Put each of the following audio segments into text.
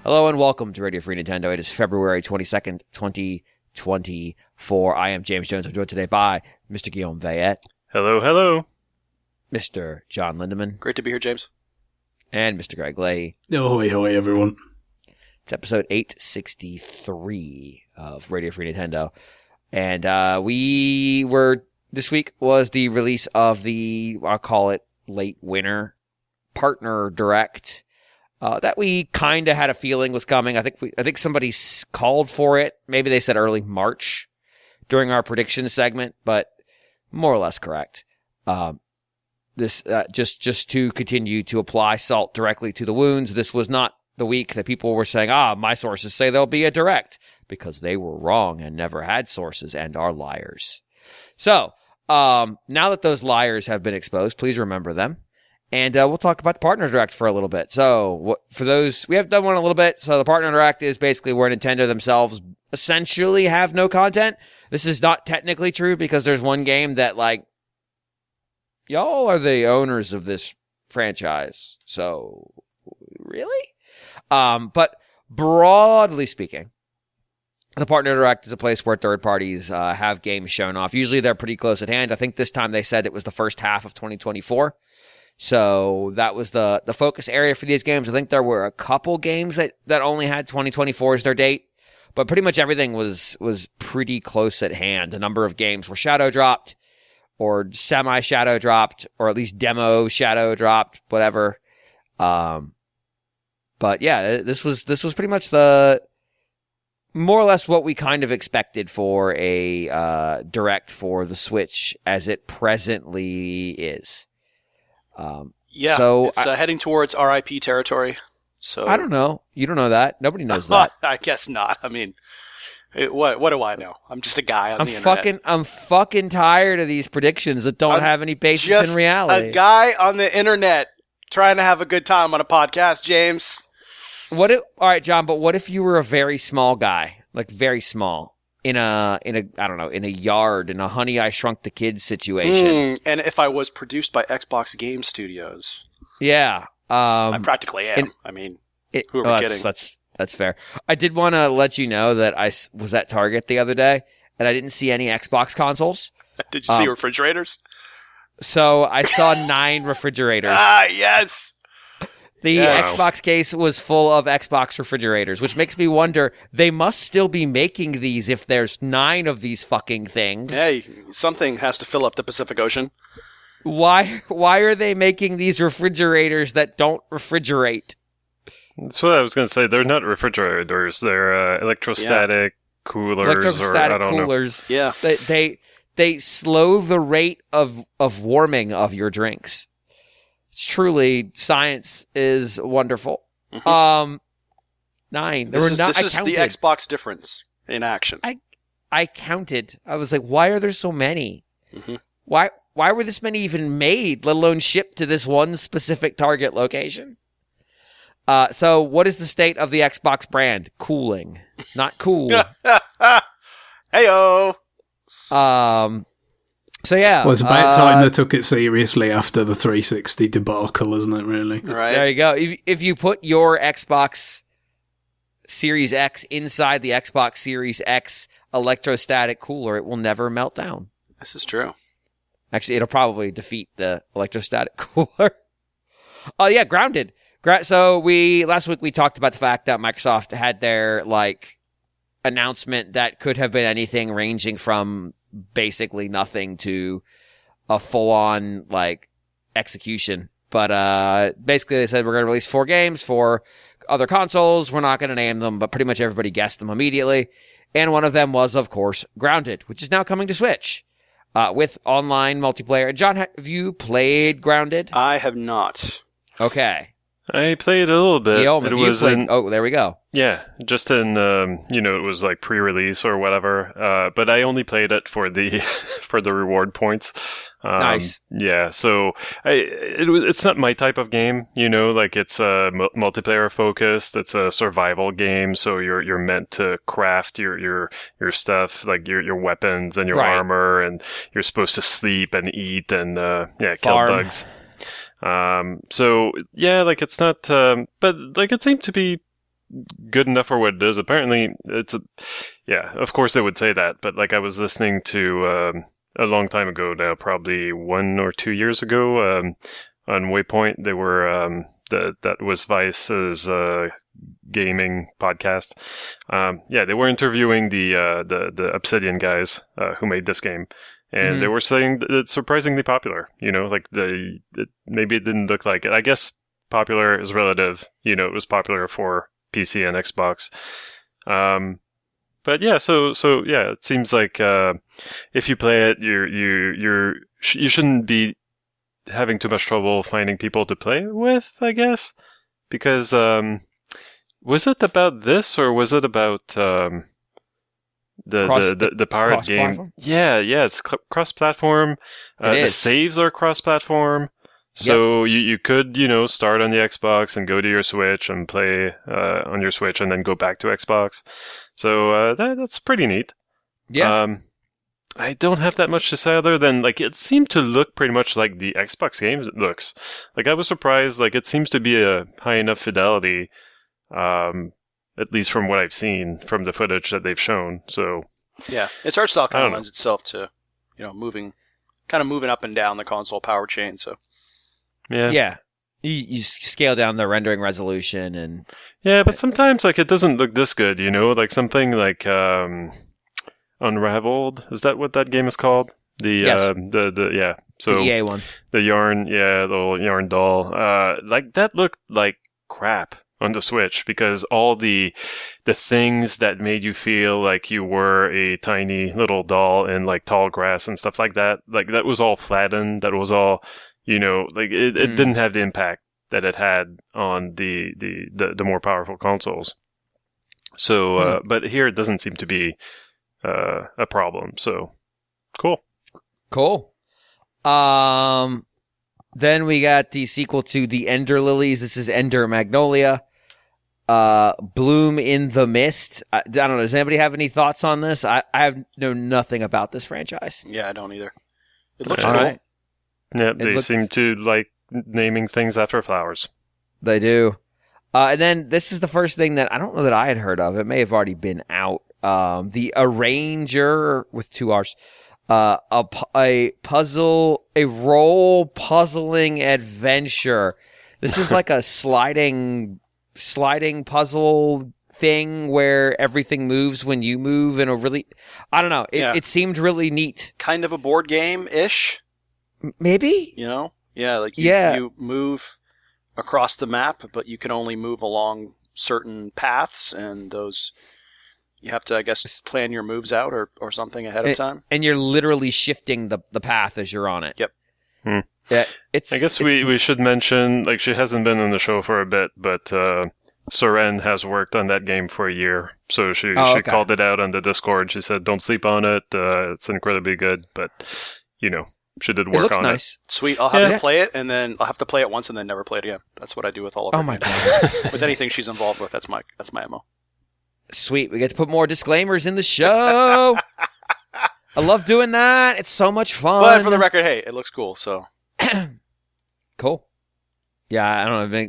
Hello and welcome to Radio Free Nintendo. It is February 22nd, 2024. I am James Jones. I'm joined today by Mr. Guillaume Vayette. Hello, hello. Mr. John Lindemann. Great to be here, James. And Mr. Greg Leahy. Ahoy, hoy, everyone. It's episode 863 of Radio Free Nintendo. And this week was the release of the, I'll call it late winter partner direct. That we kind of had a feeling was coming. I think somebody called for it. Maybe they said early March during our prediction segment, but more or less correct. This just to continue to apply salt directly to the wounds. This was not the week that people were saying, my sources say there'll be a direct, because they were wrong and never had sources and are liars. So now that those liars have been exposed, please remember them. And we'll talk about the Partner Direct for a little bit. So for those, we have done one a little bit. So the Partner Direct is basically where Nintendo themselves essentially have no content. This is not technically true because there's one game that, y'all are the owners of this franchise. So, really? But broadly speaking, the Partner Direct is a place where third parties have games shown off. Usually they're pretty close at hand. I think this time they said it was the first half of 2024. So that was the focus area for these games. I think there were a couple games that only had 2024 as their date, but pretty much everything was pretty close at hand. A number of games were shadow dropped or semi-shadow dropped, or at least demo shadow dropped, whatever. But yeah, this was pretty much the more or less what we kind of expected for a direct for the Switch as it presently is. So it's heading towards RIP territory. So I don't know. You don't know that. Nobody knows that. I guess not. I mean, what do I know? I'm just a guy on the internet. I'm fucking tired of these predictions that don't have any basis in reality. A guy on the internet trying to have a good time on a podcast, James. All right, John, but what if you were a very small guy, like very small, in a yard, in a Honey, I Shrunk the Kids situation? And if I was produced by Xbox Game Studios. Yeah. I practically am. Who are we kidding? That's fair. I did want to let you know that I was at Target the other day, and I didn't see any Xbox consoles. Did you see refrigerators? So I saw 9 refrigerators. Yes! The Xbox case was full of Xbox refrigerators, which makes me wonder, they must still be making these if there's 9 of these fucking things. Hey, something has to fill up the Pacific Ocean. Why are they making these refrigerators that don't refrigerate? That's what I was going to say. They're not refrigerators. They're electrostatic coolers. Electrostatic coolers. Yeah. They slow the rate of warming of your drinks. Truly, science is wonderful. Mm-hmm. 9. This is the Xbox difference in action. I counted. I was like, why are there so many? Mm-hmm. Why were this many even made, let alone shipped to this one specific Target location? So what is the state of the Xbox brand? Cooling. Not cool. Heyo! So yeah. Well, it's about time they took it seriously after the 360 debacle, isn't it, really? Right. There you go. If you put your Xbox Series X inside the Xbox Series X electrostatic cooler, it will never melt down. This is true. Actually, it'll probably defeat the electrostatic cooler. Oh, yeah, Grounded. So last week we talked about the fact that Microsoft had their announcement that could have been anything ranging from basically nothing to a full-on execution. But basically they said we're going to release 4 games for other consoles. We're not going to name them, but pretty much everybody guessed them immediately. And one of them was, of course, Grounded, which is now coming to Switch with online multiplayer. John, have you played Grounded? I have not. Okay. I played a little bit. Guillaume, there we go. Yeah, just in it was pre-release or whatever. But I only played it for the for the reward points. Nice. Yeah, so it's not my type of game. It's multiplayer focused. It's a survival game, so you're meant to craft your stuff, your weapons and your armor, and you're supposed to sleep and eat and kill bugs. So yeah, it's not, but it seemed to be good enough for what it is. Apparently, of course they would say that, but like I was listening to a long time ago now, probably 1 or 2 years ago, on Waypoint, they were that was Vice's gaming podcast. They were interviewing the Obsidian guys who made this game. And they were saying that it's surprisingly popular. Like maybe it didn't look like it. I guess popular is relative. It was popular for PC and Xbox. But yeah, so yeah, it seems like if you play it, you shouldn't be having too much trouble finding people to play with, I guess, because was it about this or was it about the pirate game? Yeah, it's cross-platform. The saves are cross-platform. So you could, start on the Xbox and go to your Switch and play on your Switch and then go back to Xbox. So that's pretty neat. Yeah. I don't have that much to say other than, like, it seemed to look pretty much like the Xbox game looks. Like, I was surprised. Like, it seems to be a high enough fidelity, at least from what I've seen from the footage that they've shown. So yeah, its art style kind of lends itself to, moving up and down the console power chain. So yeah, you scale down the rendering resolution and but sometimes like it doesn't look this good. Like something like Unraveled. Is that what that game is called? So the EA one, the yarn, the little yarn doll. Like that looked like crap on the Switch because all the things that made you feel like you were a tiny little doll in like tall grass and stuff like that was all flattened. That was all, like it didn't have the impact that it had on the more powerful consoles. So, but here it doesn't seem to be a problem. So, cool. Then we got the sequel to The Ender Lilies. This is Ender Magnolia. Bloom in the Mist. I don't know. Does anybody have any thoughts on this? I know nothing about this franchise. Yeah, I don't either. It looks cool. Right. Yeah, they seem to like naming things after flowers. They do. And then this is the first thing that I don't know that I had heard of. It may have already been out. The Arranger with 2 R's. A role puzzling adventure. This is like a sliding puzzle thing where everything moves when you move in a really, I don't know. It seemed really neat. Kind of a board game-ish. Maybe? Yeah, like you move across the map, but you can only move along certain paths, and those you have to, I guess, plan your moves out or something ahead of time. And you're literally shifting the path as you're on it. Yep. Yeah, I guess we should mention, like, she hasn't been on the show for a bit, but Soren has worked on that game for a year. So she called it out on the Discord. She said, don't sleep on it. It's incredibly good, but, she did work on it. It looks nice. Sweet. I'll have to play it, and then I'll have to play it once and then never play it again. That's what I do with all of her. Oh, my God. With anything she's involved with, that's my MO. Sweet. We get to put more disclaimers in the show. I love doing that. It's so much fun. But for the record, hey, it looks cool, so. Cool. Yeah, I don't know.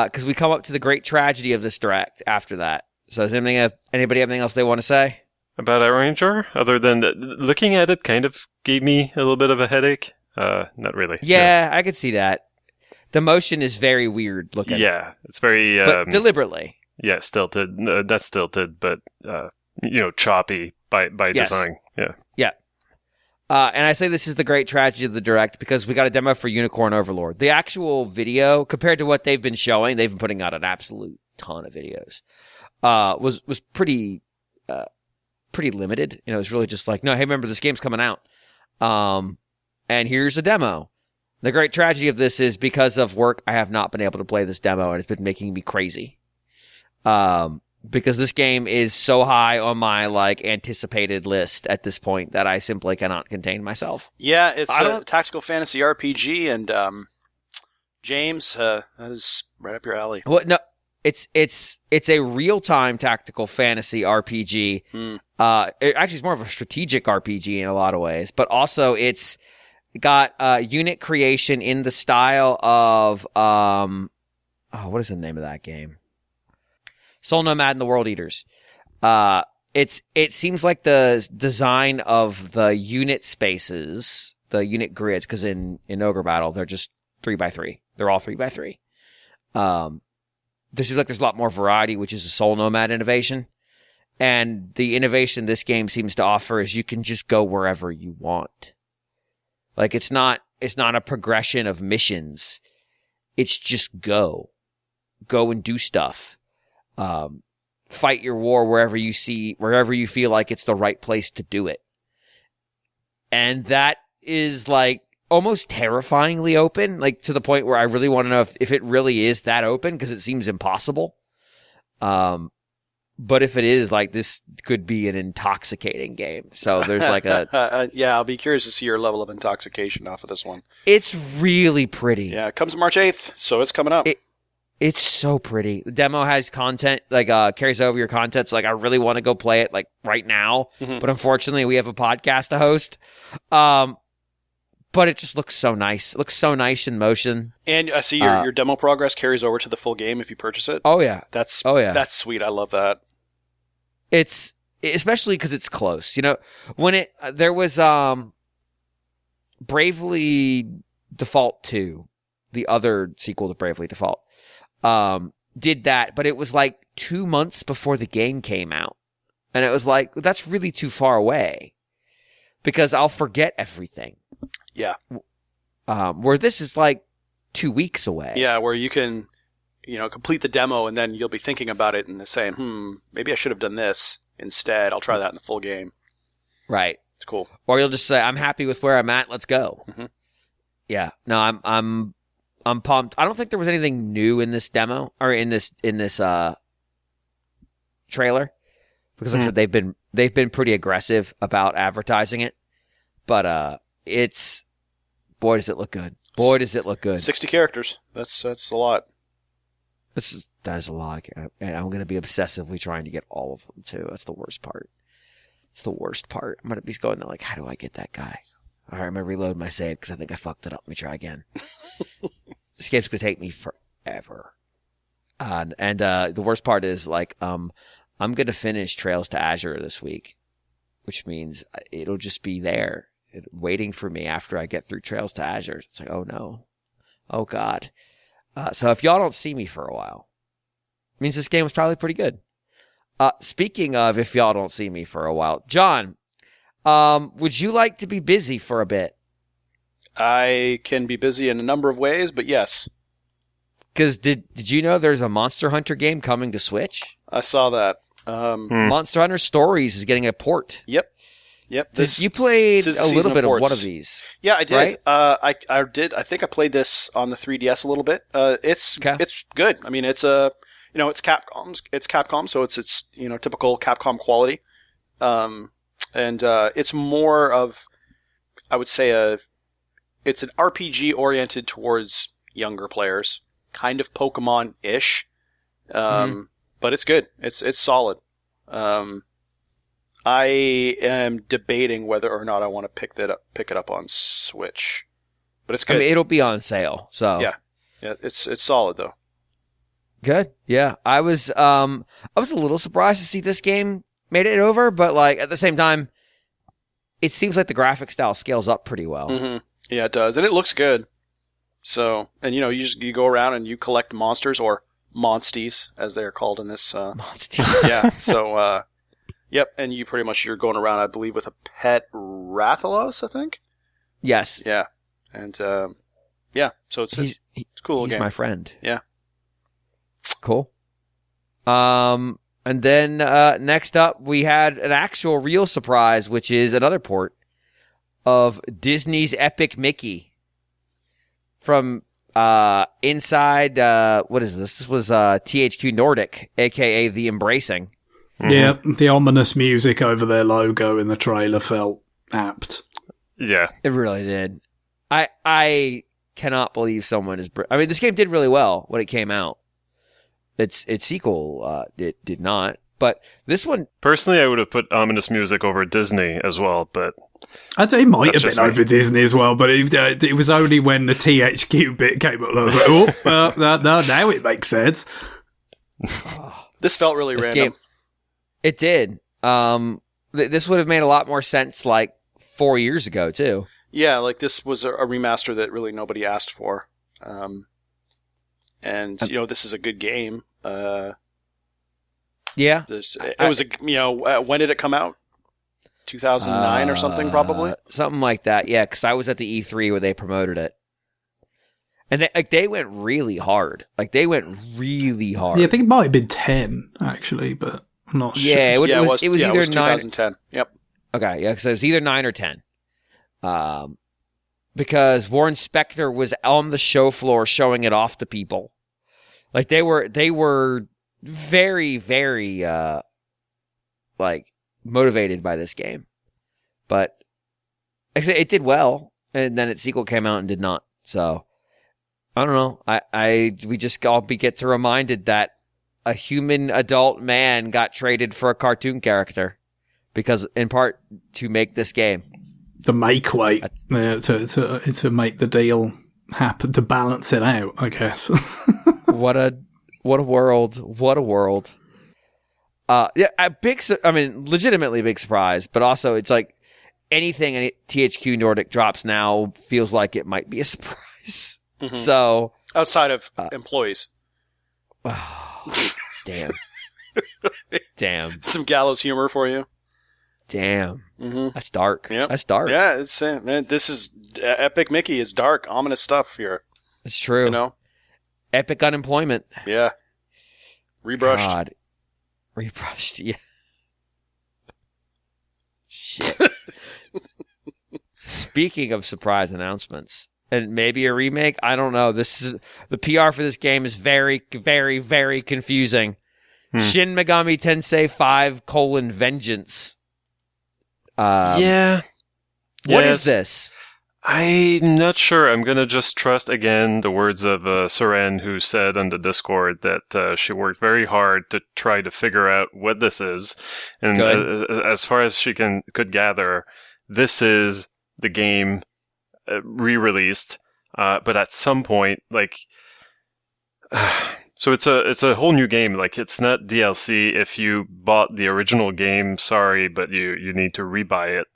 Because we come up to the great tragedy of this direct after that. So does anybody have anything else they want to say? About Arranger? Other than looking at it kind of gave me a little bit of a headache. Not really. Yeah, no. I could see that. The motion is very weird looking. Yeah, it's very... but deliberately. Yeah, stilted. That's stilted, but, choppy by design. Yeah. Yeah. And I say this is the great tragedy of the direct because we got a demo for Unicorn Overlord. The actual video, compared to what they've been showing, they've been putting out an absolute ton of videos, was pretty limited. It was really just like, no, hey, remember, this game's coming out. And here's a demo. The great tragedy of this is because of work, I have not been able to play this demo, and it's been making me crazy. Because this game is so high on my anticipated list at this point that I simply cannot contain myself. Yeah, it's a tactical fantasy RPG, and James, that is right up your alley. Well, no, it's a real-time tactical fantasy RPG. It actually is more of a strategic RPG in a lot of ways, but also it's got unit creation in the style of what is the name of that game? Soul Nomad and the World Eaters. It seems like the design of the unit spaces, the unit grids, because in Ogre Battle they're just 3x3. They're all 3x3. There seems like there's a lot more variety, which is a Soul Nomad innovation. And the innovation this game seems to offer is you can just go wherever you want. Like it's not a progression of missions. It's just go and do stuff. Fight your war wherever you feel like it's the right place to do it. And that is like almost terrifyingly open, like to the point where I really want to know if it really is that open, because it seems impossible. But if it is, like, this could be an intoxicating game. So there's like a... yeah, I'll be curious to see your level of intoxication off of this one. It's really pretty. Yeah, it comes March 8th, so it's coming up. It's so pretty. The demo has content, like, carries over your content. So, like, I really want to go play it, like, right now. Mm-hmm. But unfortunately, we have a podcast to host. But it just looks so nice. It looks so nice in motion. And I see your demo progress carries over to the full game if you purchase it. Oh, yeah. That's sweet. I love that. It's, especially because it's close. You know, when there was Bravely Default 2, the other sequel to Bravely Default, did that, but it was like 2 months before the game came out. And it was like, that's really too far away because I'll forget everything. Yeah. Where this is like 2 weeks away. Yeah, where you can, complete the demo and then you'll be thinking about it and saying, maybe I should have done this instead. I'll try that in the full game. Right. It's cool. Or you'll just say, I'm happy with where I'm at. Let's go. Mm-hmm. Yeah. No, I'm pumped. I don't think there was anything new in this demo or in this trailer because like I said, they've been pretty aggressive about advertising it, but it's, boy, does it look good. Boy, does it look good. 60 characters. That's a lot. That is a lot. And I'm going to be obsessively trying to get all of them too. That's the worst part. It's the worst part. I'm going to be going there like, how do I get that guy? All right, I'm going to reload my save because I think I fucked it up. Let me try again. This game's going to take me forever. And the worst part is like, I'm going to finish Trails to Azure this week, which means it'll just be there waiting for me after I get through Trails to Azure. It's like, oh no. Oh God. So if y'all don't see me for a while, it means this game was probably pretty good. Speaking of if y'all don't see me for a while, John, would you like to be busy for a bit? I can be busy in a number of ways, but yes. Because did you know there's a Monster Hunter game coming to Switch? I saw that. Monster Hunter Stories is getting a port. Yep. You played a little bit of one of these. Yeah, I did. Right? I did. I think I played this on the 3DS a little bit. It's good. I mean, it's it's Capcom, so it's typical Capcom quality. And it's more of, I would say, it's an RPG oriented towards younger players, kind of Pokemon-ish. But it's good. It's solid. I am debating whether or not I want to pick it up on Switch, but it's good. I mean, it'll be on sale, so yeah, it's solid though. Good, yeah. I was a little surprised to see this game made it over, but like at the same time, it seems like the graphic style scales up pretty well. Mm-hmm. Yeah, it does, and it looks good. So, and you go around and you collect monsters or monsties as they're called in this. Monsties. Yeah. So. Yep, and you're going around, I believe, with a pet Rathalos, I think? Yes. Yeah. And, so it's a cool game. He's my friend. Yeah. Cool. And then next up, we had an actual real surprise, which is another port of Disney's Epic Mickey from inside, what is this? This was THQ Nordic, a.k.a. The Embracing. Mm-hmm. Yeah, the ominous music over their logo in the trailer felt apt. Yeah. It really did. I cannot believe someone is... I mean, this game did really well when it came out. Its sequel did not. But this one... Personally, I would have put ominous music over Disney as well, but... I'd say it might have been over Disney as well, but it was only when the THQ bit came up that I was like, now it makes sense. This felt really random. It did. This would have made a lot more sense like 4 years ago too. Yeah, like this was a remaster that really nobody asked for. And this is a good game. Yeah. It was when did it come out? 2009 or something, probably? Something like that, yeah, because I was at the E3 where they promoted it. And they went really hard. Yeah, I think it might have been 10, actually, but I'm not sure. Yeah, it was either 2010. 9. Yep. Okay, yeah, because it was either 9 or 10. Because Warren Spector was on the show floor showing it off to people. Like, they were very, very, motivated by this game. But it did well, and then its sequel came out and did not. So, I don't know. We just all get reminded that a human adult man got traded for a cartoon character because, in part, to make this game. The make weight, to make the deal happen, to balance it out, I guess. What a world! What a world! Legitimately big surprise, but also it's like anything THQ Nordic drops now feels like it might be a surprise. Mm-hmm. So outside of employees, damn, some gallows humor for you. Damn, mm-hmm. That's dark. Yep. That's dark. Yeah, it's man. This is Epic Mickey is dark, ominous stuff here. It's true. Epic unemployment. Yeah, rebrushed. God. Rebrushed, yeah. Shit. Speaking of surprise announcements, and maybe a remake, I don't know. The PR for this game is very, very, very confusing. Shin Megami Tensei 5: Vengeance. What is this? I'm not sure. I'm going to just trust, again, the words of Soren, who said on the Discord that she worked very hard to try to figure out what this is. And as far as she could gather, this is the game re-released. But at some point, so it's a whole new game. Like, it's not DLC. If you bought the original game, sorry, but you need to rebuy it.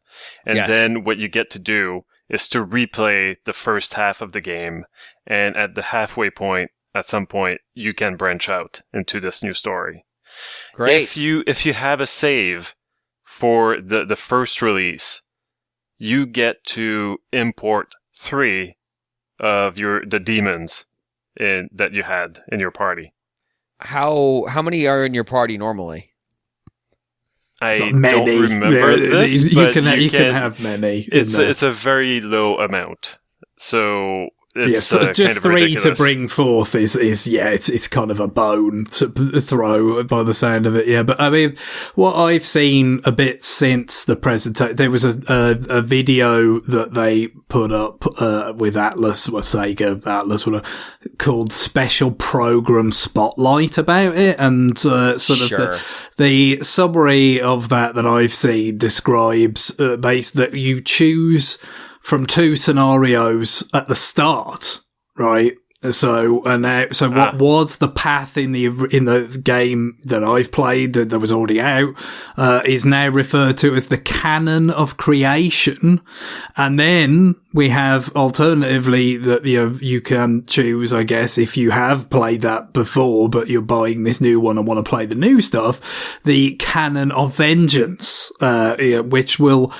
And then what you get to do is to replay the first half of the game, and at the halfway point, at some point, you can branch out into this new story. Great. If you have a save for the first release, you get to import 3 of the demons that you had in your party. How many are in your party normally? I don't remember this, you but can have many. It's a very low amount, so it's just kind of 3 ridiculous. to bring forth is it's kind of a bone to throw by the sound of it. Yeah, but I mean, what I've seen a bit since the presentation, there was a video that they put up with Atlas or Sega Atlas, called Special Program Spotlight about it, and the summary of that I've seen describes that you choose from 2 scenarios at the start, right? So what was the path in the game that I've played that was already out is now referred to as the canon of creation, and then we have alternatively that you can choose, I guess, if you have played that before but you're buying this new one and want to play the new stuff, the canon of vengeance, which will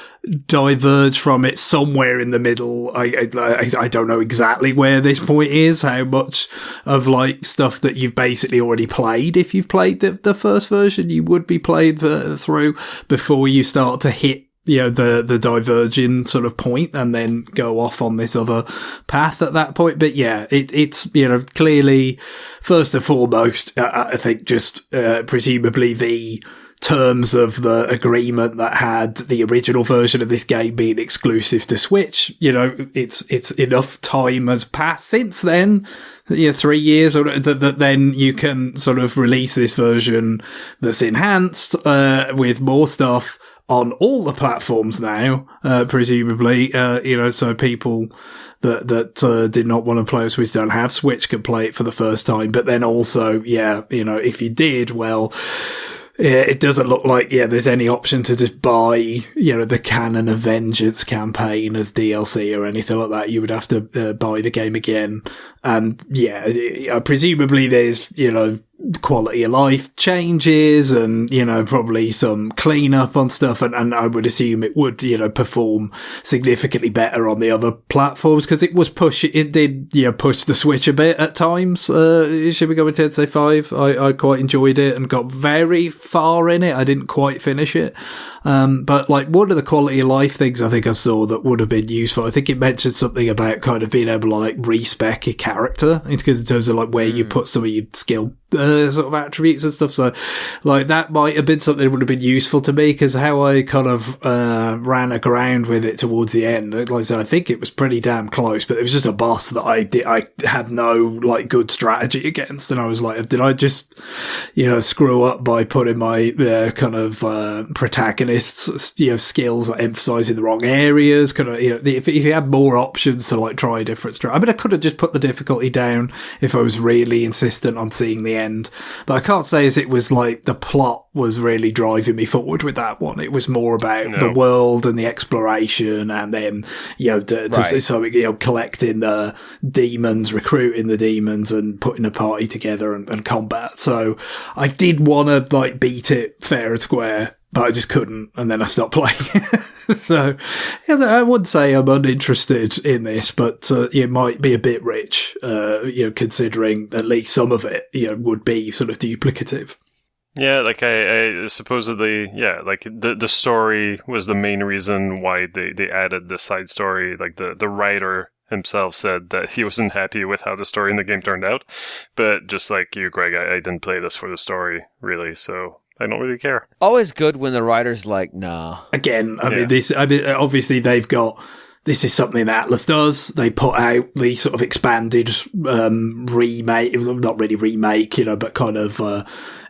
diverge from it somewhere in the middle. I don't know exactly where this point is, how much of stuff that you've basically already played. If you've played the first version, you would be played through before you start to hit the diverging sort of point and then go off on this other path at that point. But yeah, it's clearly, first and foremost, I think just presumably the terms of the agreement that had the original version of this game being exclusive to Switch. It's enough time has passed since then, 3 years, or that then you can sort of release this version that's enhanced with more stuff on all the platforms now, presumably, so people that did not want to play a Switch, don't have Switch, can play it for the first time. But then also, if you did, well, it doesn't look like, there's any option to just buy, the Canon of Vengeance campaign as DLC or anything like that. You would have to buy the game again. And presumably there's, quality of life changes and, probably some cleanup on stuff. And I would assume it would, perform significantly better on the other platforms because it did push the Switch a bit at times. Should we go with Tensei 5? I quite enjoyed it and got very far in it. I didn't quite finish it. But like one of the quality of life things I think I saw that would have been useful, I think it mentioned something about kind of being able to like respec your character. It's because in terms of like where you put some of your skill sort of attributes and stuff. So like that might have been something that would have been useful to me because how I kind of ran aground with it towards the end, like I said, I think it was pretty damn close, but it was just a boss that I had no like good strategy against, and I was like, did I just screw up by putting my kind of protagonists skills like emphasizing the wrong areas? Kind of if you had more options to like try a different strategy, I mean I could have just put the difficulty down if I was really insistent on seeing the end, but I can't say as it was like the plot was really driving me forward with that one. It was more about the world and the exploration, and then collecting the demons, recruiting the demons, and putting a party together and combat. So I did want to like beat it fair and square, but I just couldn't, and then I stopped playing. So I wouldn't say I'm uninterested in this, but it might be a bit rich, considering at least some of it would be sort of duplicative. Yeah, like I supposedly, like the story was the main reason why they added the side story. Like the writer himself said that he wasn't happy with how the story in the game turned out. But just like you, Greg, I didn't play this for the story, really, so I don't really care. Always good when the writer's like, nah. Again, obviously they've got... This is something that Atlas does. They put out the sort of expanded remake, not really remake, but kind of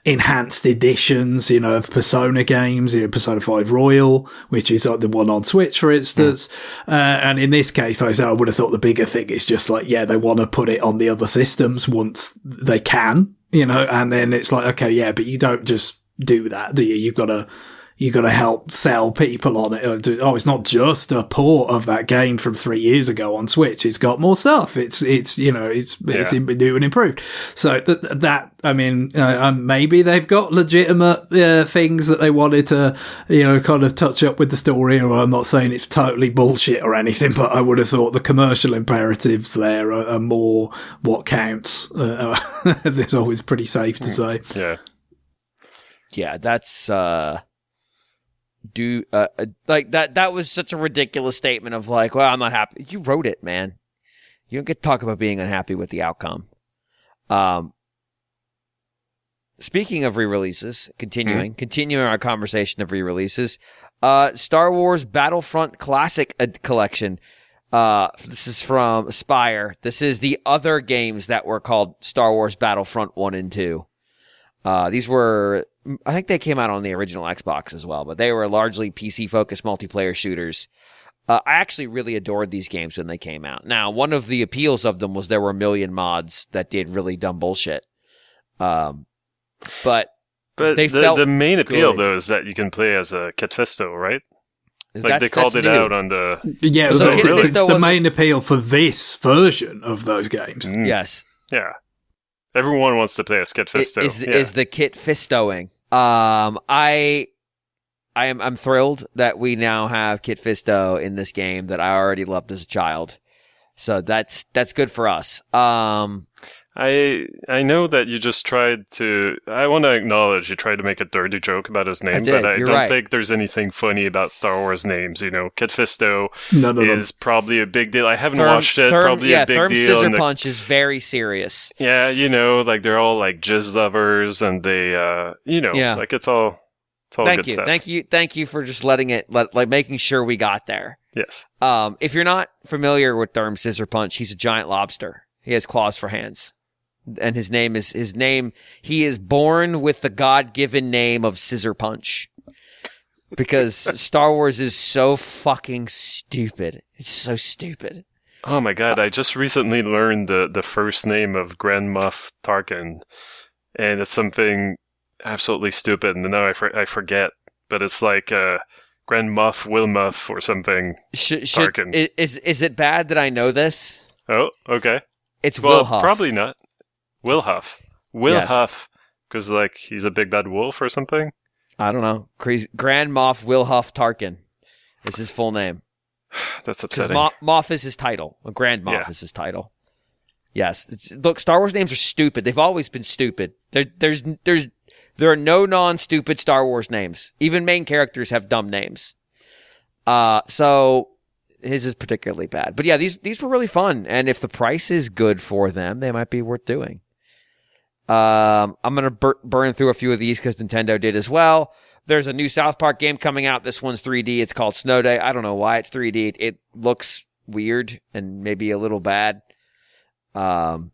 enhanced editions, of Persona games, Persona 5 Royal, which is like the one on Switch, for instance. And in this case, like I said, I would have thought the bigger thing is just like, they want to put it on the other systems once they can, and then it's like, okay, but you don't just do that, do you? You got to help sell people on it. Oh, it's not just a port of that game from 3 years ago on Switch. It's got more stuff. It's new and improved. So maybe they've got legitimate things that they wanted to, kind of touch up with the story. Or I'm not saying it's totally bullshit or anything, but I would have thought the commercial imperatives there are more what counts. That's always pretty safe to say. Yeah. Yeah, that's like that was such a ridiculous statement of like, well, I'm not happy. You wrote it, man. You don't get to talk about being unhappy with the outcome. Speaking of re-releases, continuing our conversation of re-releases, Star Wars Battlefront Classic Collection. This is from Aspire. This is the other games that were called Star Wars Battlefront 1 and 2. These were, I think they came out on the original Xbox as well, but they were largely PC-focused multiplayer shooters. I actually really adored these games when they came out. Now, one of the appeals of them was there were a million mods that did really dumb bullshit. But they felt the main appeal, good. though, is that you can play as a Kit Fisto, right? Like they called it new. out on the... Yeah, So Kit it's Fisto the main appeal for this version of those games. Yes. Yeah. Everyone wants to play as Kit Fisto. Is the Kit Fistoing. I'm thrilled that we now have Kit Fisto in this game that I already loved as a child. So that's good for us. I know that you just tried to... I want to acknowledge you tried to make a dirty joke about his name, but I don't think there's anything funny about Star Wars names. Kit Fisto is probably a big deal. I haven't watched it. Probably a big Therm deal. Scissor Punch is very serious. Yeah, like they're all like jizz lovers, and they, like it's all good stuff. Thank you for just letting it, like making sure we got there. Yes. If you're not familiar with Therm Scissor Punch, he's a giant lobster. He has claws for hands. And he is born with the God-given name of Scissor Punch. because Star Wars is so fucking stupid. It's so stupid. Oh my god, I just recently learned the first name of Grand Moff Tarkin, and it's something absolutely stupid, and now I forget, but it's like Grand Moff Wilmuff or something. Tarkin. Is it bad that I know this? Oh, okay. It's well, Wilhuff. Probably not. Wilhuff. Yes. Wilhuff, because like he's a big bad wolf or something. I don't know. Grand Moff Wilhuff Tarkin is his full name. That's upsetting. Moff is his title. Grand Moff is his title. Yes. Look, Star Wars names are stupid. They've always been stupid. There are no non-stupid Star Wars names. Even main characters have dumb names. So his is particularly bad. But yeah, these were really fun. And if the price is good for them, they might be worth doing. I'm going to burn through a few of these because Nintendo did as well. There's a new South Park game coming out. This one's 3D. It's called Snow Day. I don't know why it's 3D. It looks weird and maybe a little bad. I don't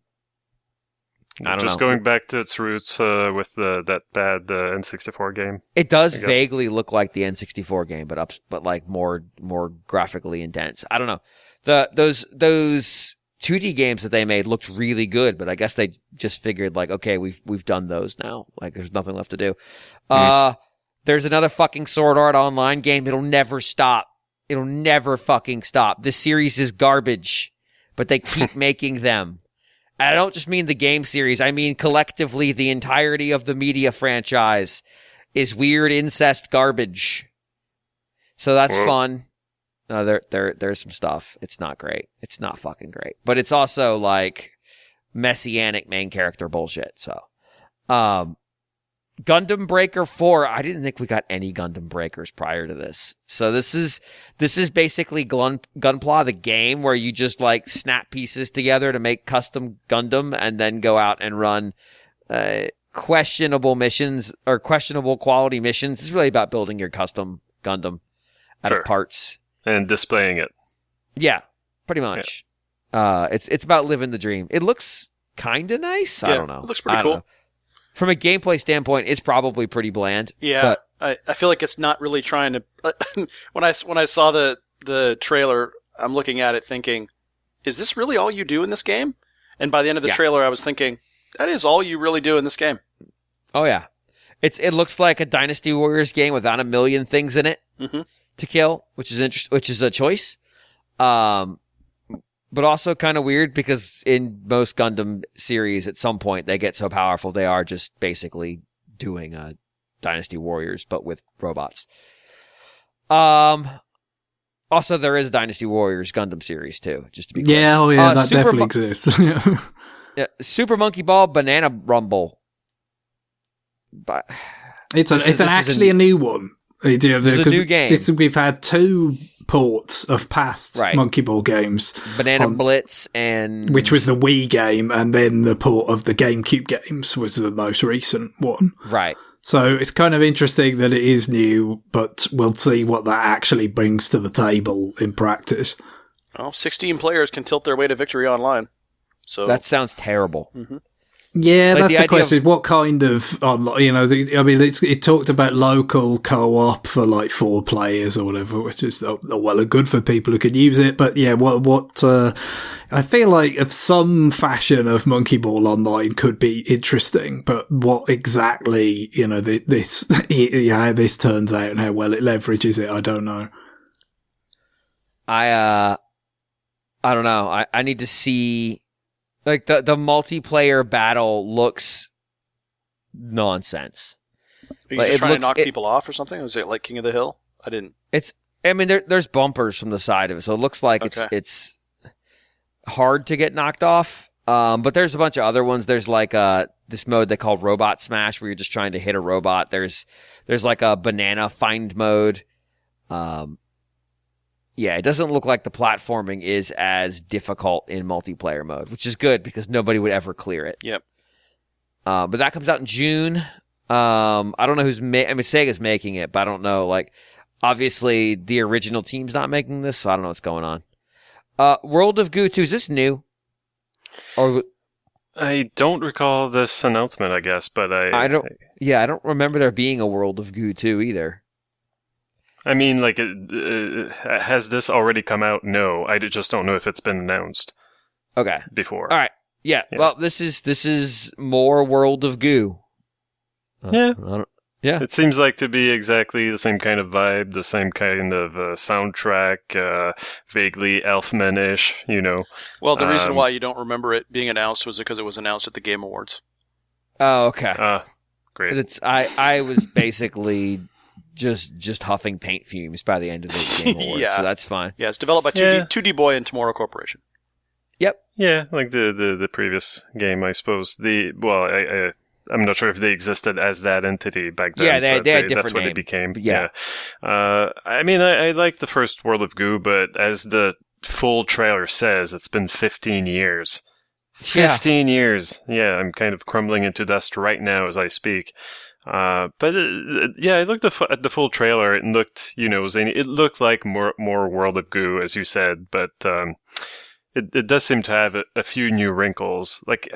know. Just going back to its roots with that bad N64 game. It does vaguely look like the N64 game, but like more graphically intense. I don't know. Those 2D games that they made looked really good, but I guess they just figured like, okay, we've done those now. Like there's nothing left to do. There's another fucking Sword Art Online game. It'll never stop. It'll never fucking stop. This series is garbage, but they keep making them. And I don't just mean the game series. I mean collectively the entirety of the media franchise is weird incest garbage. So that's fun. There's some stuff. It's not great. It's not fucking great. But it's also like messianic main character bullshit. So, Gundam Breaker 4. I didn't think we got any Gundam Breakers prior to this. So this is basically Gunpla, the game where you just like snap pieces together to make custom Gundam and then go out and run questionable missions or questionable quality missions. It's really about building your custom Gundam out of parts. And displaying it. Yeah, pretty much. Yeah. It's about living the dream. It looks kind of nice. I don't know. It looks pretty cool. From a gameplay standpoint, it's probably pretty bland. Yeah, but I feel like it's not really trying to. When I saw the trailer, I'm looking at it thinking, is this really all you do in this game? And by the end of the trailer, I was thinking, that is all you really do in this game. Oh yeah, it looks like a Dynasty Warriors game without a million things in it. Mm-hmm. To kill, which is a choice, but also kind of weird because in most Gundam series, at some point they get so powerful they are just basically doing a Dynasty Warriors but with robots. Also, there is a Dynasty Warriors Gundam series too, just to be clear. Yeah, that definitely exists. Yeah, Super Monkey Ball Banana Rumble. But it's actually a new one. This is a new game. We've had two ports of past Monkey Ball games. Banana Blitz and... Which was the Wii game, and then the port of the GameCube games was the most recent one. Right. So it's kind of interesting that it is new, but we'll see what that actually brings to the table in practice. Well, 16 players can tilt their way to victory online. So that sounds terrible. Mm-hmm. Yeah, like that's the question. What kind of, it talked about local co-op for like 4 players or whatever, which is well and good for people who can use it. But yeah, I feel like of some fashion of Monkey Ball Online could be interesting, but what exactly, this turns out and how well it leverages it, I don't know. I don't know. I need to see. Like, the multiplayer battle looks nonsense. Are you just trying to knock people off or something? Is it like King of the Hill? There's bumpers from the side of it, so it looks like it's hard to get knocked off. But there's a bunch of other ones. There's like this mode they call Robot Smash, where you're just trying to hit a robot. There's like a banana find mode. Yeah, it doesn't look like the platforming is as difficult in multiplayer mode, which is good because nobody would ever clear it. Yep. But that comes out in June. I don't know Sega's making it, but I don't know. Like, obviously, the original team's not making this, so I don't know what's going on. World of Goo 2, is this new? Or I don't recall this announcement, I guess, but I don't remember there being a World of Goo 2 either. I mean, like, has this already come out? No, I just don't know if it's been announced. Okay. Before. All right. Yeah. Well, this is more World of Goo. Yeah. Yeah. It seems like to be exactly the same kind of vibe, the same kind of soundtrack, vaguely Elfman-ish, Well, the reason why you don't remember it being announced was because it was announced at the Game Awards. Oh, okay. Great. I was basically just huffing paint fumes by the end of the Game Awards, so that's fine. Yeah, it's developed by 2D Boy and Tomorrow Corporation. Yep. Yeah, like the previous game, I suppose. I'm not sure if they existed as that entity back then. Yeah, they had different that's what name. they became. Yeah. I mean, I like the first World of Goo, but as the full trailer says, it's been 15 years. 15 years. Yeah, I'm kind of crumbling into dust right now as I speak. But I looked at the full trailer. It looked, zany. It looked like more World of Goo, as you said, but it does seem to have a few new wrinkles. Like,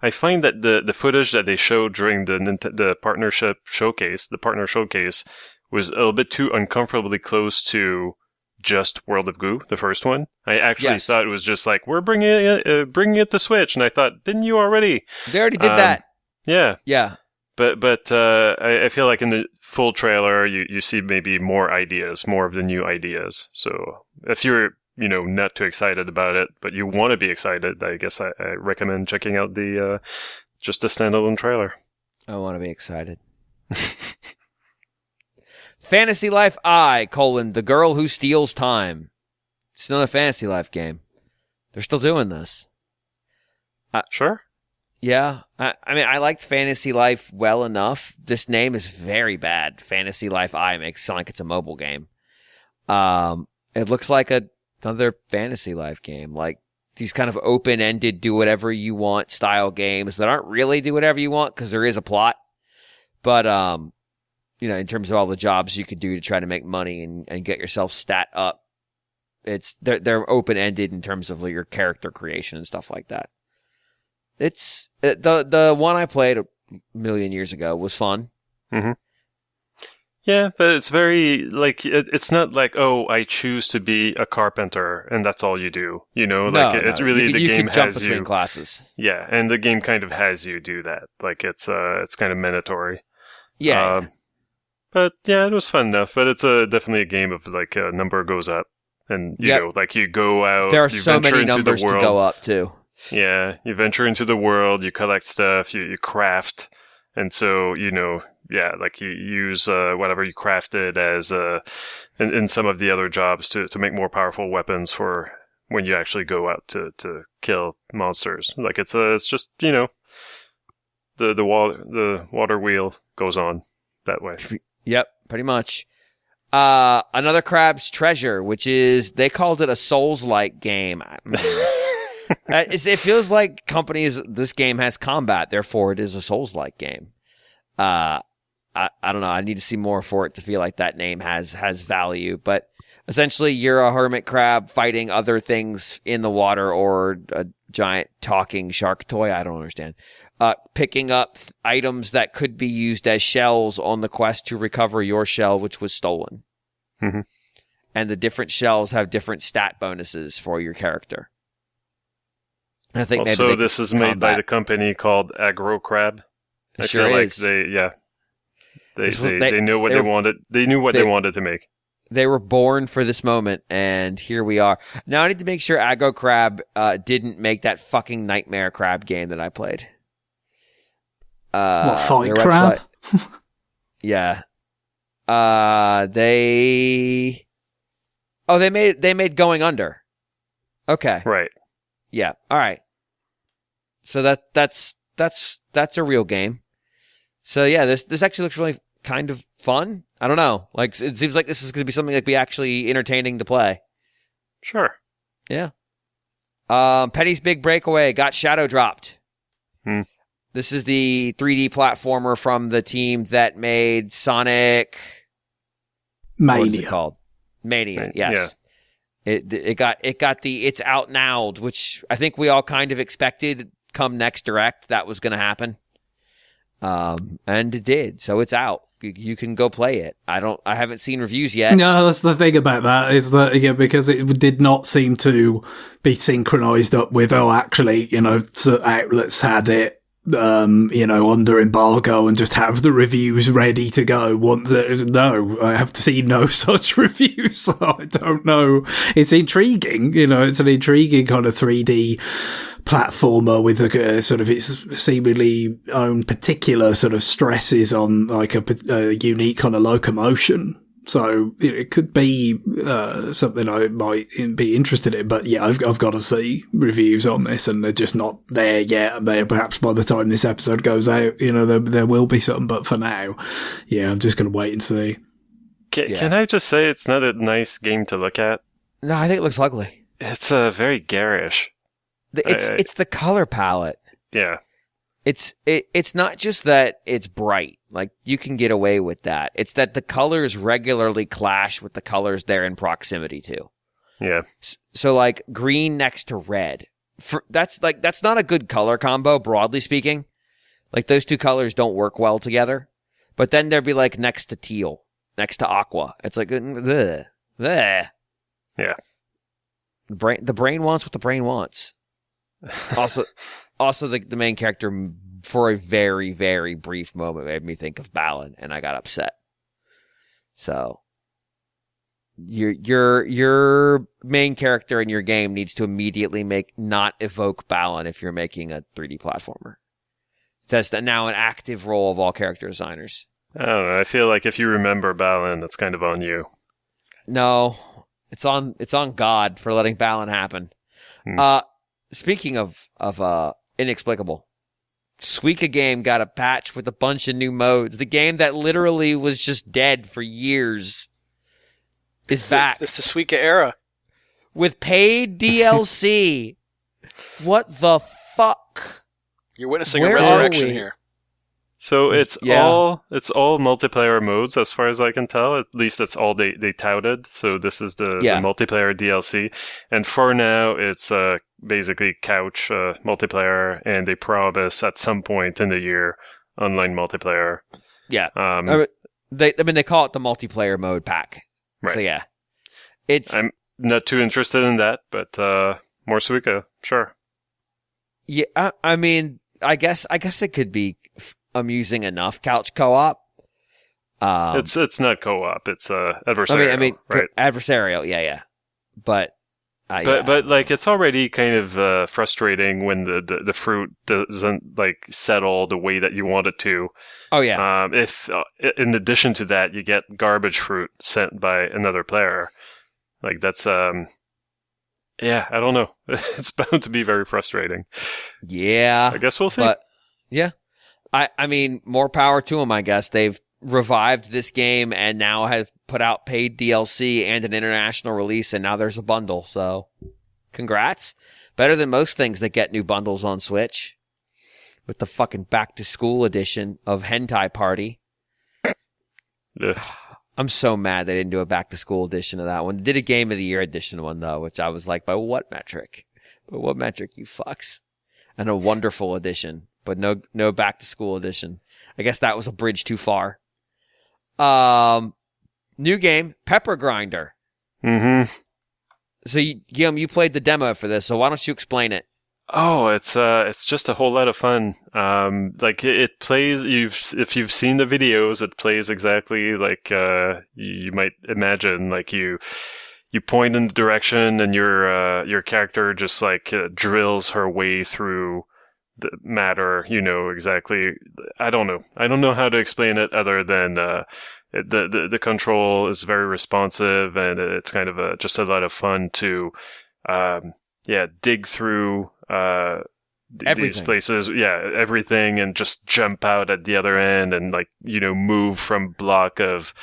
I find that the footage that they showed during the partner showcase was a little bit too uncomfortably close to just World of Goo, the first one. I actually thought it was just like, we're bringing it to Switch, and I thought, didn't you already? They already did that. Yeah. Yeah. But I feel like in the full trailer, you see maybe more of the new ideas. So if you're not too excited about it, but you want to be excited, I guess I recommend checking out just the standalone trailer. I want to be excited. Fantasy Life I: The Girl Who Steals Time. It's not a Fantasy Life game. They're still doing this. Sure. Yeah. I mean, I liked Fantasy Life well enough. This name is very bad. Fantasy Life I makes it sound like it's a mobile game. It looks like another Fantasy Life game. Like these kind of open-ended, do whatever you want style games that aren't really do whatever you want because there is a plot. But, in terms of all the jobs you could do to try to make money and get yourself stat up, they're open-ended in terms of your character creation and stuff like that. It's the one I played a million years ago was fun. Mm-hmm. Yeah, but it's very it's not like, oh, I choose to be a carpenter and that's all you do. It's really the game can jump has between you classes. Yeah, and the game kind of has you do that. Like it's kind of mandatory. Yeah. But yeah, it was fun enough. But it's definitely a game of like a number goes up, and you go out. There are so many numbers to go up too. Yeah, you venture into the world, you collect stuff, you craft, and so you use whatever you crafted as in some of the other jobs to make more powerful weapons for when you actually go out to kill monsters. Like it's just the water wheel goes on that way. Yep, pretty much. Another Crab's Treasure, which is, they called it a Souls-like game. It feels like this game has combat, therefore it is a Souls-like game. I don't know. I need to see more for it to feel like that name has value. But essentially, you're a hermit crab fighting other things in the water or a giant talking shark toy. I don't understand. Picking up items that could be used as shells on the quest to recover your shell, which was stolen. Mm-hmm. And the different shells have different stat bonuses for your character. I think also, this is made by the company called Aggro Crab. I sure feel is. like they knew what they wanted. They knew what they wanted to make. They were born for this moment, and here we are. Now I need to make sure Aggro Crab didn't make that fucking Nightmare Crab game that I played. What, Fight Crab? Yeah. They made Going Under. Okay. Right. Yeah. All right. So that's a real game. So yeah, this actually looks really kind of fun. I don't know. Like, it seems like this is going to be something that be actually entertaining to play. Sure. Yeah. Penny's Big Breakaway got shadow dropped. This is the 3D platformer from the team that made Sonic Mania. What is it called? Mania. Yes. Yeah. It got the It's Out Now'd, which I think we all kind of expected come next Direct that was going to happen. And it did. So it's out. You can go play it. I haven't seen reviews yet. No, that's the thing about that is that, because it did not seem to be synchronized up with, actually, so outlets had it, under embargo and just have the reviews ready to go. No, I have seen no such reviews, so I don't know. It's intriguing, it's an intriguing kind of 3D platformer with a sort of its seemingly own particular sort of stresses on like a unique kind of locomotion. So it could be something I might be interested in, but yeah, I've got to see reviews on this, and they're just not there yet. And perhaps by the time this episode goes out, there will be something. But for now, yeah, I'm just going to wait and see. Can I just say it's not a nice game to look at? No, I think it looks ugly. It's very garish. It's the color palette. Yeah. It's not just that it's bright. Like, you can get away with that. It's that the colors regularly clash with the colors they're in proximity to. Yeah. So, like, green next to red. That's not a good color combo, broadly speaking. Like, those two colors don't work well together. But then there'd be, like, next to teal, next to aqua. It's like, bleh, bleh. Yeah. The brain wants what the brain wants. Also, the main character, for a very, very brief moment, made me think of Balan, and I got upset. So, your main character in your game needs to immediately not evoke Balan if you're making a 3D platformer. That's now an active role of all character designers. I don't know. I feel like if you remember Balan, it's kind of on you. No, it's on God for letting Balan happen. Speaking of inexplicable, Suika game got a patch with a bunch of new modes. The game that literally was just dead for years is back. It's the Suika era. With paid DLC. What the fuck? You're witnessing a resurrection here. So it's all multiplayer modes as far as I can tell. At least that's all they touted. So this is the multiplayer DLC. And for now, it's basically couch multiplayer, and they promise at some point in the year online multiplayer. Yeah. They call it the multiplayer mode pack. Right. So yeah. I'm not too interested in that, but more Suika, sure. Yeah, I mean, I guess it could be amusing enough couch co-op. It's not co-op, it's adversarial. I mean right? Adversarial, yeah. But like it's already kind of frustrating when the fruit doesn't like settle the way that you want it to. Oh yeah. If in addition to that you get garbage fruit sent by another player, like that's yeah, I don't know. It's bound to be very frustrating. Yeah. I guess we'll see. But yeah. I mean, more power to them, I guess. They've revived this game and now have put out paid DLC and an international release, and now there's a bundle. So, congrats. Better than most things that get new bundles on Switch. With the fucking back-to-school edition of Hentai Party. Ugh. I'm so mad they didn't do a back-to-school edition of that one. They did a Game of the Year edition one, though, which I was like, by what metric? By what metric, you fucks? And a wonderful edition. But no back to school edition. I guess that was a bridge too far. New game, Pepper Grinder. Mm-hmm. So Guillaume, you played the demo for this, so why don't you explain it? Oh, it's just a whole lot of fun. Like it plays. If you've seen the videos, it plays exactly like you might imagine. Like you point in the direction, and your character just like drills her way through the matter, exactly. I don't know how to explain it other than the control is very responsive, and it's kind of just a lot of fun to dig through these places, everything, and just jump out at the other end, and like move from block of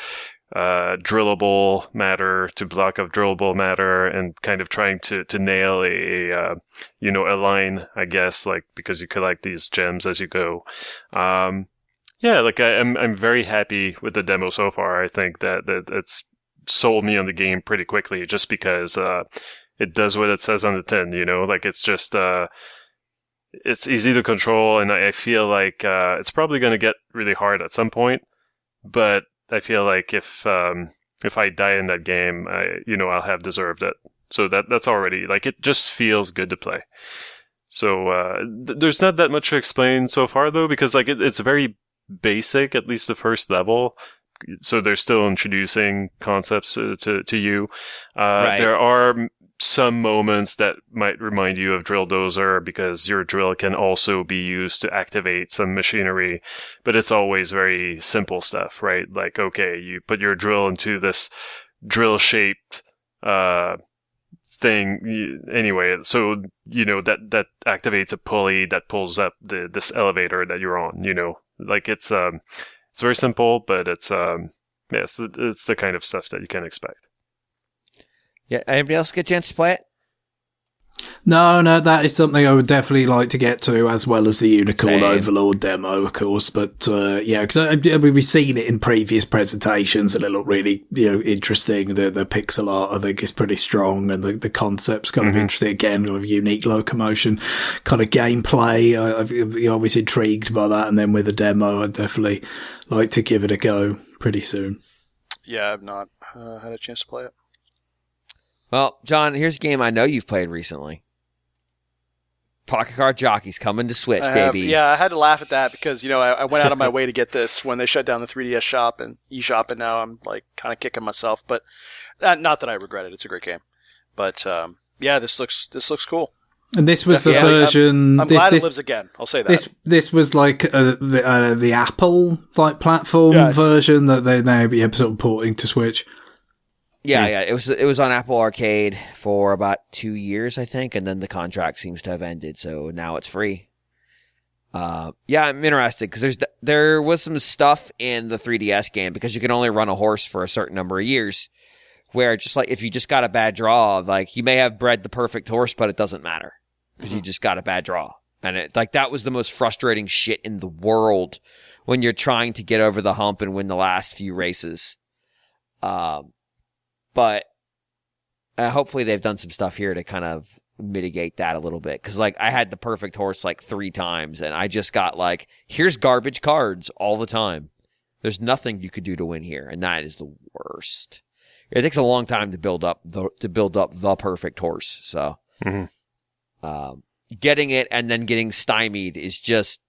drillable matter to block of drillable matter, and kind of trying to nail a line, I guess, like because you collect these gems as you go. Like I'm very happy with the demo so far. I think that it's sold me on the game pretty quickly, just because it does what it says on the tin. Like it's just it's easy to control, and I feel like it's probably going to get really hard at some point. But I feel like if I die in that game, I'll have deserved it. So that's already, like, it just feels good to play. So there's not that much to explain so far, though, because like it's very basic, at least the first level. So they're still introducing concepts to you. Right. There are some moments that might remind you of Drill Dozer, because your drill can also be used to activate some machinery, but it's always very simple stuff, right? Like, okay, you put your drill into this drill-shaped thing anyway, so that activates a pulley that pulls up this elevator that you're on. Like it's very simple, but it's the kind of stuff that you can expect. Yeah, anybody else get a chance to play it? No, that is something I would definitely like to get to, as well as the Unicorn Same. Overlord demo, of course. But because we've seen it in previous presentations, and it looked really interesting. The pixel art, I think, is pretty strong, and the concept's kind of interesting. Again, with unique locomotion kind of gameplay. I was intrigued by that, and then with the demo, I'd definitely like to give it a go pretty soon. Yeah, I've not had a chance to play it. Well, John, here's a game I know you've played recently. Pocket Card Jockey's coming to Switch, baby. Yeah, I had to laugh at that because, I went out of my way to get this when they shut down the 3DS shop and eShop, and now I'm like kind of kicking myself. But not that I regret it. It's a great game. But this looks cool. And this was the version. I'm glad it lives again. I'll say that. This was like the Apple like platform version that they now be sort of porting to Switch. Yeah. It was on Apple Arcade for about 2 years, I think, and then the contract seems to have ended, so now it's free. I'm interested because there was some stuff in the 3DS game, because you can only run a horse for a certain number of years, where just like if you just got a bad draw, like you may have bred the perfect horse, but it doesn't matter because you just got a bad draw, and that was the most frustrating shit in the world when you're trying to get over the hump and win the last few races. But hopefully they've done some stuff here to kind of mitigate that a little bit. Because, like, I had the perfect horse, like, 3 times, and I just got, like, here's garbage cards all the time. There's nothing you could do to win here, and that is the worst. It takes a long time to build up the perfect horse. So, getting it and then getting stymied is just,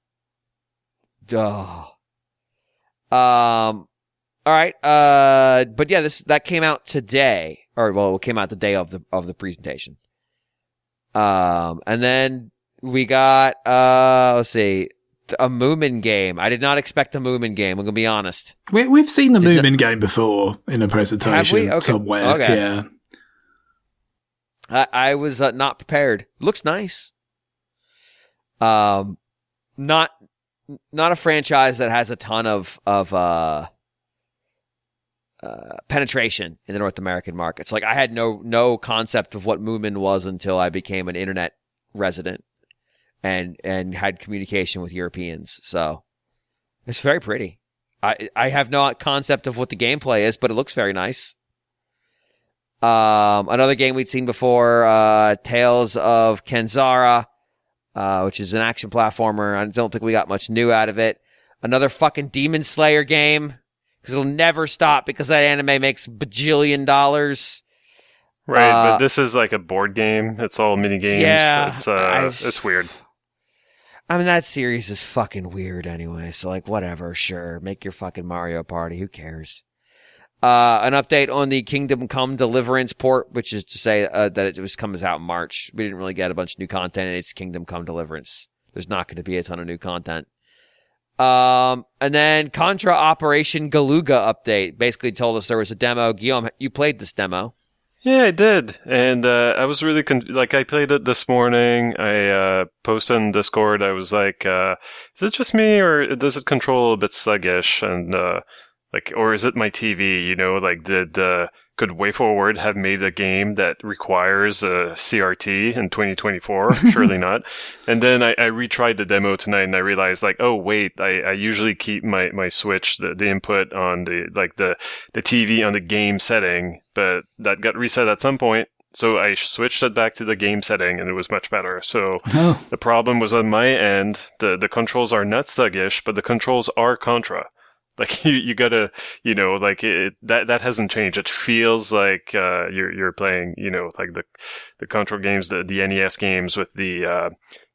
all right, but yeah, that came out today, it came out the day of the presentation. And then we got let's see, a Moomin game. I did not expect a Moomin game. I'm gonna be honest. We've seen the Moomin game before in a presentation have we? Okay. somewhere. Okay. Yeah, I was not prepared. Looks nice. Not a franchise that has a ton of penetration in the North American markets. Like, I had no concept of what Moomin was until I became an internet resident and had communication with Europeans. So it's very pretty. I have no concept of what the gameplay is, but it looks very nice. Another game we'd seen before, Tales of Kenzara, which is an action platformer. I don't think we got much new out of it. Another fucking Demon Slayer game. Because it'll never stop, because that anime makes bajillion dollars. Right, but this is like a board game. It's all mini games. Yeah. It's weird. I mean, that series is fucking weird anyway, so like, whatever, sure. Make your fucking Mario Party, who cares? An update on the Kingdom Come Deliverance port, which is to say that it comes out in March. We didn't really get a bunch of new content, and it's Kingdom Come Deliverance. There's not going to be a ton of new content. And then Contra Operation Galuga update basically told us there was a demo. Guillaume, you played this demo. Yeah, I did. And I was really, I played it this morning. I posted in Discord. I was like, is it just me, or does it control a bit sluggish? And, or is it my TV? Could WayForward have made a game that requires a CRT in 2024? Surely not. And then I retried the demo tonight, and I realized, oh wait, I usually keep my Switch, the input on the TV on the game setting, but that got reset at some point. So I switched it back to the game setting, and it was much better. So Oh. the problem was on my end. The controls are not sluggish, but the controls are Contra. Like you gotta, like that hasn't changed. It feels like you're playing, like the Control games, the NES games with the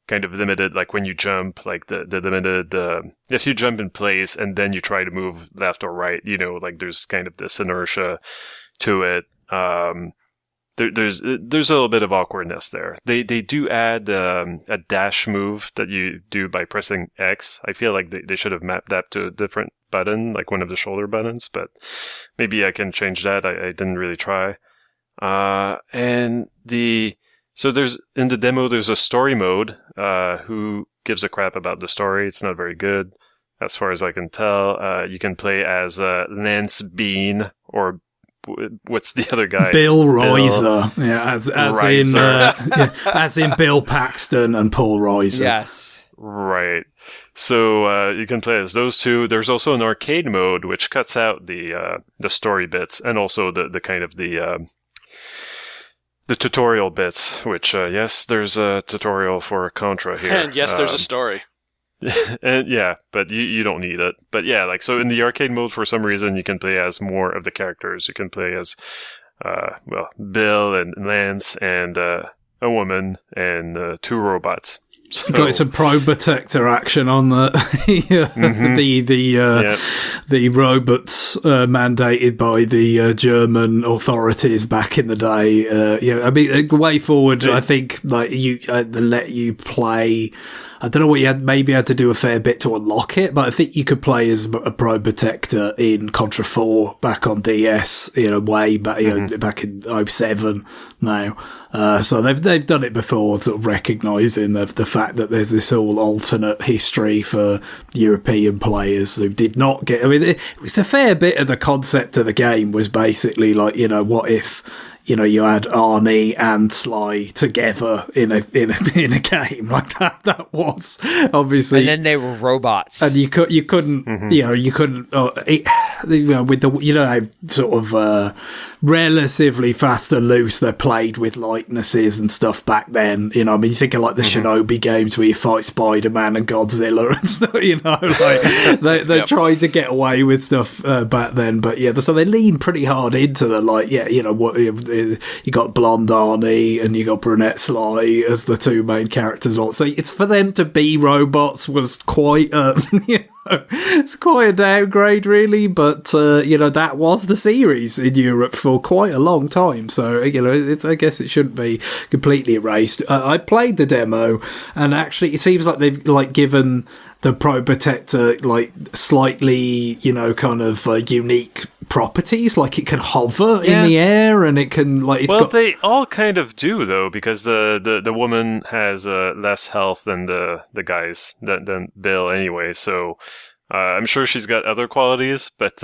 kind of limited, like when you jump, like the limited. If you jump in place and then you try to move left or right, like there's kind of this inertia to it. There's a little bit of awkwardness there. They do add a dash move that you do by pressing X. I feel like they should have mapped that to a different button, like one of the shoulder buttons, but maybe I can change that. I didn't really try. So there's, in the demo, there's a story mode. Who gives a crap about the story? It's not very good, as far as I can tell. You can play as Lance Bean, or what's the other guy? Bill Reiser. Yeah, as in Bill Paxton and Paul Reiser. Yes. Right. So you can play as those two. There's also an arcade mode which cuts out the story bits, and also the kind of the tutorial bits. Which yes, there's a tutorial for Contra here, and yes, there's a story. And yeah, but you don't need it. But yeah, like, so in the arcade mode, for some reason, you can play as more of the characters. You can play as Bill and Lance and a woman and 2 robots. So, got some Probotector action on the the robots mandated by the German authorities back in the day. I mean, way forward, I think like let you play. I don't know what you had. Maybe you had to do a fair bit to unlock it, but I think you could play as a Probotector in Contra 4 back on DS. Way back, back in 07 now. So they've done it before, sort of recognising the fact that there's this whole alternate history for European players who did not get. I mean, it was a fair bit of the concept of the game was basically like, what if you had Arnie and Sly together in a game like that. That was obviously, and then they were robots, and you couldn't, you couldn't. With the how sort of relatively fast and loose they played with likenesses and stuff back then. I mean, you think of like the Shinobi games where you fight Spider-Man and Godzilla and stuff. Like they tried to get away with stuff back then, but yeah, so they leaned pretty hard into the what. You got blonde Arnie and you got brunette Sly as the 2 main characters. So it's for them to be robots was quite it's quite a downgrade, really. But that was the series in Europe for quite a long time. So I guess it shouldn't be completely erased. I played the demo, and actually, it seems like they've given the Probotector slightly kind of unique properties, like it can hover in the air, and it can they all kind of do, though, because the woman has less health than the guys than Bill anyway, so I'm sure she's got other qualities, but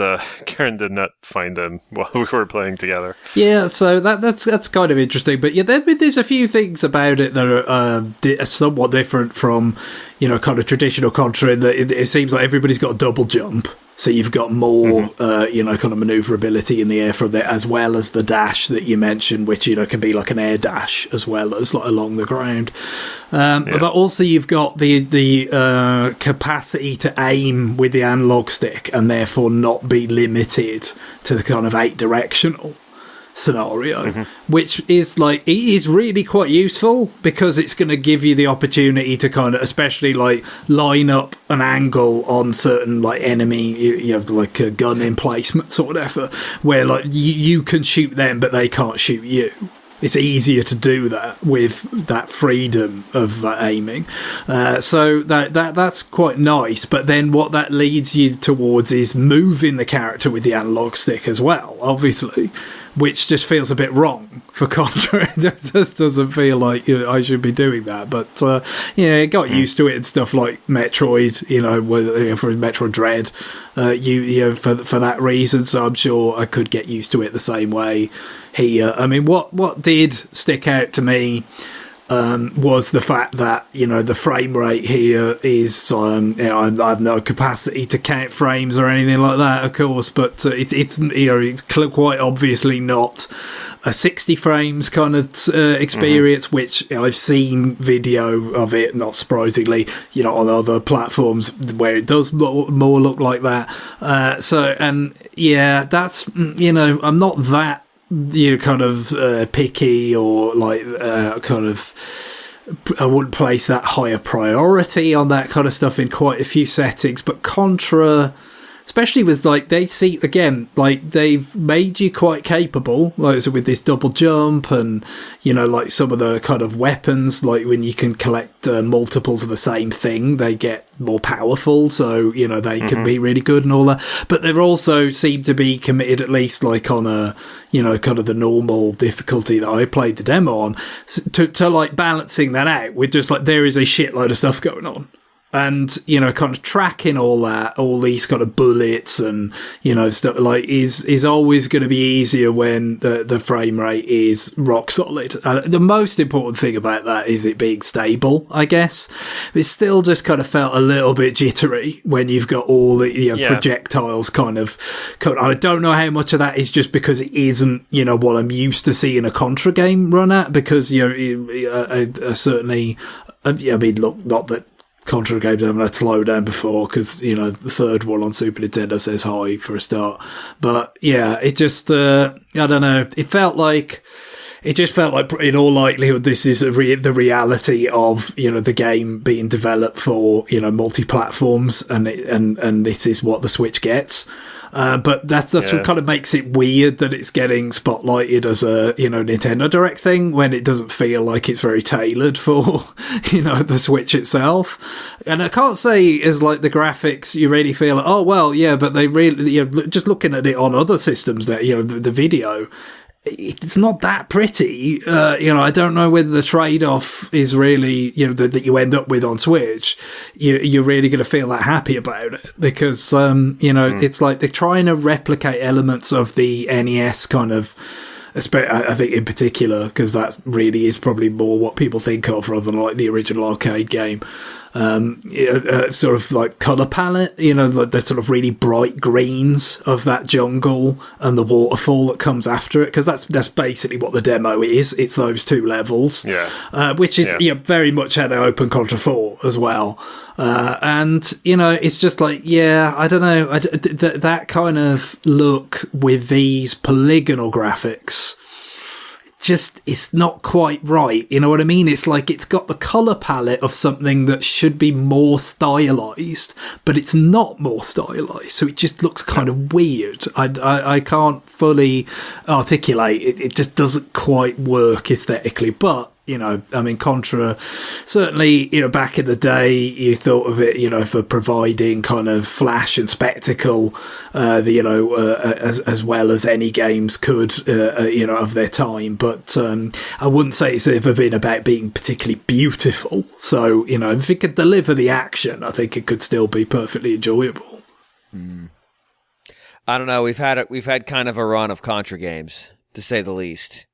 Karen did not find them while we were playing together. Yeah, so that's kind of interesting. But yeah, there's a few things about it that are somewhat different from kind of traditional Contra, in that it seems like everybody's got a double jump. So you've got more, kind of maneuverability in the air from there, as well as the dash that you mentioned, which, can be like an air dash as well as like along the ground. But also you've got the capacity to aim with the analog stick and therefore not be limited to the kind of 8-directional scenario, which is it is really quite useful, because it's going to give you the opportunity to kind of, especially line up an angle on certain enemy, you have like gun emplacements or whatever, where you can shoot them but they can't shoot you. It's easier to do that with that freedom of aiming. So that's quite nice. But then what that leads you towards is moving the character with the analog stick as well, obviously, which just feels a bit wrong for Contra. It just doesn't feel like I should be doing that. But got used to it and stuff like Metroid, for Metroid Dread, for that reason. So I'm sure I could get used to it the same way here. I mean, what did stick out to me was the fact that the frame rate here is I have no capacity to count frames or anything like that, of course, but it's quite obviously not a 60 frames kind of experience, which I've seen video of it, not surprisingly, on other platforms where it does more look like that. That's, I'm not that, kind of picky or like kind of. I wouldn't place that higher priority on that kind of stuff in quite a few settings, but Contra, especially with they've made you quite capable, like so with this double jump and like some of the kind of weapons, like when you can collect multiples of the same thing, they get more powerful, so they can be really good and all that. But they also seem to be committed, at least like on a kind of the normal difficulty that I played the demo on, to like balancing that out with just like there is a shitload of stuff going on. And, kind of tracking all that, all these kind of bullets and, stuff like is always going to be easier when the frame rate is rock solid. The most important thing about that is it being stable, I guess. It still just kind of felt a little bit jittery when you've got all the projectiles kind of, I don't know how much of that is just because it isn't, what I'm used to seeing a Contra game run at, because, certainly, look, not that Contra games haven't had slowdown before, because the third one on Super Nintendo says hi for a start. But yeah, it just I don't know. It just felt like in all likelihood this is the reality of the game being developed for multi-platforms, and this is what the Switch gets. But that's what kind of makes it weird that it's getting spotlighted as a Nintendo Direct thing when it doesn't feel like it's very tailored for the Switch itself. And I can't say as like the graphics you really feel like, oh well, yeah, but they really just looking at it on other systems that the video, it's not that pretty. I don't know whether the trade-off is really, that you end up with on Switch. You're really going to feel that happy about it because, it's like they're trying to replicate elements of the NES kind of, I think in particular, because that really is probably more what people think of rather than like the original arcade game. Sort of like color palette, the sort of really bright greens of that jungle and the waterfall that comes after it, because that's basically what the demo is. It's those two levels, which is very much how they open Contra 4 as well. And it's just like, I don't know, that kind of look with these polygonal graphics, just it's not quite right, you know what I mean? It's like it's got the colour palette of something that should be more stylised, but it's not more stylised, so it just looks kind of weird. I can't fully articulate it. It just doesn't quite work aesthetically, but Contra, certainly, back in the day, you thought of it, for providing kind of flash and spectacle, as well as any games could, of their time. But I wouldn't say it's ever been about being particularly beautiful. So, if it could deliver the action, I think it could still be perfectly enjoyable. I don't know. We've had kind of a run of Contra games, to say the least.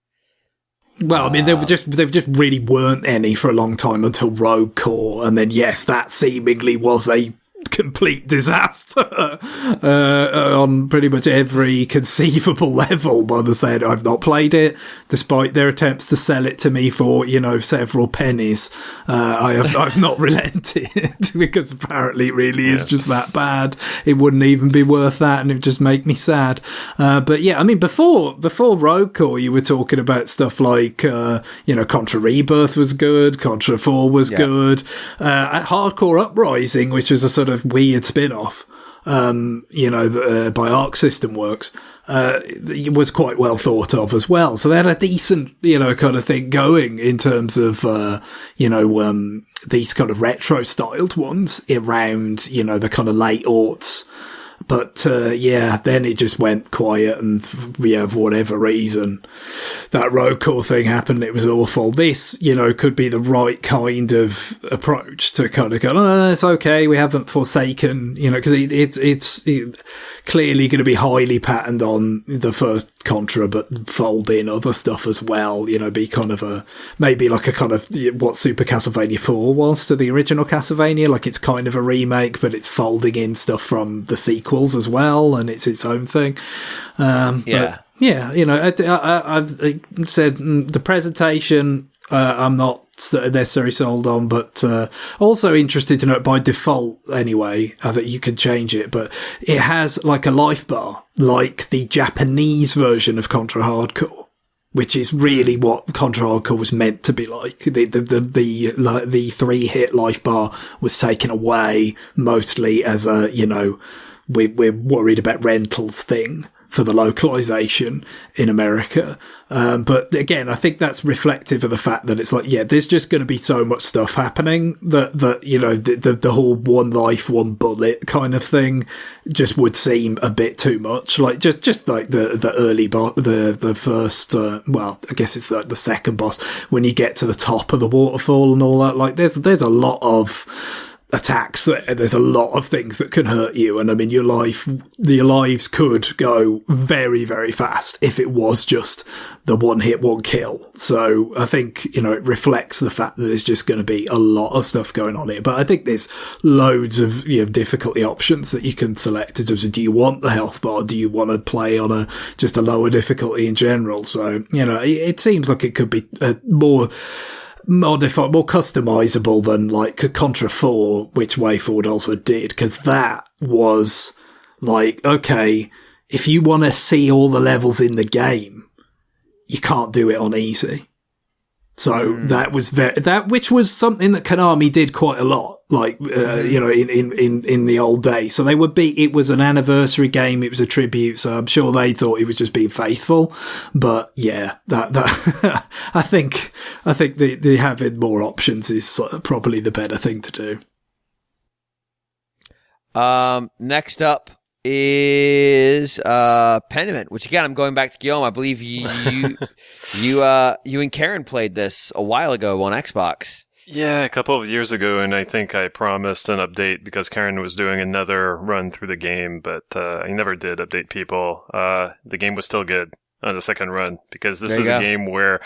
Well, I mean, they've just really weren't any for a long time until Rogue Core, and then yes, that seemingly was a complete disaster on pretty much every conceivable level. By the side, I've not played it, despite their attempts to sell it to me for several pennies. I've not relented because apparently it really is just that bad. It wouldn't even be worth that, and it would just make me sad. But yeah, I mean, before Rogue Core, you were talking about stuff like Contra Rebirth was good, Contra 4 was good, Hardcore Uprising, which was a sort of weird spin-off, by Arc System Works, it was quite well thought of as well. So they had a decent, kind of thing going in terms of, these kind of retro-styled ones around, the kind of late aughts. But, then it just went quiet and, for whatever reason, that Rogue Core thing happened. It was awful. This, could be the right kind of approach to kind of go, oh, it's okay. We haven't forsaken, because it's clearly going to be highly patterned on the first Contra, but fold in other stuff as well, be kind of maybe like a kind of what Super Castlevania 4 was to the original Castlevania. Like it's kind of a remake, but it's folding in stuff from the sequels as well, and it's its own thing. But Yeah, I've said the presentation I'm not necessarily sold on, but also interested to know by default anyway that you can change it, but it has like a life bar, like the Japanese version of Contra Hardcore, which is really what Contra Hardcore was meant to be like. The 3-hit life bar was taken away mostly as a, we're worried about rentals thing for the localization in America. But again, I think that's reflective of the fact that it's like, yeah, there's just going to be so much stuff happening that the whole one life, one bullet kind of thing just would seem a bit too much. Like just like the early boss, the first, I guess it's like the second boss when you get to the top of the waterfall and all that. Like there's a lot of attacks there. There's a lot of things that can hurt you, and I mean your lives could go very, very fast if it was just the one hit, one kill. So I think it reflects the fact that there's just going to be a lot of stuff going on here. But I think there's loads of difficulty options that you can select. In terms of, do you want the health bar? Do you want to play on just a lower difficulty in general? So it seems like it could be more customizable than like Contra 4, which WayForward also did, because that was like, okay, if you want to see all the levels in the game, you can't do it on easy. So that was which was something that Konami did quite a lot, like in the old days. So it was an anniversary game, it was a tribute, so I'm sure they thought it was just being faithful. But yeah, that I think the having more options is probably the better thing to do. Next up is Pentiment, which again I'm going back to Guillaume. I believe you and Karen played this a while ago on Xbox. Yeah, a couple of years ago, and I think I promised an update because Karen was doing another run through the game, but I never did update people. The game was still good on the second run because this is a game where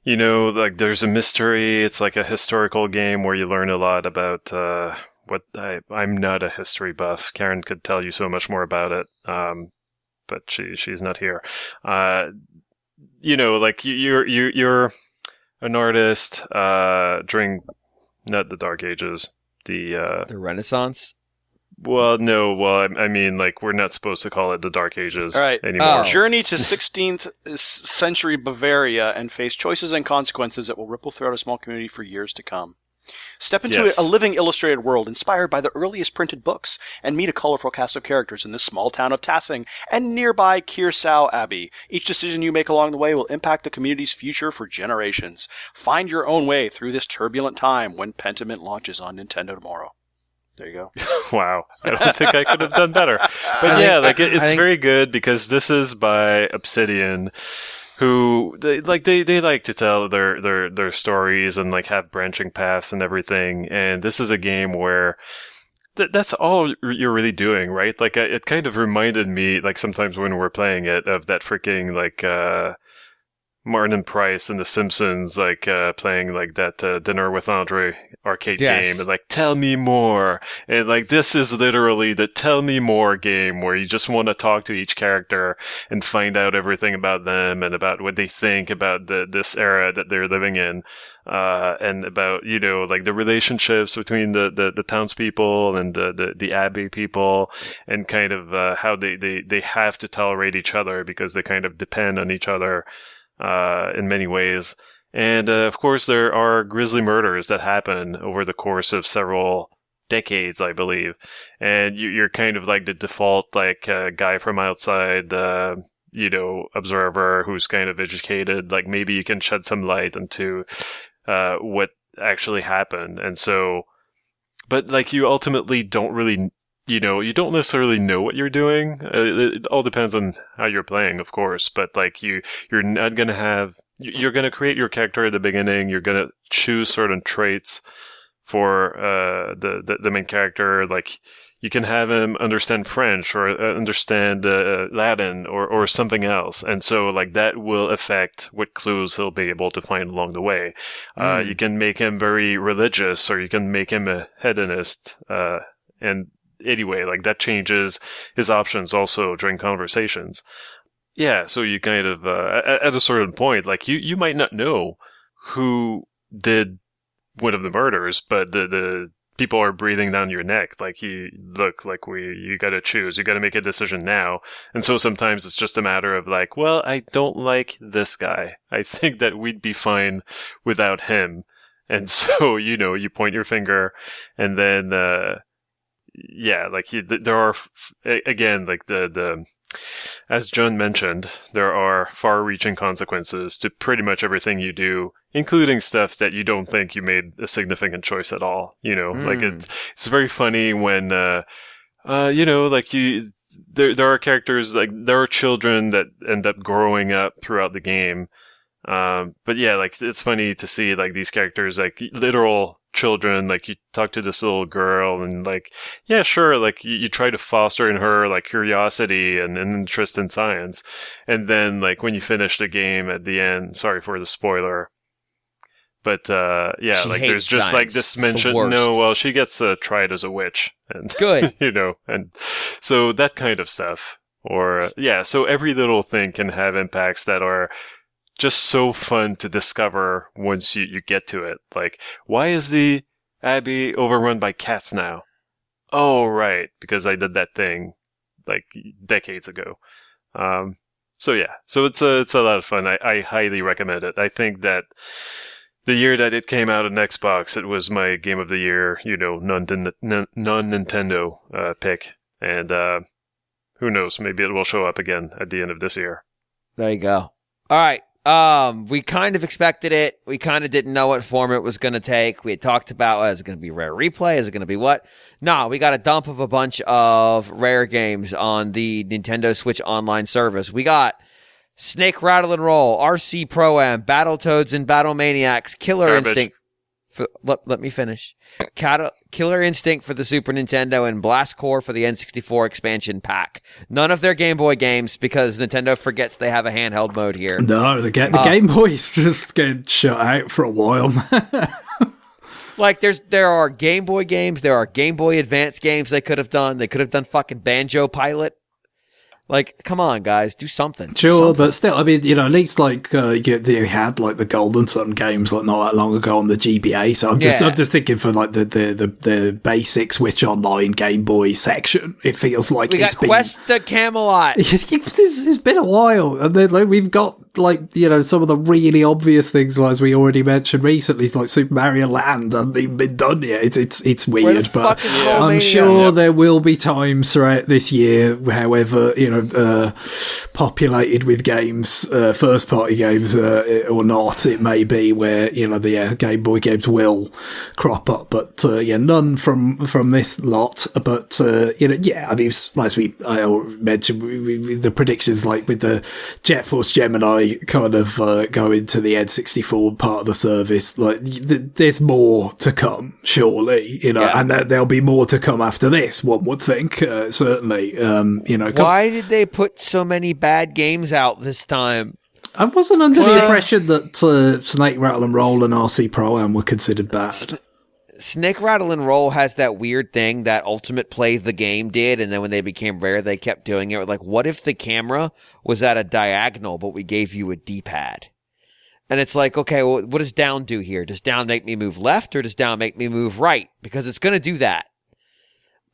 like there's a mystery. It's like a historical game where you learn a lot about I'm not a history buff. Karen could tell you so much more about it, but she's not here. Like you're an artist during not the Dark Ages, the Renaissance. Well, no. Well, I mean, like we're not supposed to call it the Dark Ages Oh. anymore. Journey to 16th century Bavaria and face choices and consequences that will ripple throughout a small community for years to come. Step into a living illustrated world inspired by the earliest printed books and meet a colorful cast of characters in the small town of Tassing and nearby Kearsau Abbey. Each decision you make along the way will impact the community's future for generations. Find your own way through this turbulent time when Pentiment launches on Nintendo tomorrow. There you go. Wow. I don't think I could have done better. But it's very good because this is by Obsidian, who they like to tell their stories and like have branching paths and everything. And this is a game where that's all you're really doing, right? Like it kind of reminded me, like sometimes when we're playing it, of that freaking like Martin and Price and The Simpsons, like playing like that Dinner with Andre arcade game, and like tell me more. And like this is literally the tell me more game where you just want to talk to each character and find out everything about them and about what they think about this era that they're living in, and about like the relationships between the townspeople and the abbey people, and kind of how they have to tolerate each other because they kind of depend on each other in many ways. And of course there are grisly murders that happen over the course of several decades, I believe, and you're kind of like the default like guy from outside, observer who's kind of educated. Like maybe you can shed some light into what actually happened. And so, but like you ultimately don't really you don't necessarily know what you're doing. It all depends on how you're playing, of course, but like you're not going to have, you're going to create your character at the beginning. You're going to choose certain traits for the main character. Like you can have him understand French or understand Latin or something else. And so like that will affect what clues he'll be able to find along the way. You can make him very religious, or you can make him a hedonist, and anyway, like that changes his options also during conversations. yeah, so you kind of at a certain point, like you might not know who did one of the murders, but the people are breathing down your neck. Like, you got to choose. You got to make a decision now. And so sometimes it's just a matter of like, well, I don't like this guy. I think that we'd be fine without him. And so, you point your finger, and then, there are, again, like as John mentioned, there are far-reaching consequences to pretty much everything you do, including stuff that you don't think you made a significant choice at all. Like it's very funny when, there are characters, like there are children that end up growing up throughout the game. But yeah, like it's funny to see like these characters, like literal children, like you talk to this little girl and like, yeah, sure, like you try to foster in her like curiosity and an interest in science. And then like when you finish the game at the end, sorry for the spoiler, but yeah, she like hates there's just science. like this mention, she gets tried as a witch, and Good. And so that kind of stuff. Or yeah, so every little thing can have impacts that are just so fun to discover once you get to it. Like, why is the Abbey overrun by cats now? Oh, right, because I did that thing like decades ago. So yeah, so it's a lot of fun. I highly recommend it. I think that the year that it came out on Xbox, it was my game of the year, non-Nintendo pick. And who knows, maybe it will show up again at the end of this year. There you go. All right. We kind of expected it. We kind of didn't know what form it was going to take. We had talked about, is it going to be rare replay? Is it going to be what? No, we got a dump of a bunch of rare games on the Nintendo Switch Online service. We got Snake Rattle and Roll, RC Pro-Am, Battletoads and Battle Maniacs, Killer Instinct. Let me finish. Killer Instinct for the Super Nintendo and Blast Core for the N64 expansion pack. None of their Game Boy games, because Nintendo forgets they have a handheld mode here. No, the Game Boy's just getting shut out for a while. Like, there are Game Boy games, there are Game Boy Advance games they could have done. They could have done fucking Banjo Pilot. Like, come on, guys, do something. Sure, but still, I mean, at least like you had like the Golden Sun games like not that long ago on the GBA. So I'm just thinking for like the basic Switch Online Game Boy section, it feels like we got Quest to Camelot. It's been a while, and then like we've got like some of the really obvious things, like as we already mentioned recently, like Super Mario Land hasn't even been done yet. It's weird, but I'm sure there will be times throughout this year, however populated with games, first party games or not, it may be where the Game Boy games will crop up, but none from this lot. But I mean, as I mentioned, the predictions like with the Jet Force Gemini kind of going to the N64 part of the service, like there's more to come, surely, and there'll be more to come after this, one would think, certainly. Why did they put so many bad games out this time? I wasn't under the impression that Snake Rattle and Roll and RC Pro-Am were considered bad. Snake Rattle and Roll has that weird thing that Ultimate Play the game did, and then when they became rare, they kept doing it. Like, what if the camera was at a diagonal, but we gave you a D-pad? And it's like, okay, well, what does down do here? Does down make me move left, or does down make me move right? Because it's going to do that.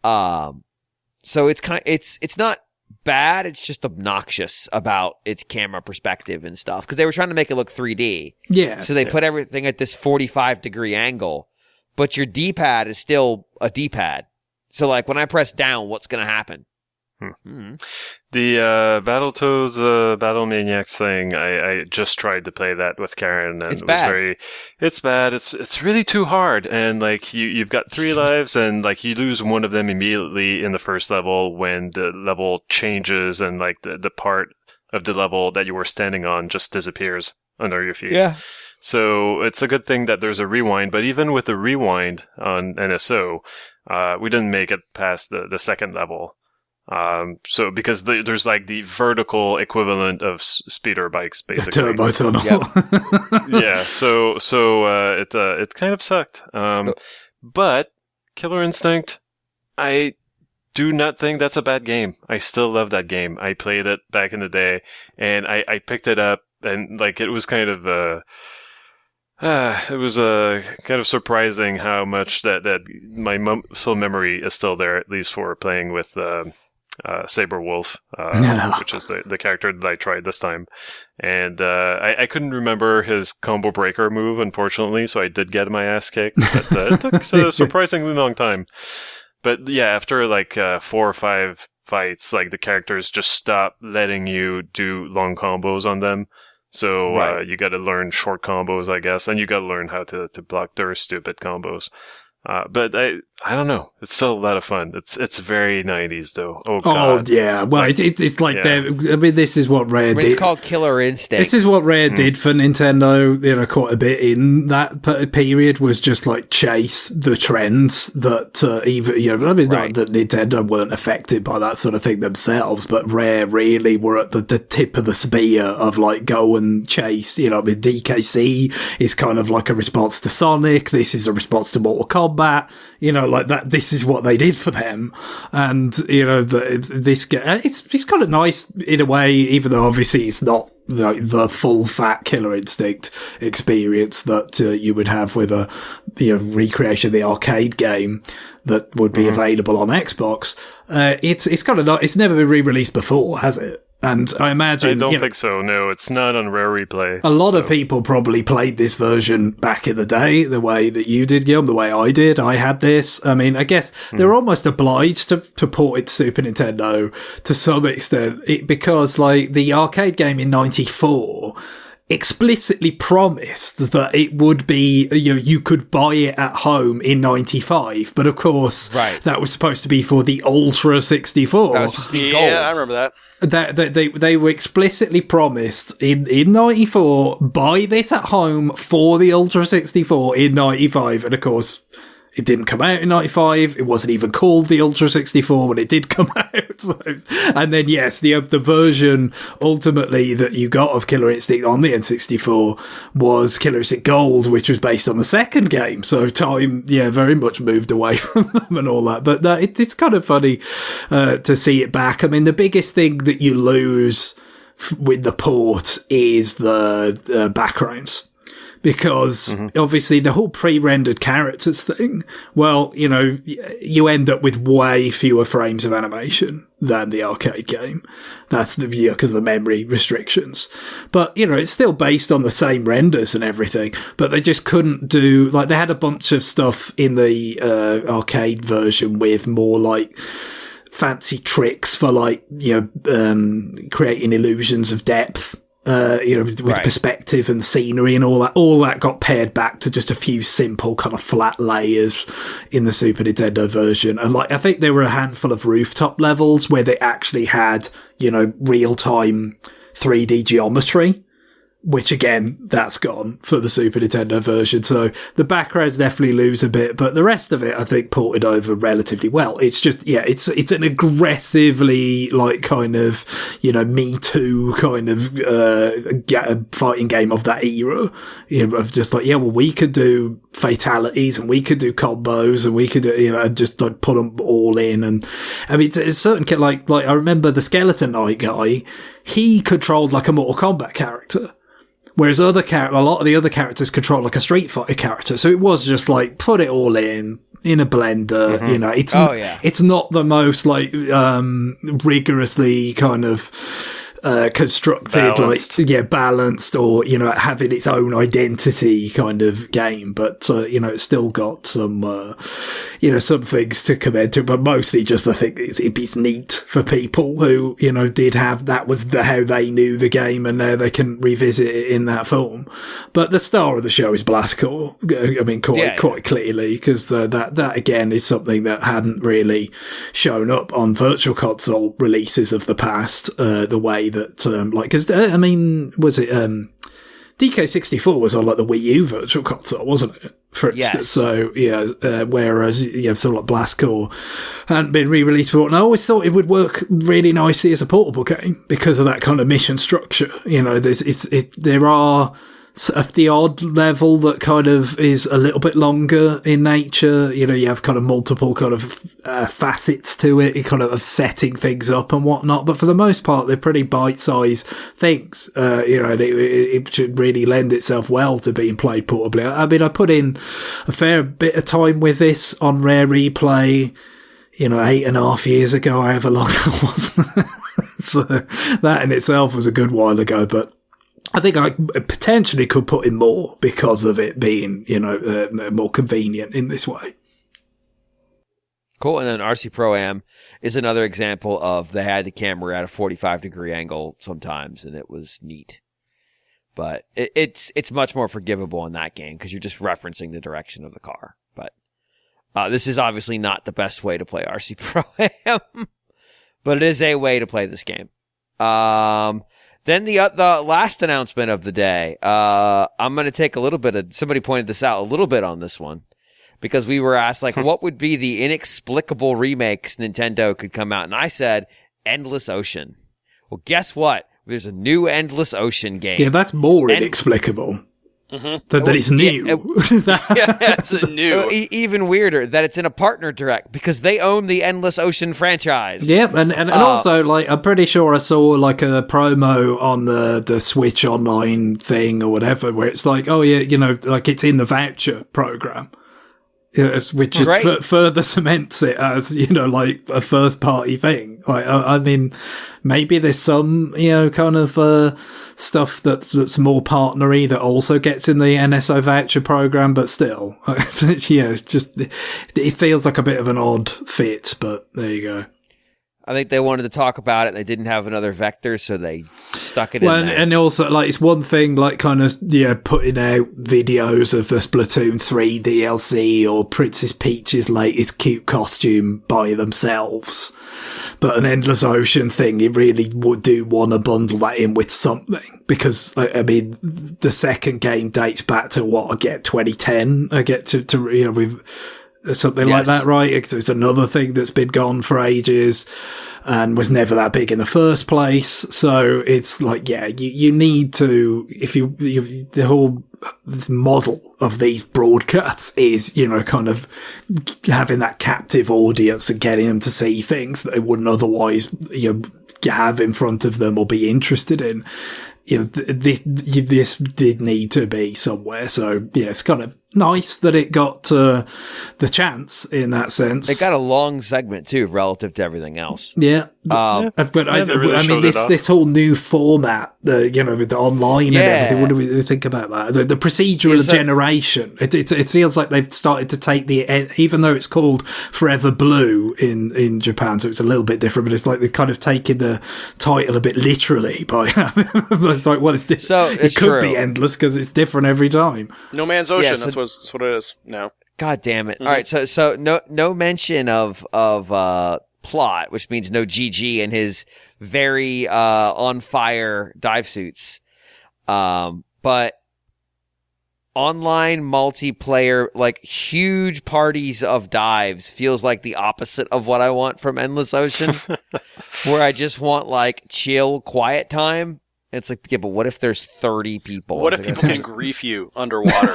So it's not bad, it's just obnoxious about its camera perspective and stuff, because they were trying to make it look 3D. Yeah. So they put everything at this 45-degree angle, but your D-pad is still a D-pad. So like when I press down, what's going to happen? The Battletoads, Battle Maniacs thing, I just tried to play that with Karen, and it's bad. It's bad. It's really too hard, and like you've got 3 lives, and like you lose one of them immediately in the first level when the level changes, and like the part of the level that you were standing on just disappears under your feet. Yeah. So it's a good thing that there's a rewind, but even with the rewind on NSO, we didn't make it past the second level. So because there's like the vertical equivalent of speeder bikes, basically. Turbo tunnel. Yeah. So it kind of sucked. But Killer Instinct, I do not think that's a bad game. I still love that game. I played it back in the day, and I picked it up, and like it was kind of kind of surprising how much that my muscle memory is still there, at least for playing with Saber Wolf, which is the character that I tried this time. And I couldn't remember his combo breaker move, unfortunately, so I did get my ass kicked. But it took a surprisingly long time. But yeah, after like 4 or 5 fights, like the characters just stop letting you do long combos on them. So you got to learn short combos, I guess, and you got to learn how to block their stupid combos. But I don't know. It's still a lot of fun. It's very 90s though. Oh god. Oh yeah. Well, it's like I mean, this is what Rare did. It's called Killer Instinct. This is what Rare did for Nintendo. You know, quite a bit in that period was just like chase the trends that I mean, not that Nintendo weren't affected by that sort of thing themselves, but Rare really were at the tip of the spear of like go and chase. You know, I mean, DKC is kind of like a response to Sonic. This is a response to Mortal Kombat. You know, like that. This is what they did for them, and you know, this it's kind of nice in a way, even though obviously it's not like the full fat Killer Instinct experience that you would have with a recreation of the arcade game that would be available on Xbox. It's kind of not. It's never been re-released before, has it? And I imagine... I don't think so, no. It's not on Rare Replay. A lot of people probably played this version back in the day, the way that you did, Guillaume, the way I did. I had this. I mean, I guess they're almost obliged to port it to Super Nintendo to some extent, because, like, the arcade game in 94... explicitly promised that it would be, you could buy it at home in 95, but of course, that was supposed to be for the Ultra 64. That was supposed to be gold. Yeah, I remember that. They were explicitly promised in 94, buy this at home for the Ultra 64 in 95, and of course, it didn't come out in 95. It wasn't even called the Ultra 64 when it did come out. So, and then, yes, the version ultimately that you got of Killer Instinct on the N64 was Killer Instinct Gold, which was based on the second game. So time, very much moved away from them and all that. But it's kind of funny to see it back. I mean, the biggest thing that you lose with the port is the backgrounds. Because obviously the whole pre-rendered characters thing, well, you end up with way fewer frames of animation than the arcade game. That's because of the memory restrictions. But, it's still based on the same renders and everything, but they just couldn't do, like, they had a bunch of stuff in the arcade version with more, like, fancy tricks for, like, creating illusions of depth. With perspective and scenery and all that got pared back to just a few simple kind of flat layers in the Super Nintendo version. And I think there were a handful of rooftop levels where they actually had, real-time 3D geometry, which again, that's gone for the Super Nintendo version. So the backgrounds definitely lose a bit, but the rest of it, I think, ported over relatively well. It's just, it's an aggressively, like, kind of, Me Too kind of, fighting game of that era. Of just like, we could do fatalities and we could do combos and we could, just like put them all in. And I mean, it's certain, like, I remember the Skeleton Knight guy, he controlled like a Mortal Kombat character. Whereas a lot of the other characters control like a Street Fighter character. So it was just like, put it all in a blender, it's not the most like, rigorously kind of, constructed, balanced. Balanced or, having its own identity kind of game. But, it's still got some, some things to commend to, but mostly just, I think it's neat for people who, did have, that was how they knew the game and now they can revisit it in that form. But the star of the show is Blastcore. I mean, quite clearly, because that again is something that hadn't really shown up on Virtual Console releases of the past, the way that, was it, DK64 was on like the Wii U Virtual Console, wasn't it? For instance, so whereas sort of like Blastcore hadn't been re-released before, and I always thought it would work really nicely as a portable game because of that kind of mission structure. There are the odd level that kind of is a little bit longer in nature. You know, you have kind of multiple kind of facets to it, kind of setting things up and whatnot. But for the most part, they're pretty bite-sized things. You know, and it should really lend itself well to being played portably. I mean, I put in a fair bit of time with this on Rare Replay, you know, 8.5 years ago, however long that was. So that in itself was a good while ago, but I think I potentially could put in more because of it being, you know, more convenient in this way. Cool. And then RC Pro-Am is another example of they had the camera at a 45-degree angle sometimes, and it was neat. But it's much more forgivable in that game because you're just referencing the direction of the car. But this is obviously not the best way to play RC Pro-Am, but it is a way to play this game. Then the last announcement of the day, I'm going to take a little bit of, somebody pointed this out a little bit on this one, because we were asked, like, what would be the inexplicable remakes Nintendo could come out? And I said, Endless Ocean. Well, guess what? There's a new Endless Ocean game. Yeah, that's more inexplicable. That it's new. It's a new. Even weirder that it's in a partner direct because they own the Endless Ocean franchise. Yep, and also, like, I'm pretty sure I saw like a promo on the Switch Online thing or whatever, where it's like, oh yeah, you know, like it's in the voucher program. Which is further cements it as, you know, like a first party thing. Like, I mean, maybe there's some, you know, kind of stuff that's more partnery that also gets in the NSO voucher program, but still, yeah, it feels like a bit of an odd fit. But there you go. I think they wanted to talk about it. They didn't have another vector, so they stuck it in there. And also, like, it's one thing, like, kind of, yeah, putting out videos of the Splatoon 3 DLC or Princess Peach's latest cute costume by themselves. But an Endless Ocean thing, you really would do want to bundle that in with something. Because, I mean, the second game dates back to, 2010? I get to you know, we've... something like that, right? It's another thing that's been gone for ages and was never that big in the first place. So it's like, yeah, you need to, if the whole model of these broadcasts is, you know, kind of having that captive audience and getting them to see things that they wouldn't otherwise, you know, have in front of them or be interested in. You know, this did need to be somewhere. So yeah, it's kind of nice that it got the chance in that sense. It got a long segment too, relative to everything else. Yeah, but I mean, this whole new format, you know, with the online and everything. What do we think about that? The procedural generation. It feels like they've started to take even though it's called Forever Blue in Japan, so it's a little bit different. But it's like they've kind of taken the title a bit literally by. It's like, well, it's so it could be endless because it's different every time. No Man's Ocean. That's what it is now. God damn it! Mm-hmm. All right, so no mention of plot, which means no GG and his very on fire dive suits, but online multiplayer, like huge parties of dives, feels like the opposite of what I want from Endless Ocean, where I just want like chill, quiet time. It's like, yeah, but what if there's 30 people? What if people can grief you underwater?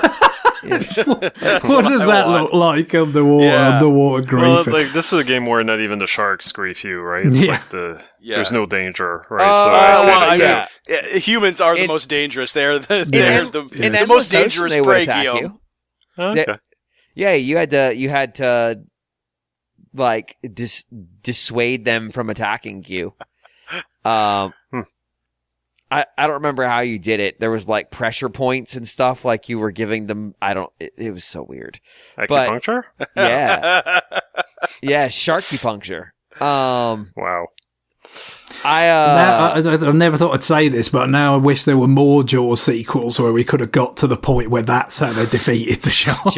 What does that look like underwater? Yeah. Underwater grief. Well, like this is a game where not even the sharks grief you, right? It's like there's no danger, right? I mean, humans are the most dangerous. They're the most dangerous prey, Guillaume. Okay. Yeah, you had to like dissuade them from attacking you. I don't remember how you did it. There was like pressure points and stuff like you were giving them. It was so weird. Acupuncture? Yeah. Yeah, sharkypuncture. Wow. I've never thought I'd say this, but now I wish there were more Jaws sequels where we could have got to the point where that's how they defeated the shark.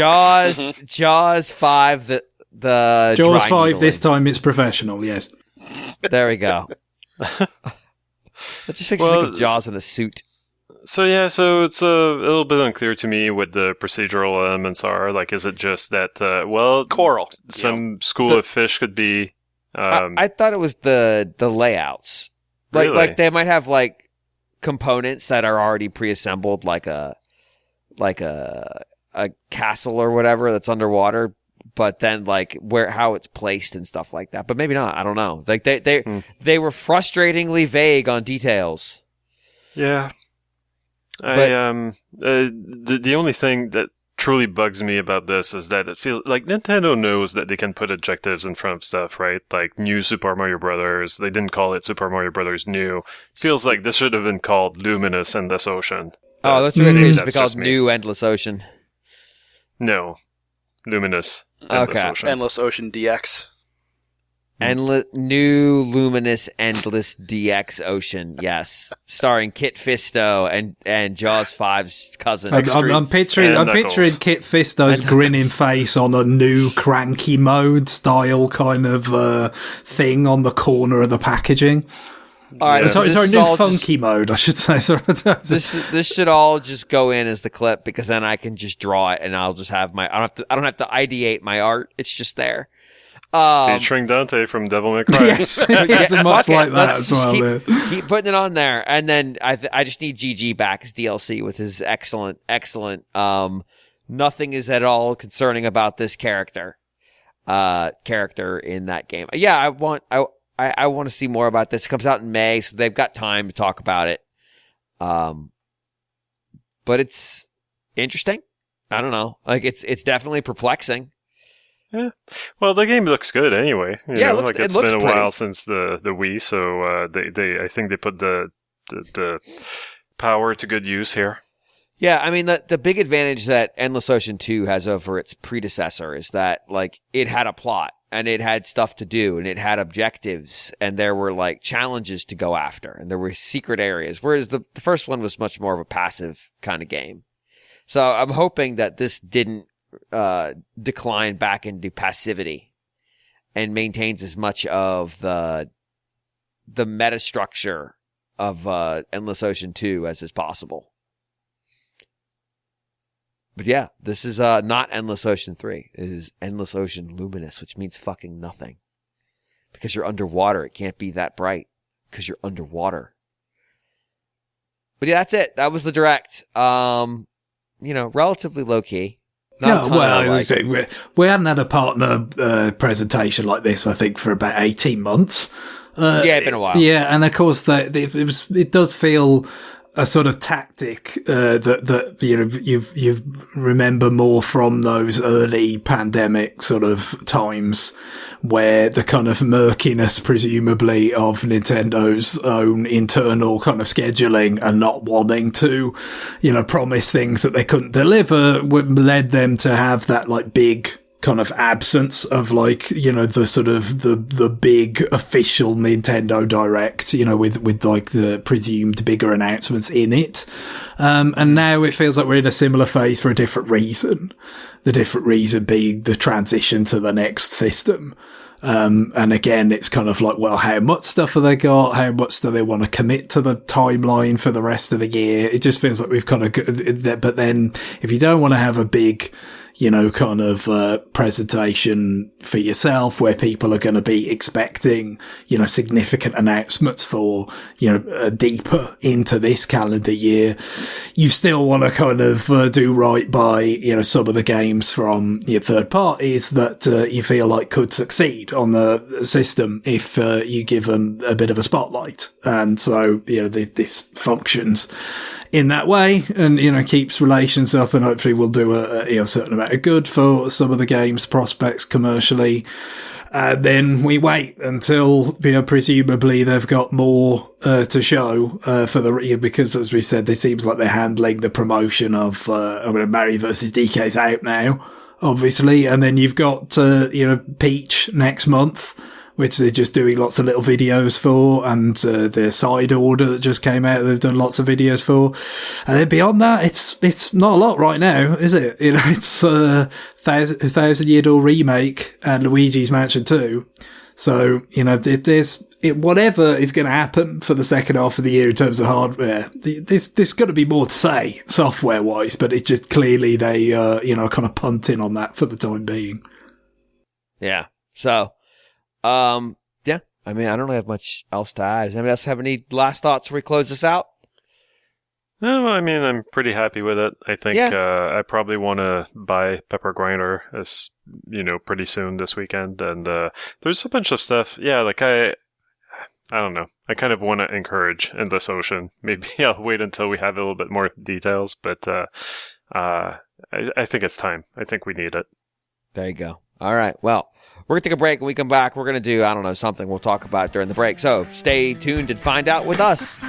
Jaws 5, the Jaws 5 needling. This time it's professional, yes. There we go. That just makes me think of Jaws in a suit. So it's a little bit unclear to me what the procedural elements are. Like, is it just that, coral, some school of fish could be... I thought it was the layouts. Really? Like they might have like components that are already pre-assembled, like a like a castle or whatever that's underwater, but then like how it's placed and stuff like that. But maybe not. I don't know. Like they were frustratingly vague on details. Yeah. The only thing that truly bugs me about this is that it feels like Nintendo knows that they can put adjectives in front of stuff, right? Like New Super Mario Brothers. They didn't call it Super Mario Brothers New. Feels like this should have been called Luminous Endless Ocean. Oh, that's what it should be called, New Endless Ocean. No, Luminous Endless Ocean. Endless Ocean DX. New Luminous Endless DX Ocean, yes, starring Kit Fisto and Jaws 5's cousin. I'm picturing Kit Fisto's grinning face on a new cranky mode style kind of thing on the corner of the packaging. All right, sorry, new funky mode, I should say. This should all just go in as the clip, because then I can just draw it and I'll just have I don't have to ideate my art. It's just there. Featuring Dante from Devil May Cry. Yes, much like that as well. Keep putting it on there, and then I just need GG back as DLC with his excellent. Nothing is at all concerning about this character in that game. Yeah, I want to see more about this. It comes out in May, so they've got time to talk about it. But it's interesting. I don't know. Like it's definitely perplexing. Yeah. Well, the game looks good anyway. It's it looks been a pretty. while since the Wii, so they I think they put the power to good use here. Yeah, I mean the big advantage that Endless Ocean 2 has over its predecessor is that like it had a plot and it had stuff to do and it had objectives and there were like challenges to go after and there were secret areas, whereas the first one was much more of a passive kind of game. So I'm hoping that this didn't decline back into passivity and maintains as much of the meta structure of Endless Ocean 2 as is possible. But yeah, this is not Endless Ocean 3. It is Endless Ocean Luminous, which means fucking nothing. Because you're underwater. It can't be that bright. Because you're underwater. But yeah, that's it. That was the direct. Relatively low key. We hadn't had a partner presentation like this, I think, for about 18 months. It's been a while. Yeah, and of course, it does feel a sort of tactic that you remember more from those early pandemic sort of times, where the kind of murkiness, presumably, of Nintendo's own internal kind of scheduling and not wanting to, promise things that they couldn't deliver led them to have that like big kind of absence of like, the sort of the big official Nintendo Direct, with like the presumed bigger announcements in it. And now it feels like we're in a similar phase for a different reason. The different reason being the transition to the next system. And again, it's kind of like, well, how much stuff have they got? How much do they want to commit to the timeline for the rest of the year? It just feels like we've kind of, but then if you don't want to have a big, kind of presentation for yourself where people are going to be expecting, significant announcements for, deeper into this calendar year, you still want to kind of do right by, some of the games from your third parties that you feel like could succeed on the system if you give them a bit of a spotlight. And so, this functions in that way, and keeps relations up, and hopefully will do a certain amount of good for some of the game's prospects commercially. Then we wait until presumably they've got more to show for the because, as we said, it seems like they're handling the promotion of Mario vs. DK's out now, obviously, and then you've got Peach next month, which they're just doing lots of little videos for, and their side order that just came out, they've done lots of videos for. And then beyond that, it's not a lot right now, is it? It's Thousand Year Door remake and Luigi's Mansion 2. So, there's whatever is going to happen for the second half of the year in terms of hardware. There's going to be more to say software wise, but it's just clearly they kind of punting on that for the time being. Yeah. So. Yeah, I mean, I don't have much else to add. Does anybody else have any last thoughts before we close this out? No, I mean, I'm pretty happy with it. I think I probably want to buy Pepper Grinder as pretty soon this weekend. And there's a bunch of stuff. Yeah, like I don't know. I kind of want to encourage Endless Ocean. Maybe I'll wait until we have a little bit more details, but I think it's time. I think we need it. There you go. All right. Well, we're going to take a break. When we come back, we're going to do, I don't know, something we'll talk about during the break. So stay tuned and find out with us.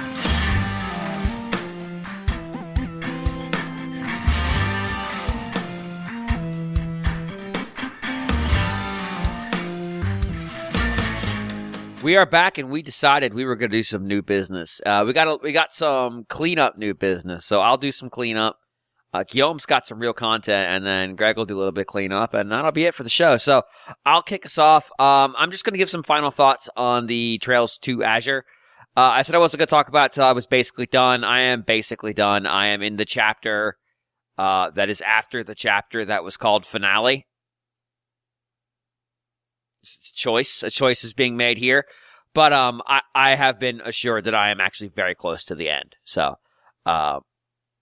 We are back, and we decided we were going to do some new business. We got some cleanup new business, so I'll do some cleanup. Guillaume's got some real content, and then Greg will do a little bit of cleanup, and that'll be it for the show. So I'll kick us off. I'm just going to give some final thoughts on the Trails to Azure. I said I wasn't going to talk about it until I was basically done. I am basically done. I am in the chapter that is after the chapter that was called Finale. It's a choice is being made here, but I have been assured that I am actually very close to the end. So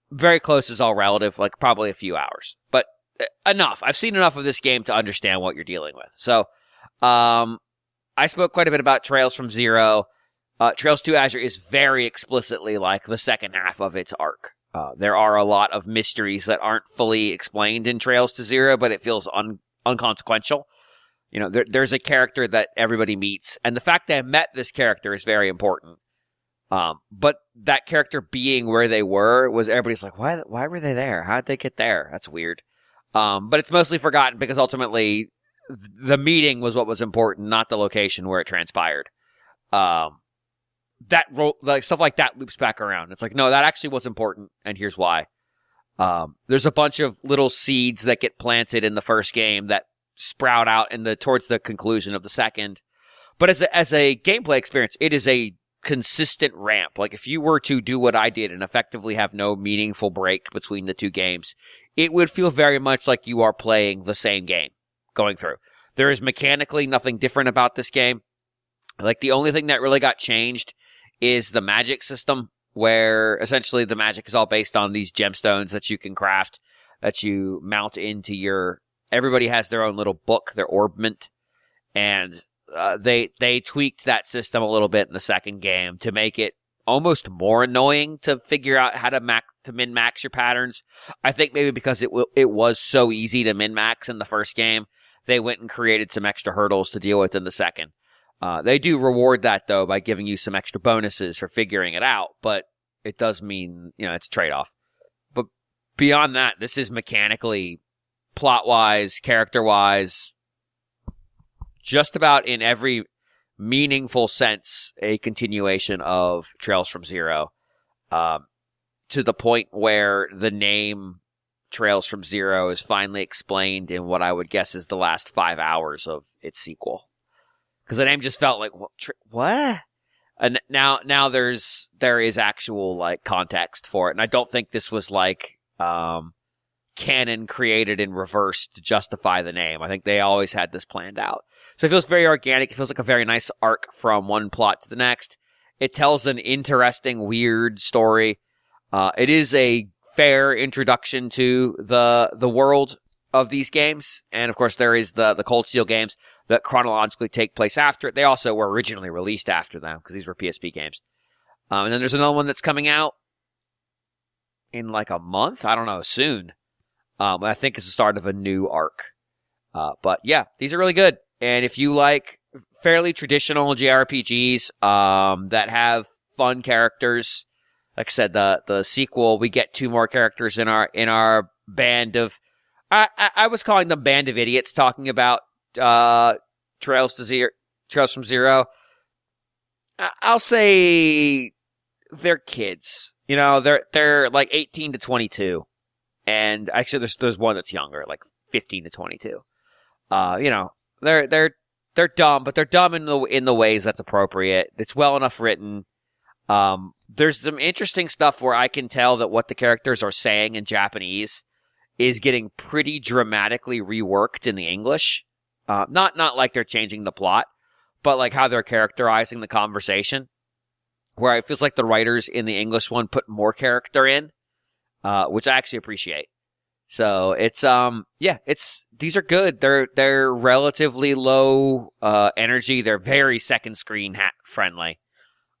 very close is all relative, like probably a few hours, but enough. I've seen enough of this game to understand what you're dealing with. So I spoke quite a bit about Trails from Zero. Trails to Azure is very explicitly like the second half of its arc. There are a lot of mysteries that aren't fully explained in Trails to Zero, but it feels unconsequential. There's a character that everybody meets, and the fact that I met this character is very important. But that character being where they were was everybody's like, why were they there? How did they get there? That's weird. But it's mostly forgotten because ultimately the meeting was what was important, not the location where it transpired. Like stuff like that loops back around. It's like, no, that actually was important, and here's why. There's a bunch of little seeds that get planted in the first game that sprout out towards the conclusion of the second. But as a gameplay experience, it is a consistent ramp. Like if you were to do what I did and effectively have no meaningful break between the two games, it would feel very much like you are playing the same game going through. There is mechanically nothing different about this game. Like the only thing that really got changed is the magic system, where essentially the magic is all based on these gemstones that you can craft, that you mount into your... Everybody has their own little book, their orbment, and they tweaked that system a little bit in the second game to make it almost more annoying to figure out how to min-max your patterns. I think maybe because it was so easy to min-max in the first game, they went and created some extra hurdles to deal with in the second. They do reward that, though, by giving you some extra bonuses for figuring it out, but it does mean, it's a trade-off. But beyond that, this is mechanically... plot-wise, character-wise, just about in every meaningful sense, a continuation of Trails from Zero, to the point where the name Trails from Zero is finally explained in what I would guess is the last 5 hours of its sequel. Because the name just felt like, what? And now there is actual, like, context for it, and I don't think this was, like, canon created in reverse to justify the name. I think they always had this planned out. So it feels very organic. It feels like a very nice arc from one plot to the next. It tells an interesting, weird story. It is a fair introduction to the world of these games. And of course there is the Cold Steel games that chronologically take place after it. They also were originally released after them because these were PSP games. And then there's another one that's coming out in like a month. I don't know, soon. I think it's the start of a new arc. But yeah, these are really good. And if you like fairly traditional JRPGs that have fun characters, like I said, the sequel, we get 2 more characters in our band of... I was calling them band of idiots talking about Trails from Zero. I'll say they're kids. They're like 18 to 22. And actually, there's one that's younger, like 15 to 22. They're dumb, but they're dumb in the ways that's appropriate. It's well enough written. There's some interesting stuff where I can tell that what the characters are saying in Japanese is getting pretty dramatically reworked in the English. Not like they're changing the plot, but like how they're characterizing the conversation. where it feels like the writers in the English one put more character in, which I actually appreciate. So it's these are good. They're relatively low energy. They're very second screen friendly.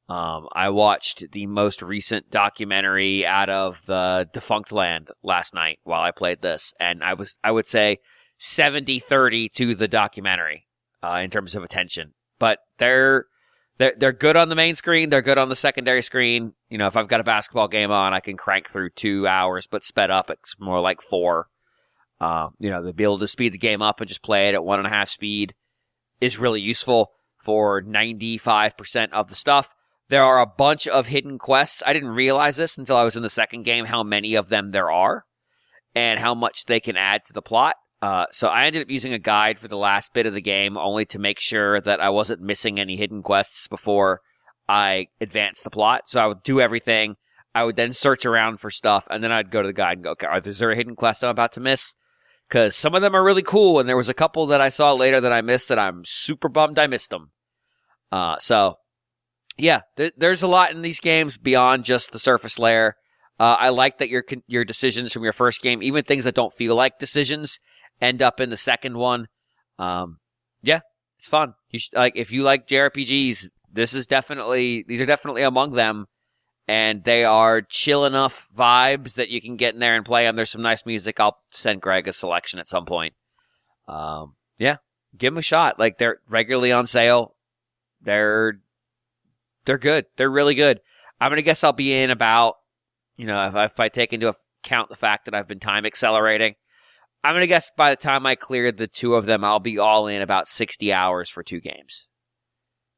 I watched the most recent documentary out of the Defunct Land last night while I played this, and I would say 70-30 to the documentary in terms of attention. But they're good on the main screen. They're good on the secondary screen. You know, if I've got a basketball game on, I can crank through 2 hours, but sped up, it's more like 4. You know, to be able to speed the game up and just play it at 1.5 speed is really useful for 95% of the stuff. There are a bunch of hidden quests. I didn't realize this until I was in the second game, how many of them there are and how much they can add to the plot. So I ended up using a guide for the last bit of the game only to make sure that I wasn't missing any hidden quests before I advanced the plot. So I would do everything. I would then search around for stuff, and then I'd go to the guide and go, okay, is there a hidden quest I'm about to miss? Because some of them are really cool, and there was a couple that I saw later that I missed, and I'm super bummed I missed them. Yeah, there's a lot in these games beyond just the surface layer. I like that your decisions from your first game, even things that don't feel like decisions, end up in the second one. Yeah, it's fun. If you like JRPGs, these are definitely among them, and they are chill enough vibes that you can get in there and play them. There's some nice music. I'll send Greg a selection at some point. Yeah, give them a shot. Like, they're regularly on sale. They're good. They're really good. I'm gonna guess I'll be in about, if I take into account the fact that I've been time accelerating, I'm going to guess by the time I clear the 2 of them, I'll be all in about 60 hours for 2 games.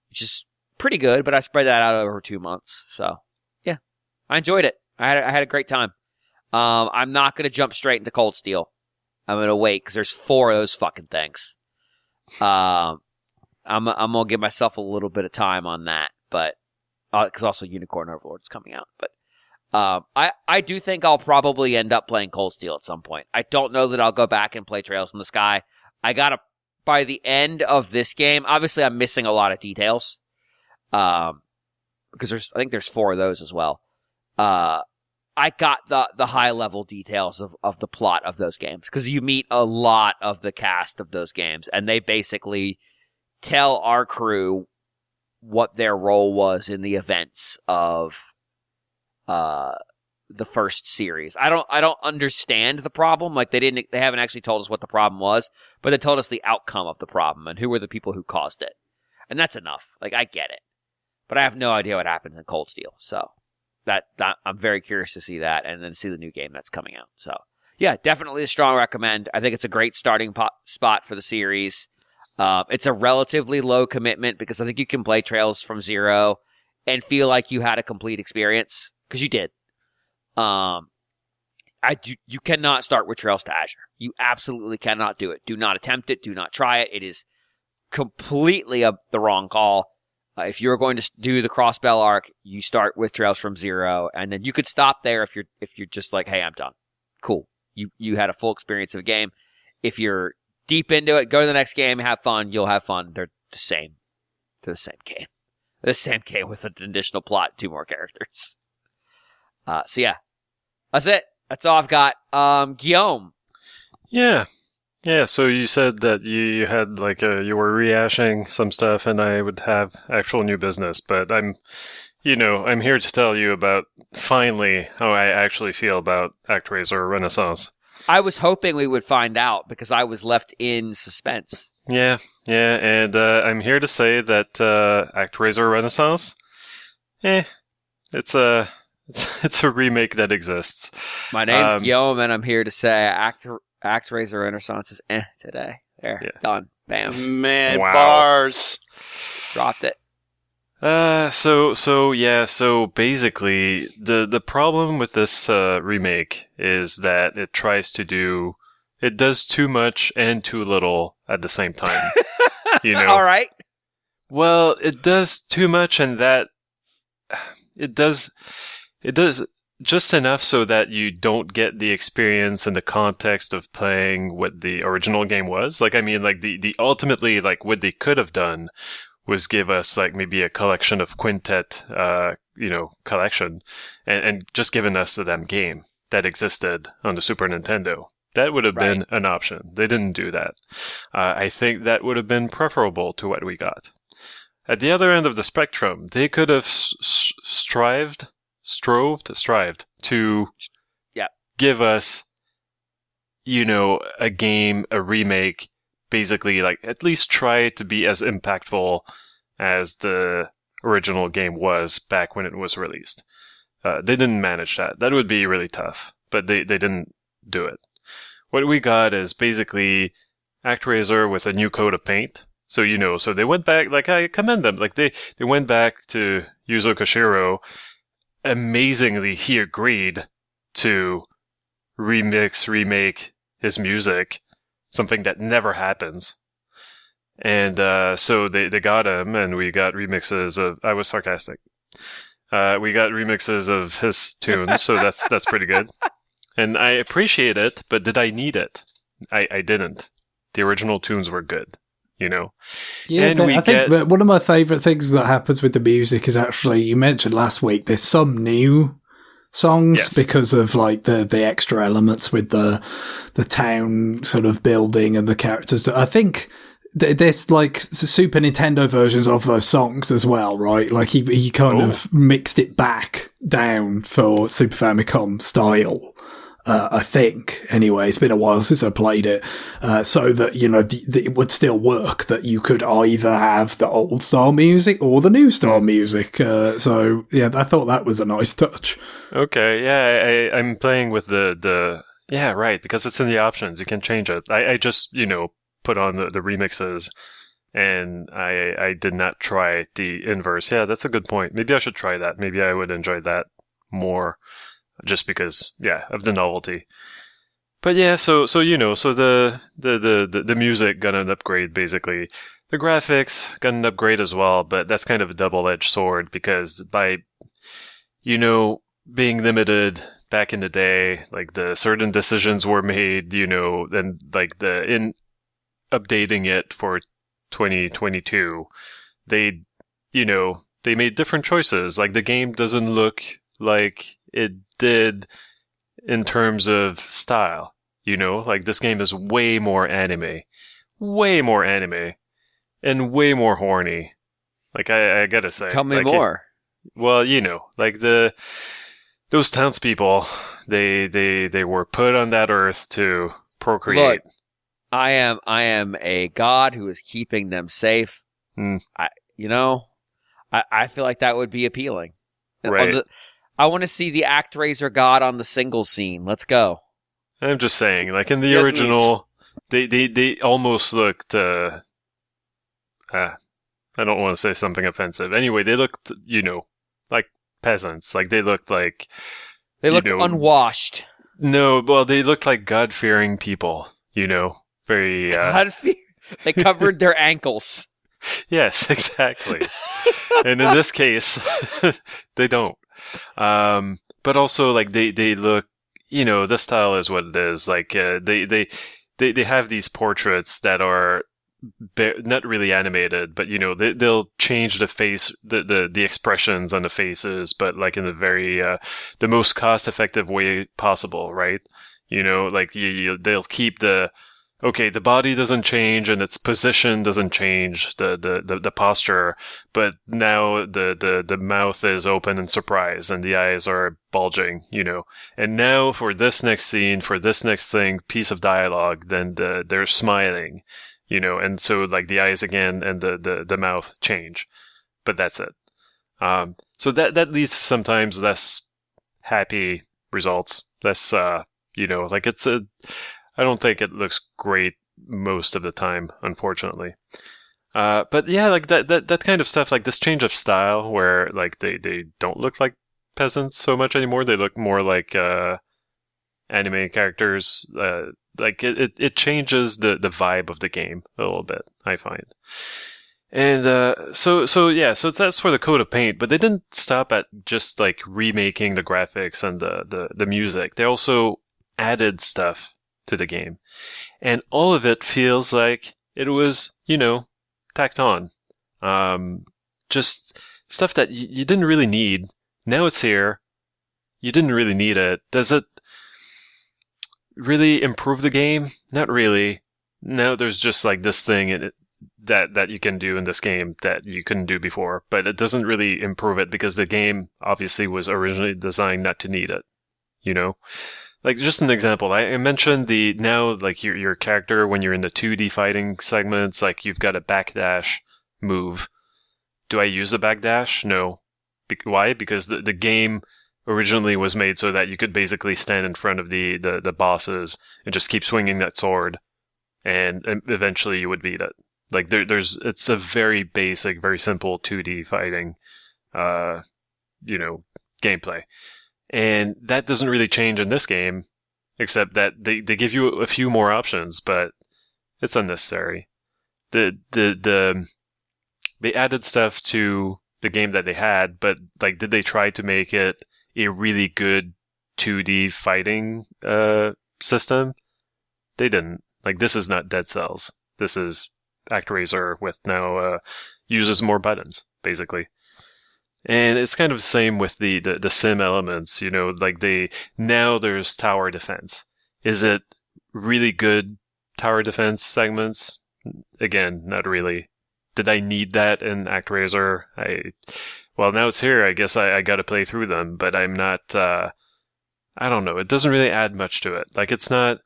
Which is pretty good, but I spread that out over 2 months. So, yeah. I enjoyed it. I had a great time. I'm not going to jump straight into Cold Steel. I'm going to wait, because there's 4 of those fucking things. I'm going to give myself a little bit of time on that, but because also Unicorn Overlord is coming out. But I do think I'll probably end up playing Cold Steel at some point. I don't know that I'll go back and play Trails in the Sky. By the end of this game, obviously I'm missing a lot of details. Because I think there's 4 of those as well. I got the high level details of the plot of those games. Because you meet a lot of the cast of those games, and they basically tell our crew what their role was in the events of the first series. I don't understand the problem. Like, they haven't actually told us what the problem was, but they told us the outcome of the problem and who were the people who caused it. And that's enough. Like, I get it. But I have no idea what happens in Cold Steel. So that I'm very curious to see that and then see the new game that's coming out. So yeah, definitely a strong recommend. I think it's a great starting spot for the series. It's a relatively low commitment because I think you can play Trails from Zero and feel like you had a complete experience. Because you did. You cannot start with Trails to Azure. You absolutely cannot do it. Do not attempt it. Do not try it. It is completely the wrong call. If you're going to do the Crossbell arc, you start with Trails from Zero, and then you could stop there if you're just like, hey, I'm done. Cool. You had a full experience of a game. If you're deep into it, go to the next game, have fun. You'll have fun. They're the same. They're the same game. The same game with an additional plot, 2 more characters. So yeah, that's it. That's all I've got. Guillaume. Yeah. So you said that you had you were rehashing some stuff, and I would have actual new business. But I'm here to tell you about finally how I actually feel about Actraiser Renaissance. I was hoping we would find out because I was left in suspense. Yeah, and I'm here to say that Actraiser Renaissance, it's a remake that exists. My name's Guillaume, and I'm here to say Actraiser Renaissance is today. There, yeah. Done. Bam. Man, wow. Bars. Dropped it. So basically, the problem with this remake is that it does too much and too little at the same time. All right. Well, it does too much, and that it does just enough so that you don't get the experience and the context of playing what the original game was. The ultimately, what they could have done was give us like maybe a collection of quintet, collection, and just given us the damn game that existed on the Super Nintendo. That would have been an option. They didn't do that. I think that would have been preferable to what we got. At the other end of the spectrum, they could have strived to give us, a game, a remake, basically like at least try to be as impactful as the original game was back when it was released. They didn't manage that. That would be really tough, but they didn't do it. What we got is basically Actraiser with a new coat of paint. So, so they went back, like I commend them. Like they went back to Yuzo Koshiro. Amazingly, he agreed to remake his music, something that never happens. And so they got him, and we got remixes of... I was sarcastic. We got remixes of his tunes, so that's pretty good. And I appreciate it, but did I need it? I didn't. The original tunes were good, Yeah, and I think that one of my favourite things that happens with the music is actually, you mentioned last week, there's some new songs because of like the extra elements with the town sort of building and the characters. I think there's like Super Nintendo versions of those songs as well, right? Like he kind of mixed it back down for Super Famicom style. I think, anyway, it's been a while since I played it, so that, it would still work, that you could either have the old style music or the new style music. So, yeah, I thought that was a nice touch. Okay, yeah, I'm playing with the yeah, right, because it's in the options. You can change it. I just, put on the remixes, and I did not try the inverse. Yeah, that's a good point. Maybe I should try that. Maybe I would enjoy that more. Just because, of the novelty. But yeah, so the music got an upgrade, basically. The graphics got an upgrade as well, but that's kind of a double-edged sword, because by, being limited back in the day, like the certain decisions were made, and like in updating it for 2022, they made different choices. Like the game doesn't look like it did in terms of style, like this game is way more anime, and way more horny. Like I gotta say, tell me more. Like those townspeople, they were put on that earth to procreate. Look, I am a god who is keeping them safe. I feel like that would be appealing. Right. I want to see the Actraiser god on the single scene. Let's go. I'm just saying, like in the original, they almost looked. I don't want to say something offensive. Anyway, they looked, like peasants. Like they looked unwashed. No, well, they looked like God-fearing people. Very. They covered their ankles. Yes, exactly. And in this case, they don't. But also like they look, the style is what it is. Like they have these portraits that are not really animated, but they'll change the face, the expressions on the faces, but like in the very the most cost effective way possible, right? Like they'll keep the body doesn't change and its position doesn't change, the posture, but now the mouth is open in surprise and the eyes are bulging, And now for this next scene, for this next thing, piece of dialogue, then they're smiling, and so like the eyes again and the mouth change, but that's it. So that leads to sometimes less happy results, less, like it's I don't think it looks great most of the time, unfortunately. But yeah, like that kind of stuff, like this change of style where like they don't look like peasants so much anymore. They look more like anime characters. Like it changes the vibe of the game a little bit, I find. And so that's for the coat of paint, but they didn't stop at just like remaking the graphics and the music. They also added stuff to the game, and all of it feels like it was tacked on. Just stuff that you didn't really need. Now it's here. You didn't really need it. Does it really improve the game? Not really. Now there's just like this thing in it that you can do in this game that you couldn't do before, but it doesn't really improve it because the game obviously was originally designed not to need it. You know? Like, just an example, I mentioned like your character, when you're in the 2D fighting segments, like you've got a backdash move. Do I use the backdash? No. Why? Because the game originally was made so that you could basically stand in front of the bosses and just keep swinging that sword, and eventually you would beat it. Like, it's a very basic, very simple 2D fighting, gameplay. And that doesn't really change in this game, except that they give you a few more options, but it's unnecessary. They added stuff to the game that they had, but like, did they try to make it a really good 2D fighting system? They didn't. Like, this is not Dead Cells. This is Actraiser with now uses more buttons, basically. And it's kind of the same with the sim elements, like now there's tower defense. Is it really good tower defense segments? Again, not really. Did I need that in Actraiser? Well, now it's here. I guess I got to play through them, but I'm not. I don't know. It doesn't really add much to it. Like, it's not.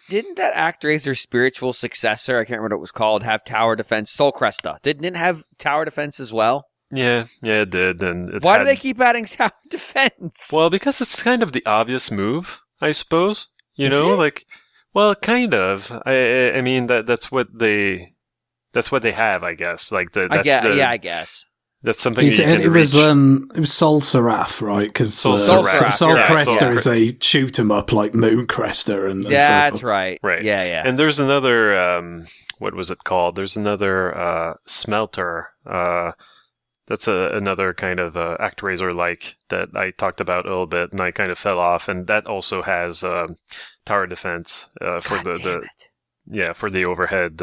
Didn't that Actraiser spiritual successor, I can't remember what it was called, have tower defense? Soul Cresta. Didn't it have tower defense as well? Yeah, it did. And why do they keep adding tower defense? Well, because it's kind of the obvious move, I suppose. Like, well, kind of. I mean that's what they have, I guess. Like I guess. That's something it was Sol Seraph, right? Because Sol Cresta is a shoot 'em up like Moon Cresta, and so that's right. Right. Yeah. And there's another what was it called? There's another Smelter. That's another kind of Actraiser like that I talked about a little bit, and I kind of fell off. And that also has tower defense for for the overhead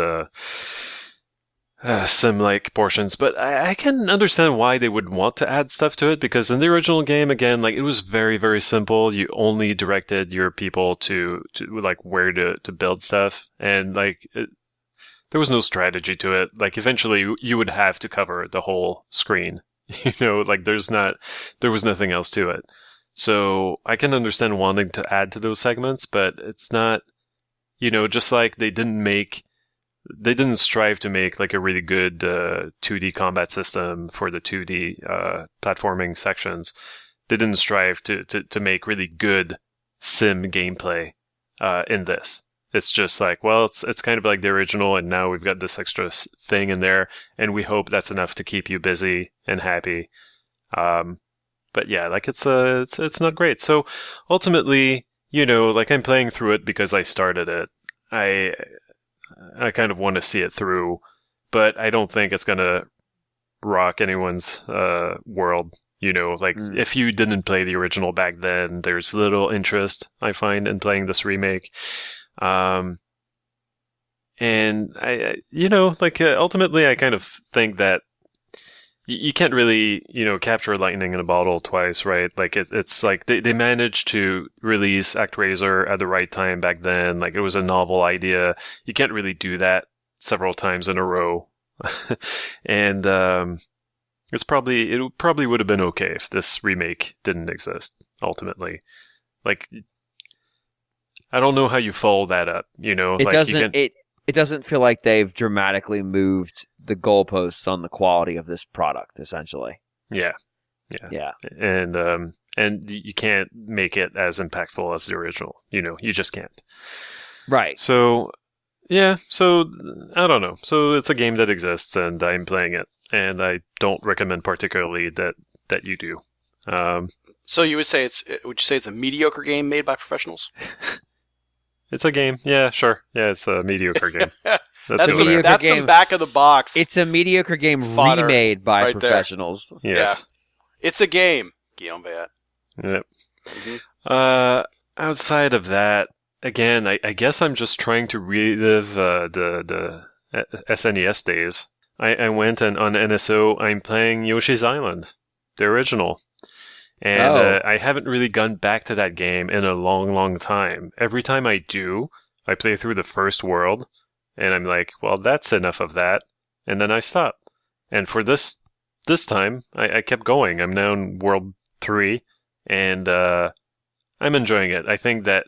sim-like portions. But I can understand why they would want to add stuff to it, because in the original game, again, like, it was very, very simple. You only directed your people to like where to build stuff, and like there was no strategy to it. Like, eventually you would have to cover the whole screen. Like, there was nothing else to it. So I can understand wanting to add to those segments, but it's not, just like they didn't strive to make like a really good 2D combat system for the 2D platforming sections. They didn't strive to make really good sim gameplay in this. It's just like, well, it's kind of like the original, and now we've got this extra thing in there, and we hope that's enough to keep you busy and happy. But yeah, like, it's not great. So ultimately, like, I'm playing through it because I started it. I kind of want to see it through, but I don't think it's gonna rock anyone's world. If you didn't play the original back then, there's little interest, I find, in playing this remake. And ultimately, I kind of think that you can't really, capture lightning in a bottle twice, right? Like, it's like they managed to release Actraiser at the right time back then. Like, it was a novel idea. You can't really do that several times in a row. And it probably would have been okay if this remake didn't exist, ultimately. Like, I don't know how you follow that up, It doesn't feel like they've dramatically moved the goalposts on the quality of this product, essentially. Yeah. And you can't make it as impactful as the original. You just can't. Right. So, yeah. So, I don't know. So, it's a game that exists, and I'm playing it. And I don't recommend particularly that you do. So you would say it's a mediocre game made by professionals? It's a game. Yeah, sure. Yeah, it's a mediocre game. That's some back of the box. It's a mediocre game remade by professionals. There. Yes. Yeah. It's a game, Guillaume Bayat. Yep. Mm-hmm. Outside of that, again, I guess I'm just trying to relive the SNES days. I went and on NSO, I'm playing Yoshi's Island, the original. And I haven't really gone back to that game in a long, long time. Every time I do, I play through the first world, and I'm like, well, that's enough of that. And then I stop. And for this time, I kept going. I'm now in World 3, and I'm enjoying it. I think that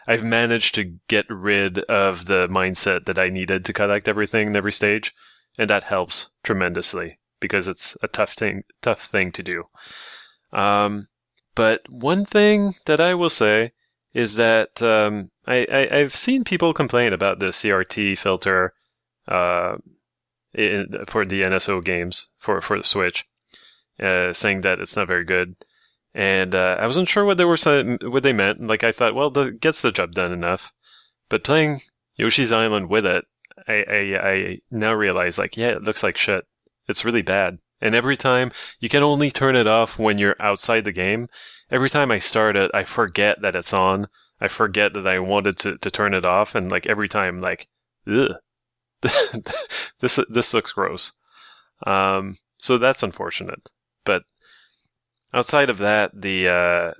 I've managed to get rid of the mindset that I needed to collect everything in every stage, and that helps tremendously, because it's a tough thing to do. But one thing that I will say is that I've seen people complain about the CRT filter for the NSO games for the Switch, saying that it's not very good. And I wasn't sure what they meant. Like, I thought, well, that gets the job done enough. But playing Yoshi's Island with it, I now realize, like, yeah, it looks like shit. It's really bad. And every time, you can only turn it off when you're outside the game. Every time I start it, I forget that it's on. I forget that I wanted to turn it off. And like every time, like, ugh, this looks gross. So that's unfortunate. But outside of that, the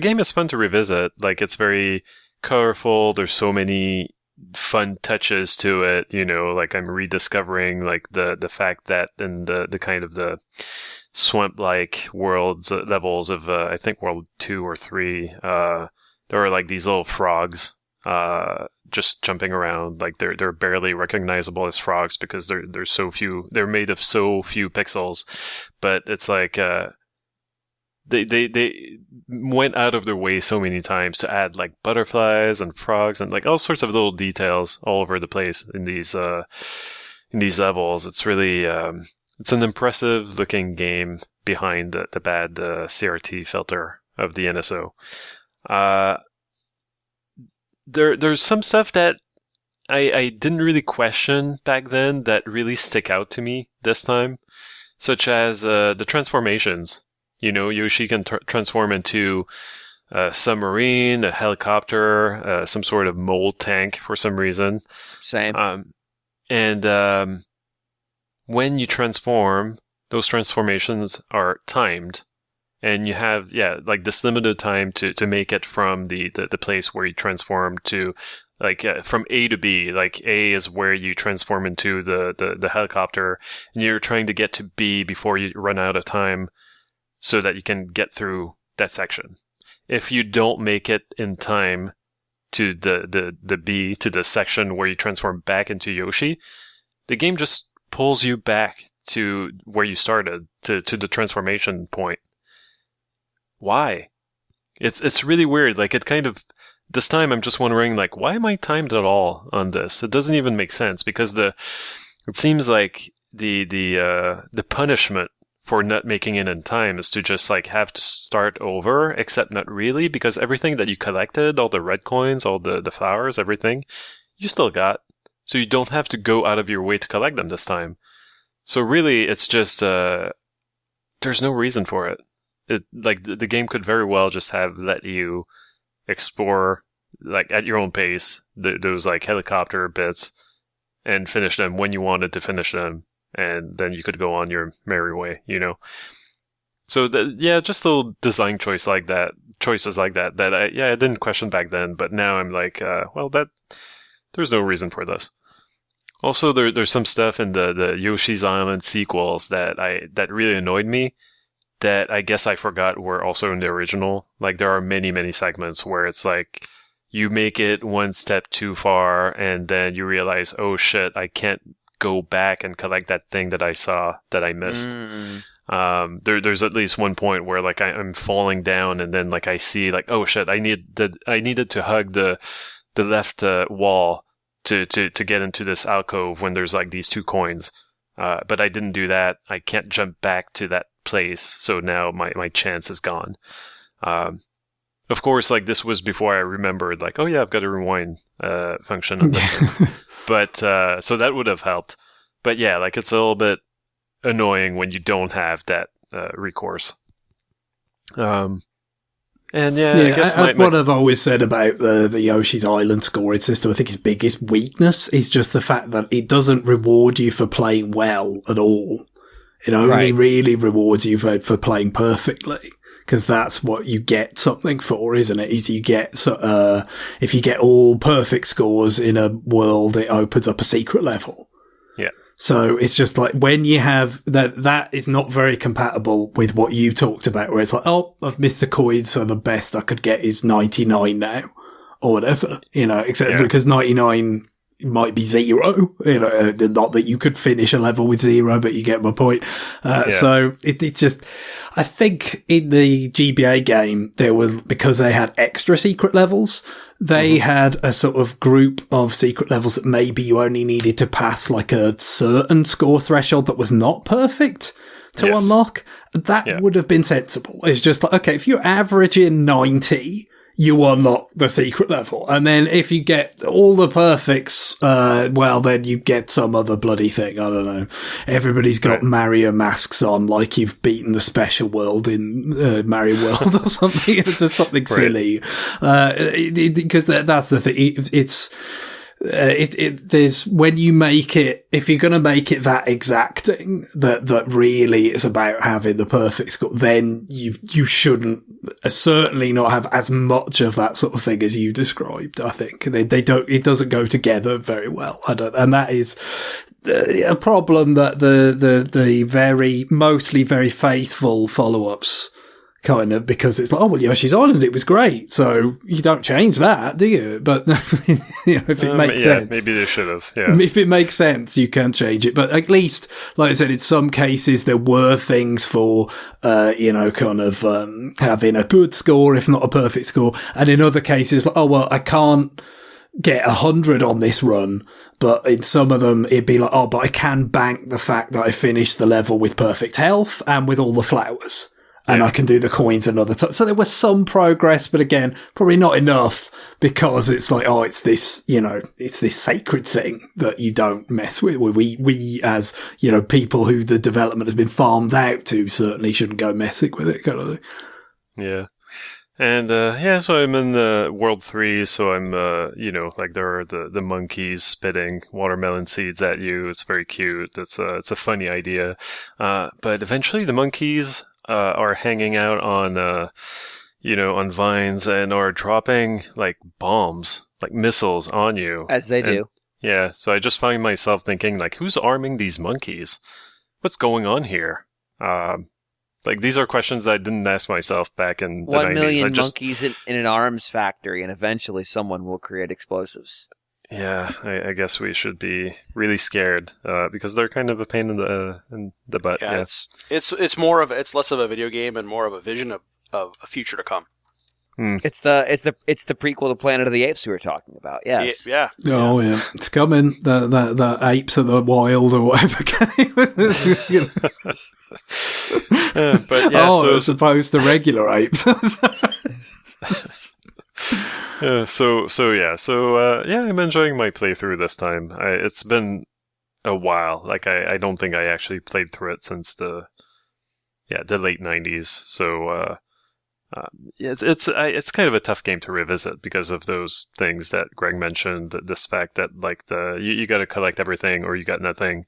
game is fun to revisit. Like, it's very colorful. There's so many fun touches to it, you know, like I'm rediscovering like the fact that in the kind of the swamp-like worlds levels of I think World 2 or 3, there are like these little frogs just jumping around. Like they're barely recognizable as frogs because there's so few. They're made of so few pixels, but it's like they went out of their way so many times to add like butterflies and frogs and like all sorts of little details all over the place in these levels. It's really it's an impressive looking game behind the bad CRT filter of the NSO. There's some stuff that I didn't really question back then that really stick out to me this time, such as the transformations. You know, Yoshi can transform into a submarine, a helicopter, some sort of mold tank for some reason. Same. And when you transform, those transformations are timed. And you have, like this limited time to make it from the place where you transform to, like, from A to B. Like, A is where you transform into the helicopter, and you're trying to get to B before you run out of time, so that you can get through that section. If you don't make it in time to the B, to the section where you transform back into Yoshi, the game just pulls you back to where you started, to the transformation point. Why? It's really weird. Like, it kind of, this time I'm just wondering, like, why am I timed at all on this? It doesn't even make sense, because it seems like the punishment for not making it in time is to just like have to start over, except not really, because everything that you collected, all the red coins, all the flowers, everything, you still got. So you don't have to go out of your way to collect them this time. So really, it's just, there's no reason for it. Like, the game could very well just have let you explore, like, at your own pace, those like helicopter bits, and finish them when you wanted to finish them. And then you could go on your merry way, you know? So, just little design choices like that I didn't question back then, but now I'm like, there's no reason for this. Also, there's some stuff in the Yoshi's Island sequels that really annoyed me, that I guess I forgot were also in the original. Like, there are many, many segments where it's like, you make it one step too far, and then you realize, oh shit, I can't go back and collect that thing that I saw that I missed. There's at least one point where like I'm falling down, and then like I see like, oh shit, I needed to hug the left wall to get into this alcove when there's like these 2 coins, but I didn't do that. I can't jump back to that place, so now my chance is gone. Of course, like, this was before I remembered, like, oh yeah, I've got a rewind function on this one. But, so that would have helped. But yeah, like, it's a little bit annoying when you don't have that recourse. And I guess what I've always said about the Yoshi's Island scoring system, I think its biggest weakness is just the fact that it doesn't reward you for playing well at all. It only really rewards you for playing perfectly. Because that's what you get something for, isn't it? Is you get, if you get all perfect scores in a world, it opens up a secret level. Yeah. So it's just like when you have that is not very compatible with what you talked about, where it's like, oh, I've missed a coin, so the best I could get is 99 now, or whatever, except because 99 might be 0, not that you could finish a level with 0, but you get my point. So it just, I think in the GBA game, there was, because they had extra secret levels, they had a sort of group of secret levels that maybe you only needed to pass like a certain score threshold that was not perfect to unlock. That would have been sensible. It's just like, okay, if you're averaging 90, you unlock the secret level. And then if you get all the perfects, then you get some other bloody thing. I don't know. Everybody's got Mario masks on, like you've beaten the special world in Mario World or something. It's just something silly. Because that's the thing. There's when you make it, if you're going to make it that exacting, that really is about having the perfect score, then you shouldn't certainly not have as much of that sort of thing as you described. I think it doesn't go together very well. And that is a problem that the mostly very faithful follow-ups kind of, because it's like, oh, well, Yoshi's Island, it was great. So you don't change that, do you? But, if it makes sense. Maybe they should have, yeah. If it makes sense, you can change it. But at least, like I said, in some cases, there were things for, having a good score, if not a perfect score. And in other cases, like, oh, well, I can't get 100 on this run, but in some of them it'd be like, oh, but I can bank the fact that I finished the level with perfect health and with all the flowers. And I can do the coins another time. So there was some progress, but again, probably not enough, because it's like, oh, it's this, it's this sacred thing that you don't mess with. We as, people who the development has been farmed out to certainly shouldn't go messing with it, kind of thing. Yeah. And, so I'm in World 3, so I'm, like there are the monkeys spitting watermelon seeds at you. It's very cute. It's a funny idea. But eventually the monkeys are hanging out on, on vines and are dropping like bombs, like missiles on you. As they do. Yeah. So I just find myself thinking, like, who's arming these monkeys? What's going on here? These are questions that I didn't ask myself back in the 90s. 1 million monkeys in an arms factory, and eventually someone will create explosives. Yeah, I guess we should be really scared because they're kind of a pain in the butt. Yeah, it's less of a video game and more of a vision of a future to come. It's the prequel to Planet of the Apes we were talking about. Yes. Yeah. Oh yeah, it's coming. The apes of the wild or whatever game. But yeah, as opposed to regular apes. I'm enjoying my playthrough this time. It's been a while. Like I don't think I actually played through it since the late 90s. So it's kind of a tough game to revisit because of those things that Greg mentioned. This fact that like you got to collect everything or you got nothing.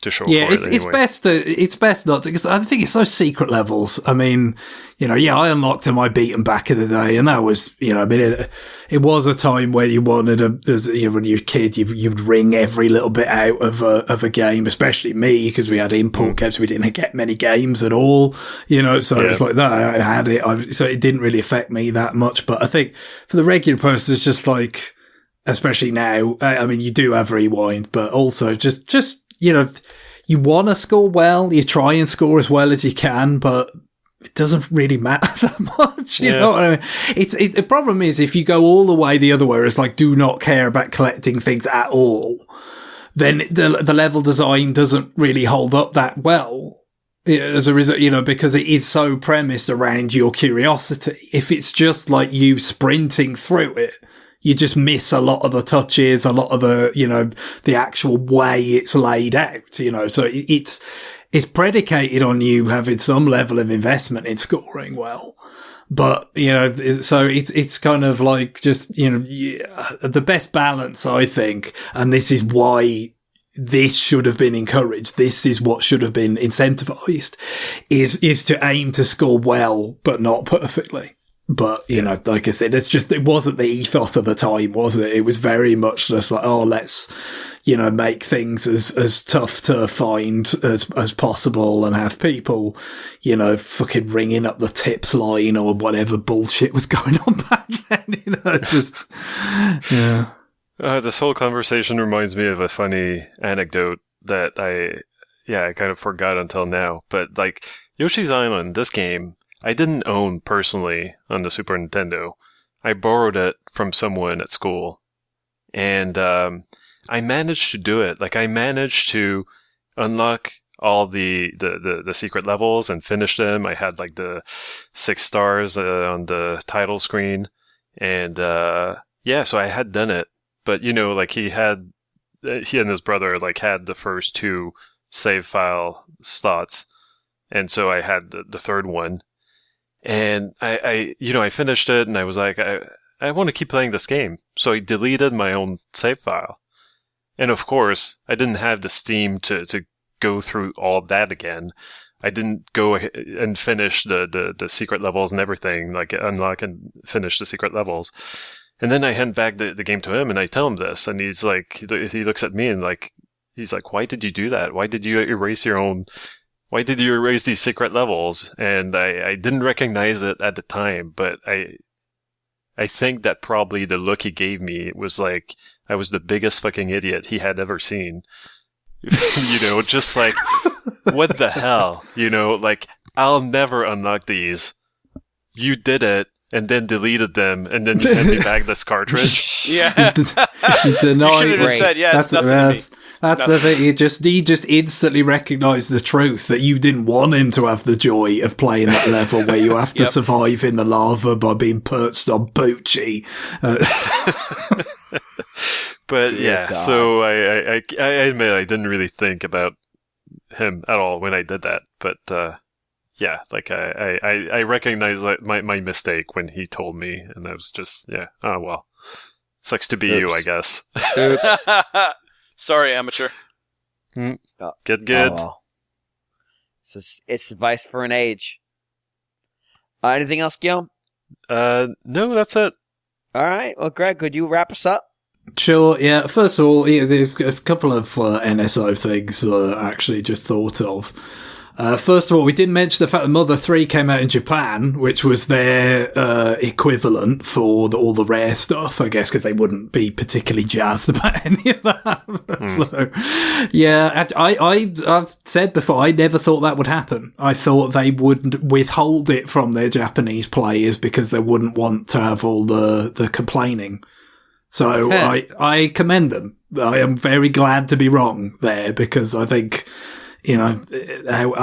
To show for it anyway. It's best not to, because I think it's those secret levels. I mean, I unlocked them, I beat them back in the day, and that was, it was a time where you wanted when you're a kid, you'd wring every little bit out of a game, especially me, because we had import games, we didn't get many games at all, so it was like, no, I had it, so it didn't really affect me that much, but I think for the regular person, it's just like, especially now, I mean, you do have rewind, but also just you want to score well, you try and score as well as you can, but it doesn't really matter that much. You know what I mean? The problem is if you go all the way the other way, it's like do not care about collecting things at all, then the level design doesn't really hold up that well. As a result, because it is so premised around your curiosity. If it's just like you sprinting through it, you just miss a lot of the touches, a lot of the actual way it's laid out, so it's predicated on you having some level of investment in scoring well. But, so it's kind of like just, the best balance, I think, and this is why this should have been encouraged. This is what should have been incentivized, is to aim to score well, but not perfectly. But, like I said, it wasn't the ethos of the time, was it? It was very much just like, let's, make things as tough to find as possible and have people, fucking ringing up the tips line or whatever bullshit was going on back then, just, yeah. This whole conversation reminds me of a funny anecdote that I kind of forgot until now. But, like, Yoshi's Island, this game, I didn't own personally on the Super Nintendo. I borrowed it from someone at school. And I managed to do it. Like, I managed to unlock all the secret levels and finish them. I had, like, the 6 stars on the title screen. And, so I had done it. But, like, he and his brother, like, had the first 2 save file slots. And so I had the third one. And I finished it and I was like, I want to keep playing this game. So I deleted my own save file. And of course, I didn't have the Steam to go through all that again. I didn't go and finish the secret levels and everything, like unlock and finish the secret levels. And then I hand back the game to him and I tell him this. And he's like, he looks at me and like, he's like, why did you do that? Why did you erase these secret levels? And I didn't recognize it at the time, but I think that probably the look he gave me was like, I was the biggest fucking idiot he had ever seen. Just like, what the hell? Like, I'll never unlock these. You did it, and then deleted them, and then you hand me back this cartridge. Yeah. You should have just said, it's nothing to me. That's the thing. He just instantly recognised the truth that you didn't want him to have the joy of playing that level where you have to survive in the lava by being perched on Poochie. But so I admit I didn't really think about him at all when I did that. But like I recognize my mistake when he told me, and I was just oh well, sucks to be you, I guess. Oops. Sorry, amateur. Good. Oh, well. It's advice for an age. Anything else, Guillaume? No, that's it. All right. Well, Greg, could you wrap us up? Sure, yeah. First of all, there's a couple of NSO things that I actually just thought of. First of all, we didn't mention the fact that Mother 3 came out in Japan, which was their equivalent for all the rare stuff, I guess, because they wouldn't be particularly jazzed about any of that. So, yeah, I've said before, I never thought that would happen. I thought they would withhold it from their Japanese players because they wouldn't want to have all the complaining. So I commend them. I am very glad to be wrong there, because I think... I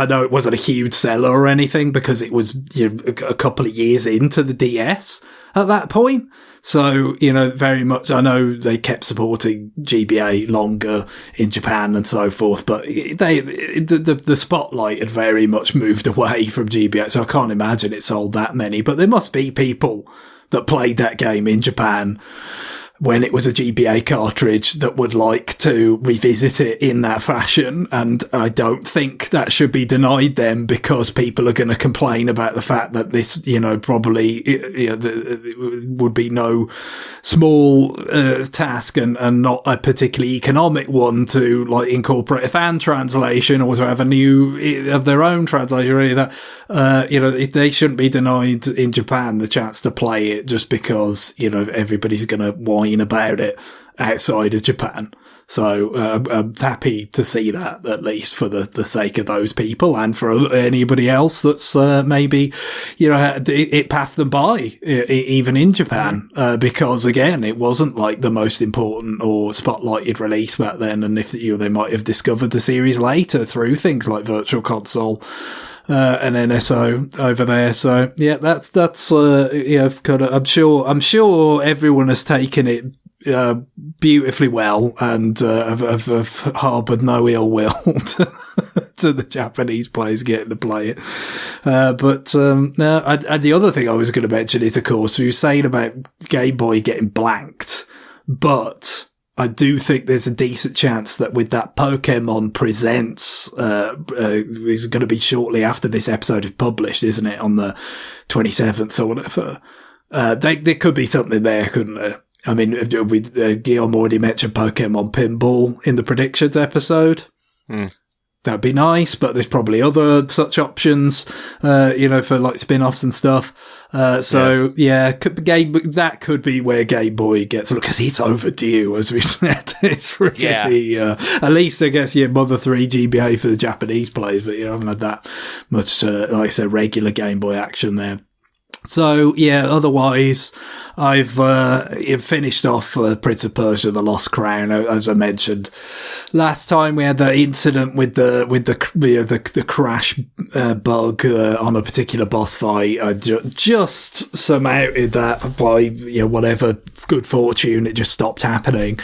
know it wasn't a huge seller or anything because it was a couple of years into the DS at that point. So, very much, I know they kept supporting GBA longer in Japan and so forth, but the spotlight had very much moved away from GBA. So I can't imagine it sold that many, but there must be people that played that game in Japan when it was a GBA cartridge that would like to revisit it in that fashion. And I don't think that should be denied them because people are going to complain about the fact that this, probably would be no small task and not a particularly economic one to like incorporate a fan translation or to have a new of their own translation or any of that. They shouldn't be denied in Japan the chance to play it just because, everybody's going to whine about it outside of Japan. So I'm happy to see that, at least for the sake of those people and for anybody else that's maybe, it passed them by, even in Japan, because again, it wasn't like the most important or spotlighted release back then. And if they might have discovered the series later through things like Virtual Console and NSO over there. So yeah, that's kind of, I'm sure everyone has taken it beautifully well and have harboured no ill will to the Japanese players getting to play it. But and the other thing I was going to mention is, of course, we were saying about Game Boy getting blanked, but I do think there's a decent chance that with that Pokemon Presents, is going to be shortly after this episode is published, isn't it? On the 27th or whatever. There could be something there, couldn't there? I mean, Guillaume already mentioned Pokemon Pinball in the predictions episode. That'd be nice, but there's probably other such options, for like spin-offs and stuff. That could be where Game Boy gets a look, because it's overdue, as we said. It's really, at least I guess, Mother 3 GBA for the Japanese players, but I haven't had that much, like I said, regular Game Boy action there. So, otherwise, I've finished off Prince of Persia: The Lost Crown. As I mentioned last time, we had that incident with the crash bug on a particular boss fight. I just surmounted that by whatever good fortune. It just stopped happening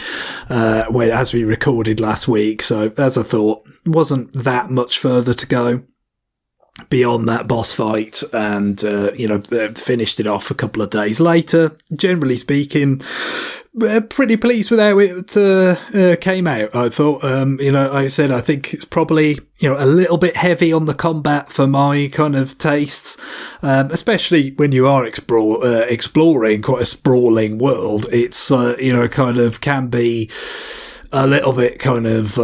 as we recorded last week. So, as I thought, wasn't that much further to go beyond that boss fight, and finished it off a couple of days later. Generally speaking, pretty pleased with how it came out. I thought, like I said, I think it's probably a little bit heavy on the combat for my kind of tastes, especially when you are exploring quite a sprawling world. It's kind of can be a little bit kind of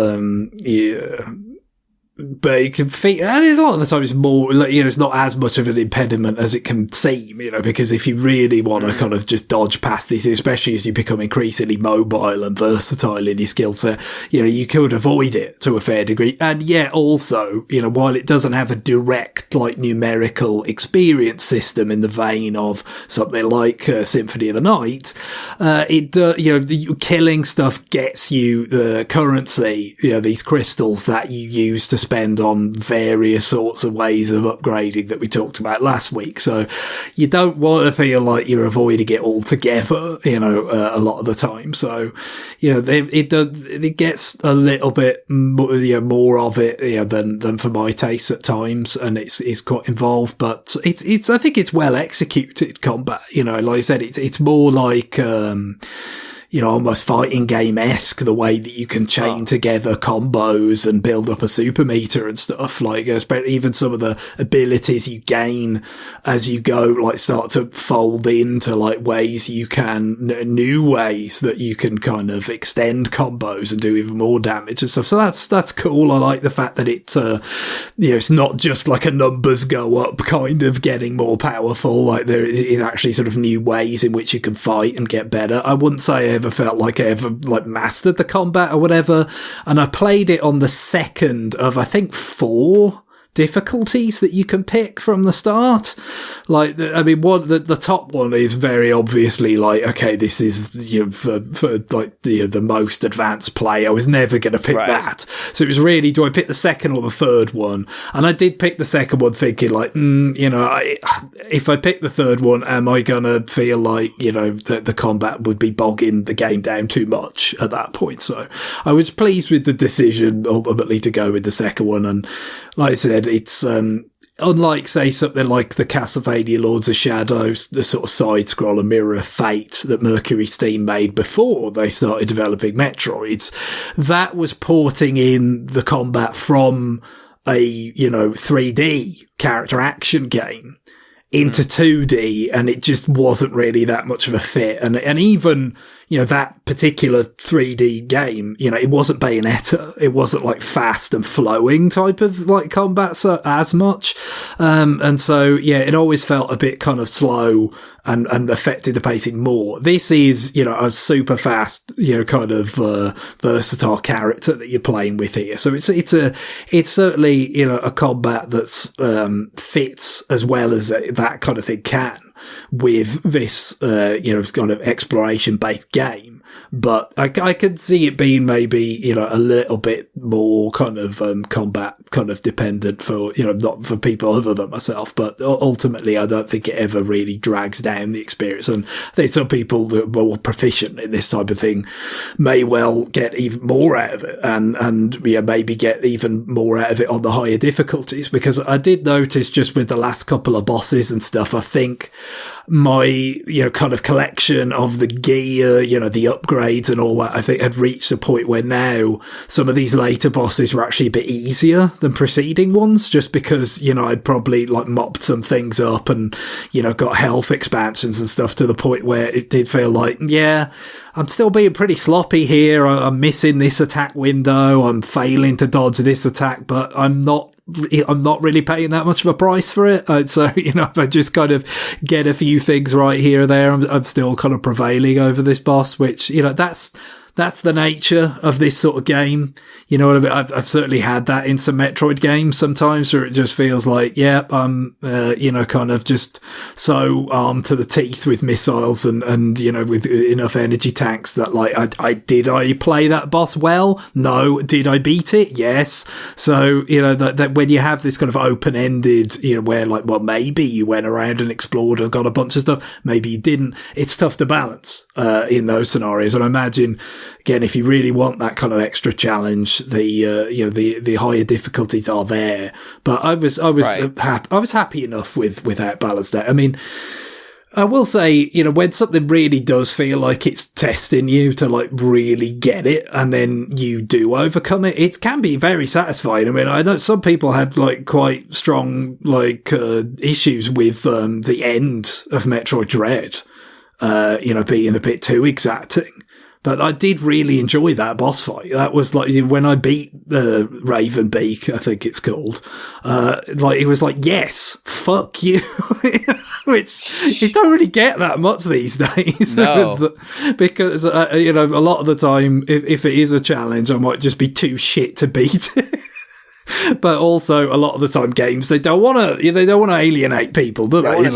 but it can feel, and a lot of the time it's more, it's not as much of an impediment as it can seem, because if you really want to kind of just dodge past these, especially as you become increasingly mobile and versatile in your skill set, you could avoid it to a fair degree. And yet also, while it doesn't have a direct, like, numerical experience system in the vein of something like Symphony of the Night, killing stuff gets you the currency, these crystals that you use to spend on various sorts of ways of upgrading that we talked about last week. So you don't want to feel like you're avoiding it altogether, a lot of the time. So, it gets a little bit more of it, than for my taste at times. And it's quite involved, but it's, I think it's well executed combat. Like I said, it's more like, almost fighting game-esque, the way that you can chain together combos and build up a super meter and stuff. Like, even some of the abilities you gain as you go, like, start to fold into, like, ways you can, new ways that you can kind of extend combos and do even more damage and stuff. So that's cool. I like the fact that it's not just like a numbers go up kind of getting more powerful. Like, there is actually sort of new ways in which you can fight and get better. I wouldn't say I ever felt like I ever mastered the combat or whatever, and I played it on the second of, I think, 4 difficulties that you can pick from the start. Like, the top one is very obviously like, okay, this is for like the most advanced play. I was never going to pick that. So it was really, do I pick the second or the third one? And I did pick the second one, thinking like, if I pick the third one, am I going to feel like the combat would be bogging the game down too much at that point? So I was pleased with the decision ultimately to go with the second one. And like I said, it's unlike, say, something like the Castlevania Lords of Shadows, the sort of side-scroller Mirror of Fate that Mercury Steam made before they started developing Metroids. That was porting in the combat from a 3D character action game into 2D, and it just wasn't really that much of a fit. And even, that particular 3D game, it wasn't Bayonetta. It wasn't like fast and flowing type of like combat as much. And so, it always felt a bit kind of slow and affected the pacing more. This is, a super fast, kind of, versatile character that you're playing with here. So it's certainly, a combat that's, fits as well as that kind of thing can with this, kind of exploration based game. but I could see it being maybe, a little bit more kind of combat kind of dependent for, not for people other than myself, but ultimately I don't think it ever really drags down the experience. And I think some people that are more proficient in this type of thing may well get even more out of it and maybe get even more out of it on the higher difficulties, because I did notice just with the last couple of bosses and stuff, I think my, kind of collection of the gear, the upgrades and all that, I think had reached a point where now some of these later bosses were actually a bit easier than preceding ones, just because, I'd probably like mopped some things up and, got health expansions and stuff to the point where it did feel like, yeah, I'm still being pretty sloppy here. I'm missing this attack window. I'm failing to dodge this attack, but I'm not really paying that much of a price for it. So, if I just kind of get a few things right here or there, I'm still kind of prevailing over this boss, which, that's the nature of this sort of game. You know what I mean? I've certainly had that in some Metroid games sometimes where it just feels like, yeah, I'm, kind of just so armed to the teeth with missiles and, with enough energy tanks that like, did I play that boss well? No. Did I beat it? Yes. So, that when you have this kind of open-ended, where like, well, maybe you went around and explored and got a bunch of stuff. Maybe you didn't. It's tough to balance, in those scenarios. And I imagine, again, if you really want that kind of extra challenge, the higher difficulties are there. But I was happy enough without balanced out. I mean, I will say, when something really does feel like it's testing you to like really get it, and then you do overcome it, it can be very satisfying. I mean, I know some people had like quite strong issues with the end of Metroid Dread, being a bit too exacting. But I did really enjoy that boss fight. That was like when I beat Ravenbeak, I think it's called. It was like, yes, fuck you, which you don't really get that much these days. No. Because a lot of the time, if it is a challenge, I might just be too shit to beat it. But also, a lot of the time, games they don't want to alienate people, do they? They want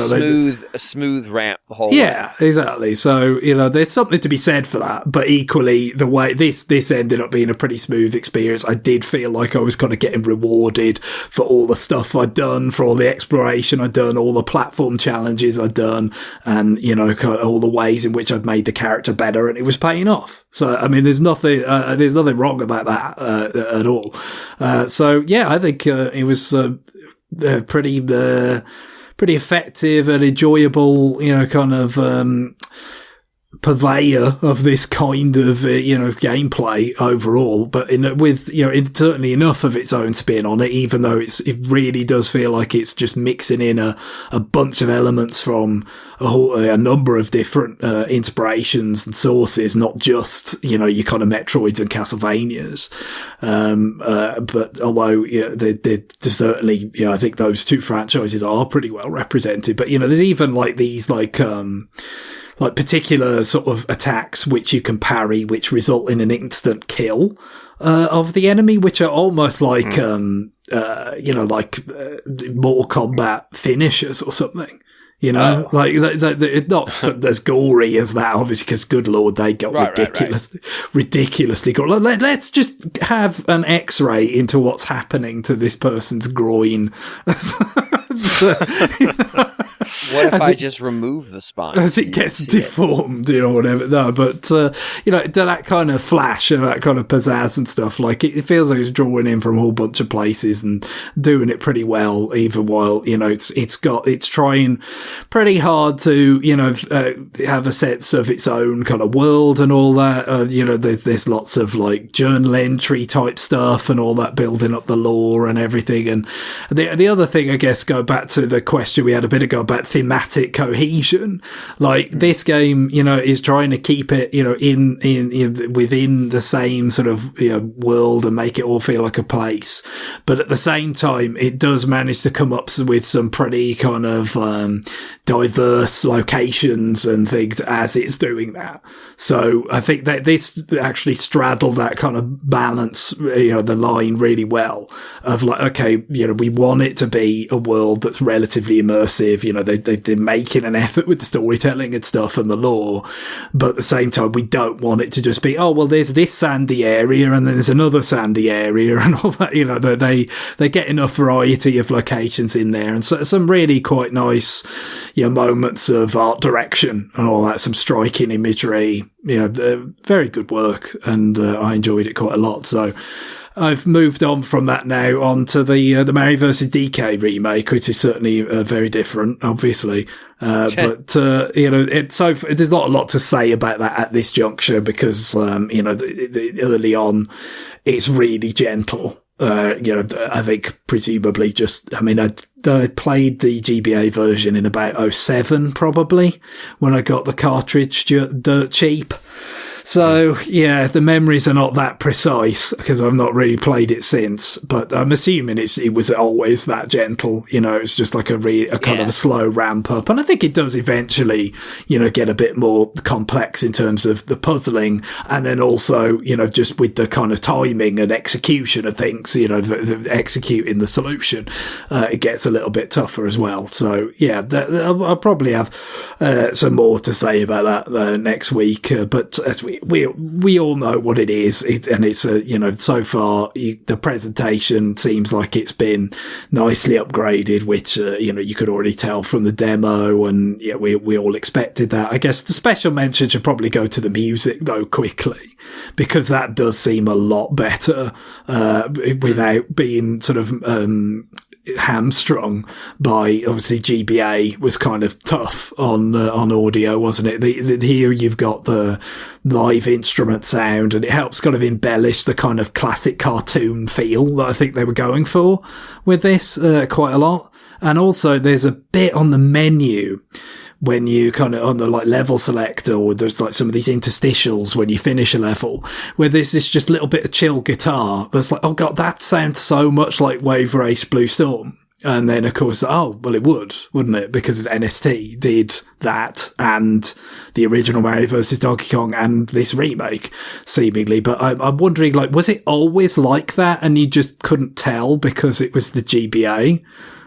a smooth ramp the whole way. Yeah, exactly. So there's something to be said for that. But equally, the way this ended up being a pretty smooth experience, I did feel like I was kind of getting rewarded for all the stuff I'd done, for all the exploration I'd done, all the platform challenges I'd done, and kind of all the ways in which I'd made the character better, and it was paying off. So I mean, there's nothing wrong about that at all. So yeah, I think it was pretty effective and enjoyable, kind of purveyor of this kind of gameplay overall, but with certainly enough of its own spin on it, even though it really does feel like it's just mixing in a bunch of elements from a number of different inspirations and sources, not just your kind of Metroids and Castlevanias. But although they're certainly, I think those two franchises are pretty well represented. But there's even like these like particular sort of attacks which you can parry, which result in an instant kill of the enemy, which are almost like Mortal Kombat finishers or something. Like not as gory as that, obviously, because good lord, they got ridiculously gory. Let's just have an X-ray into what's happening to this person's groin. What if I just remove the spine? As it gets deformed, whatever. No, but, that kind of flash and that kind of pizzazz and stuff, like, it feels like it's drawing in from a whole bunch of places and doing it pretty well, even while, it's trying pretty hard to, have a sense of its own kind of world and all that. There's lots of, like, journal entry type stuff and all that, building up the lore and everything. And the other thing, I guess, go back to the question we had a bit ago about thematic cohesion. Like this game, is trying to keep it, within the same sort of world and make it all feel like a place. But at the same time, it does manage to come up with some pretty kind of diverse locations and things as it's doing that. So I think that this actually straddled that kind of balance, the line really well of like, okay, we want it to be a world that's relatively immersive. they're making an effort with the storytelling and stuff and the lore, but at the same time, we don't want it to just be, oh, well, there's this sandy area and then there's another sandy area and all that. You know, they get enough variety of locations in there, and so some really quite nice, you know, moments of art direction and all that, some striking imagery. You know, very good work, and I enjoyed it quite a lot. So I've moved on from that now on to the Mario vs. DK remake, which is certainly very different, obviously. But you know, there's not a lot to say about that at this juncture because you know, early on, it's really gentle. You know, I think presumably I played the GBA version in about 2007 probably when I got the cartridge dirt cheap. So, yeah, the memories are not that precise because I've not really played it since, but I'm assuming it was always that gentle. You know, it's just like a kind of a slow ramp up. And I think it does eventually, you know, get a bit more complex in terms of the puzzling. And then also, you know, just with the kind of timing and execution of things, you know, executing the solution, it gets a little bit tougher as well. So, yeah, I'll probably have some more to say about that next week. But as we all know what it is, and it's you know, so far the presentation seems like it's been nicely upgraded, which you know, you could already tell from the demo, and yeah, we all expected that. I guess the special mention should probably go to the music though, quickly, because that does seem a lot better without being sort of hamstrung by, obviously GBA was kind of tough on audio, wasn't it? Here you've got the live instrument sound, and it helps kind of embellish the kind of classic cartoon feel that I think they were going for with this quite a lot. And also there's a bit on the menu when you kind of on the like level selector, or there's like some of these interstitials when you finish a level, where there's this just little bit of chill guitar that's like, oh god, that sounds so much like Wave Race Blue Storm. And then of course, oh well, it would, wouldn't it? Because NST did that and the original Mario vs. Donkey Kong and this remake, seemingly. But I'm wondering, like, was it always like that and you just couldn't tell because it was the GBA?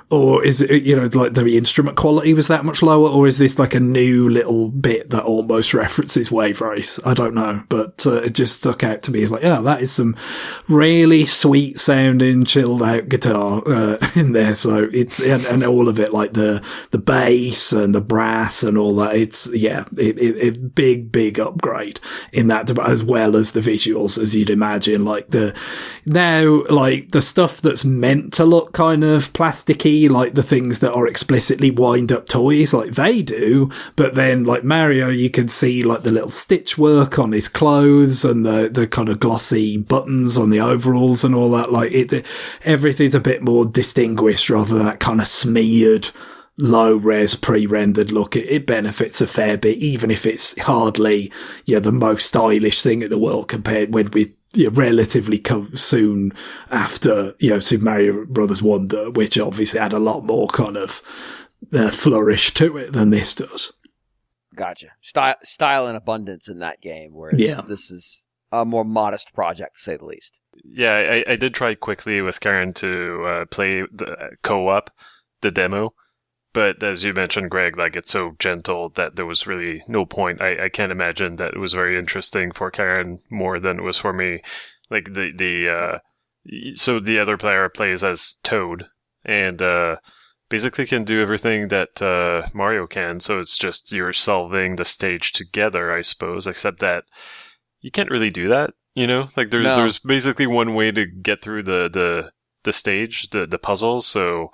Or is it, you know, like the instrument quality was that much lower? Or is this like a new little bit that almost references Wave Race? I don't know. But it just stuck out to me as like, oh, that is some really sweet sounding, chilled out guitar in there. So it's, and all of it, like the bass and the brass and all that. It's, yeah, it big upgrade in that, as well as the visuals, as you'd imagine. Like the stuff that's meant to look kind of plasticky, like the things that are explicitly wind up toys, like they do, but then like Mario, you can see like the little stitch work on his clothes and the kind of glossy buttons on the overalls and all that. Like everything's a bit more distinguished rather than that kind of smeared low res pre-rendered look. It benefits a fair bit, even if it's hardly, yeah, the most stylish thing in the world compared with relatively soon after, you know, Super Mario Brothers Wonder, which obviously had a lot more kind of flourish to it than this does. Gotcha. Style and abundance in that game, whereas this is a more modest project, to say the least. Yeah, I did try quickly with Karen to play the co-op, the demo. But as you mentioned, Greg, like it's so gentle that there was really no point. I can't imagine that it was very interesting for Karen more than it was for me. Like so the other player plays as Toad and basically can do everything that Mario can. So it's just you're solving the stage together, I suppose, except that you can't really do that. You know, like there's basically one way to get through the stage, the puzzles. So.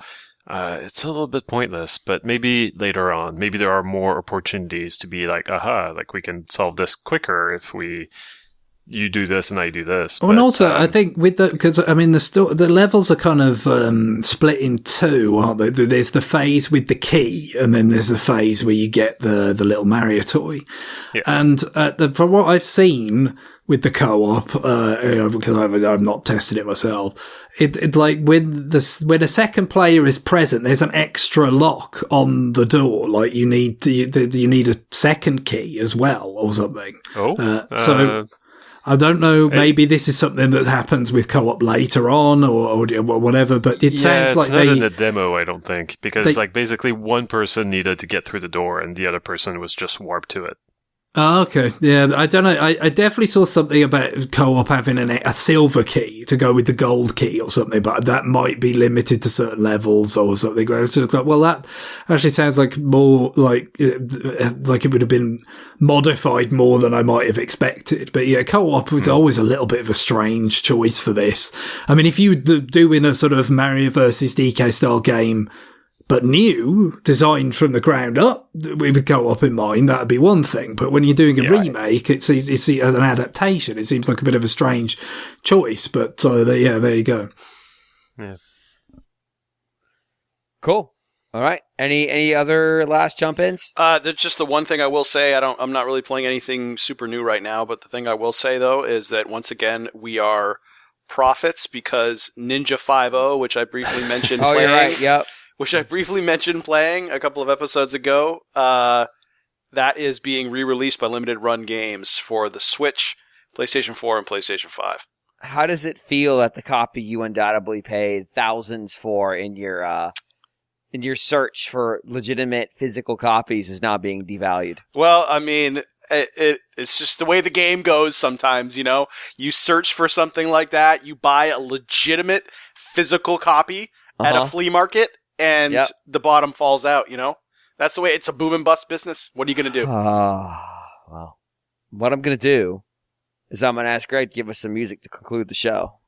It's a little bit pointless, but maybe later on, maybe there are more opportunities to be like, aha, like we can solve this quicker if you do this and I do this. Oh, and also, I think with because I mean, the levels are kind of split in two, aren't they? There's the phase with the key, and then there's the phase where you get the little Mario toy. Yes. And from what I've seen with the co-op, because I've not tested it myself, it like when a second player is present, there's an extra lock on the door. Like you need a second key as well or something. Oh, so. I don't know. Maybe this is something that happens with co-op later on, or whatever. But it sounds like it's not in the demo. I don't think because basically one person needed to get through the door, and the other person was just warped to it. Oh, okay. Yeah, I don't know. I definitely saw something about co-op having a silver key to go with the gold key or something, but that might be limited to certain levels or something. I sort of thought, well, that actually sounds like more like it would have been modified more than I might have expected. But yeah, co-op was always a little bit of a strange choice for this. I mean, if you were doing a sort of Mario versus DK style game, but new, designed from the ground up, with co-op in mind, that'd be one thing. But when you're doing a remake, it's as an adaptation. It seems like a bit of a strange choice. But there you go. Yeah. Cool. All right. Any other last jump-ins? There's just the one thing I will say. I'm not really playing anything super new right now, but the thing I will say though is that once again we are prophets because Ninja 5.0, which I briefly mentioned. Oh, you're right. Yep. Which I briefly mentioned playing a couple of episodes ago. That is being re-released by Limited Run Games for the Switch, PlayStation 4, and PlayStation 5. How does it feel that the copy you undoubtedly paid thousands for in your search for legitimate physical copies is now being devalued? Well, I mean, it's just the way the game goes sometimes, you know? You search for something like that, you buy a legitimate physical copy at a flea market, and the bottom falls out, you know? That's the way. It's a boom and bust business. What are you going to do? Well, what I'm going to do is I'm going to ask Greg to give us some music to conclude the show.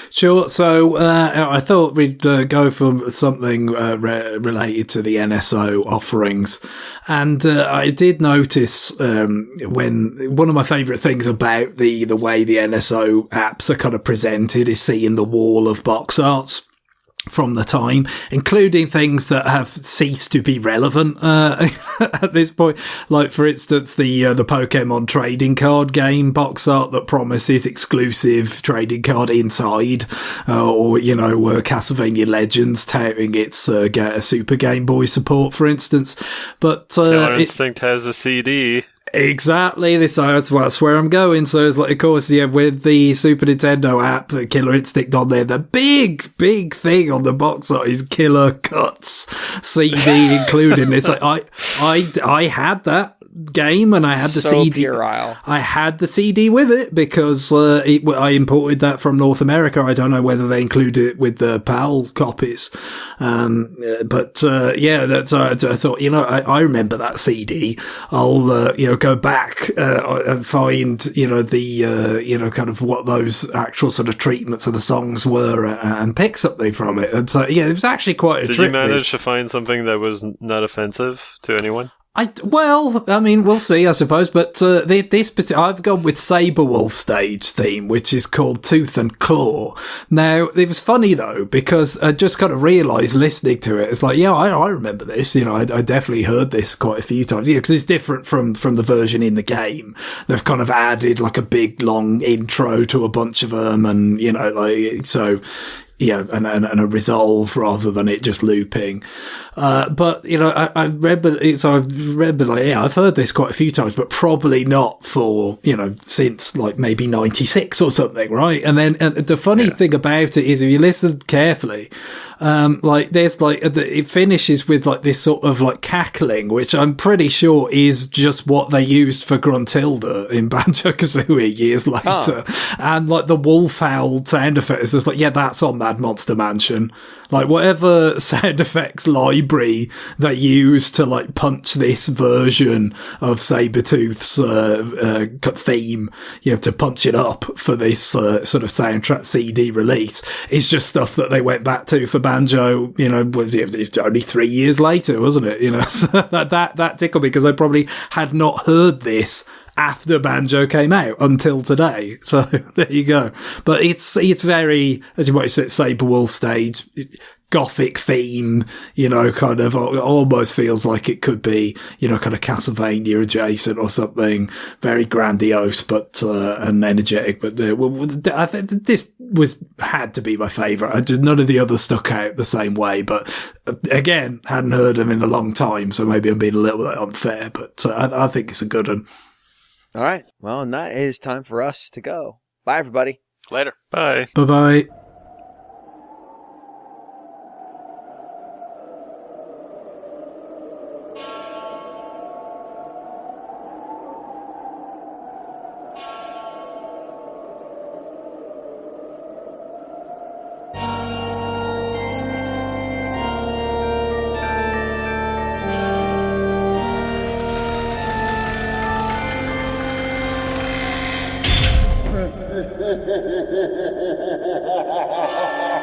Sure. So I thought we'd go for something related to the NSO offerings. And I did notice when one of my favourite things about the way the NSO apps are kind of presented is seeing the wall of box arts from the time, including things that have ceased to be relevant at this point. Like, for instance, the Pokemon trading card game box art that promises exclusive trading card inside, or Castlevania Legends touting its Super Game Boy support, for instance. But Killer Instinct has a CD. Exactly, that's where I'm going. So it's like, of course, with the Super Nintendo app, Killer Instinct on there, the big thing on the box art is Killer Cuts CD included. It's like, I had that game and I had the CD. Puerile. I had the CD with it because I imported that from North America. I don't know whether they included it with the PAL copies. But I thought, I remember that CD. I'll, go back, and find, kind of what those actual sort of treatments of the songs were and pick something from it. And so, it was actually quite a trip. Did you manage to find something that was not offensive to anyone? We'll see, I suppose. But I've gone with Saberwolf stage theme, which is called Tooth and Claw. Now, it was funny though because I just kind of realised listening to it, it's like, I remember this. I definitely heard this quite a few times. Because it's different from the version in the game. They've kind of added like a big long intro to a bunch of them, and so. And a resolve rather than it just looping. But, I remember, I've heard this quite a few times, but probably not for, since like maybe 96 or something, right? And then the funny thing about it is if you listen carefully, it finishes with like this sort of like cackling, which I'm pretty sure is just what they used for Gruntilda in Banjo-Kazooie years later. And like the wolf howl sound effect is just like, that's on Mad Monster Mansion. Like whatever sound effects library they use to like punch this version of Sabretooth's theme, to punch it up for this sort of soundtrack CD release is just stuff that they went back to for Banjo, was only 3 years later, wasn't it? So that tickled me because I probably had not heard this after Banjo came out until today. So there you go. But it's very, as you might say, Saberwolf stage, gothic theme, kind of almost feels like it could be, kind of Castlevania adjacent or something, very grandiose, but, and energetic. But, I think this had to be my favourite. None of the others stuck out the same way, but again, hadn't heard them in a long time, so maybe I'm being a little bit unfair, but I think it's a good one. All right. Well, and that is time for us to go. Bye, everybody. Later. Bye. Bye-bye. Ha ha ha ha ha ha ha!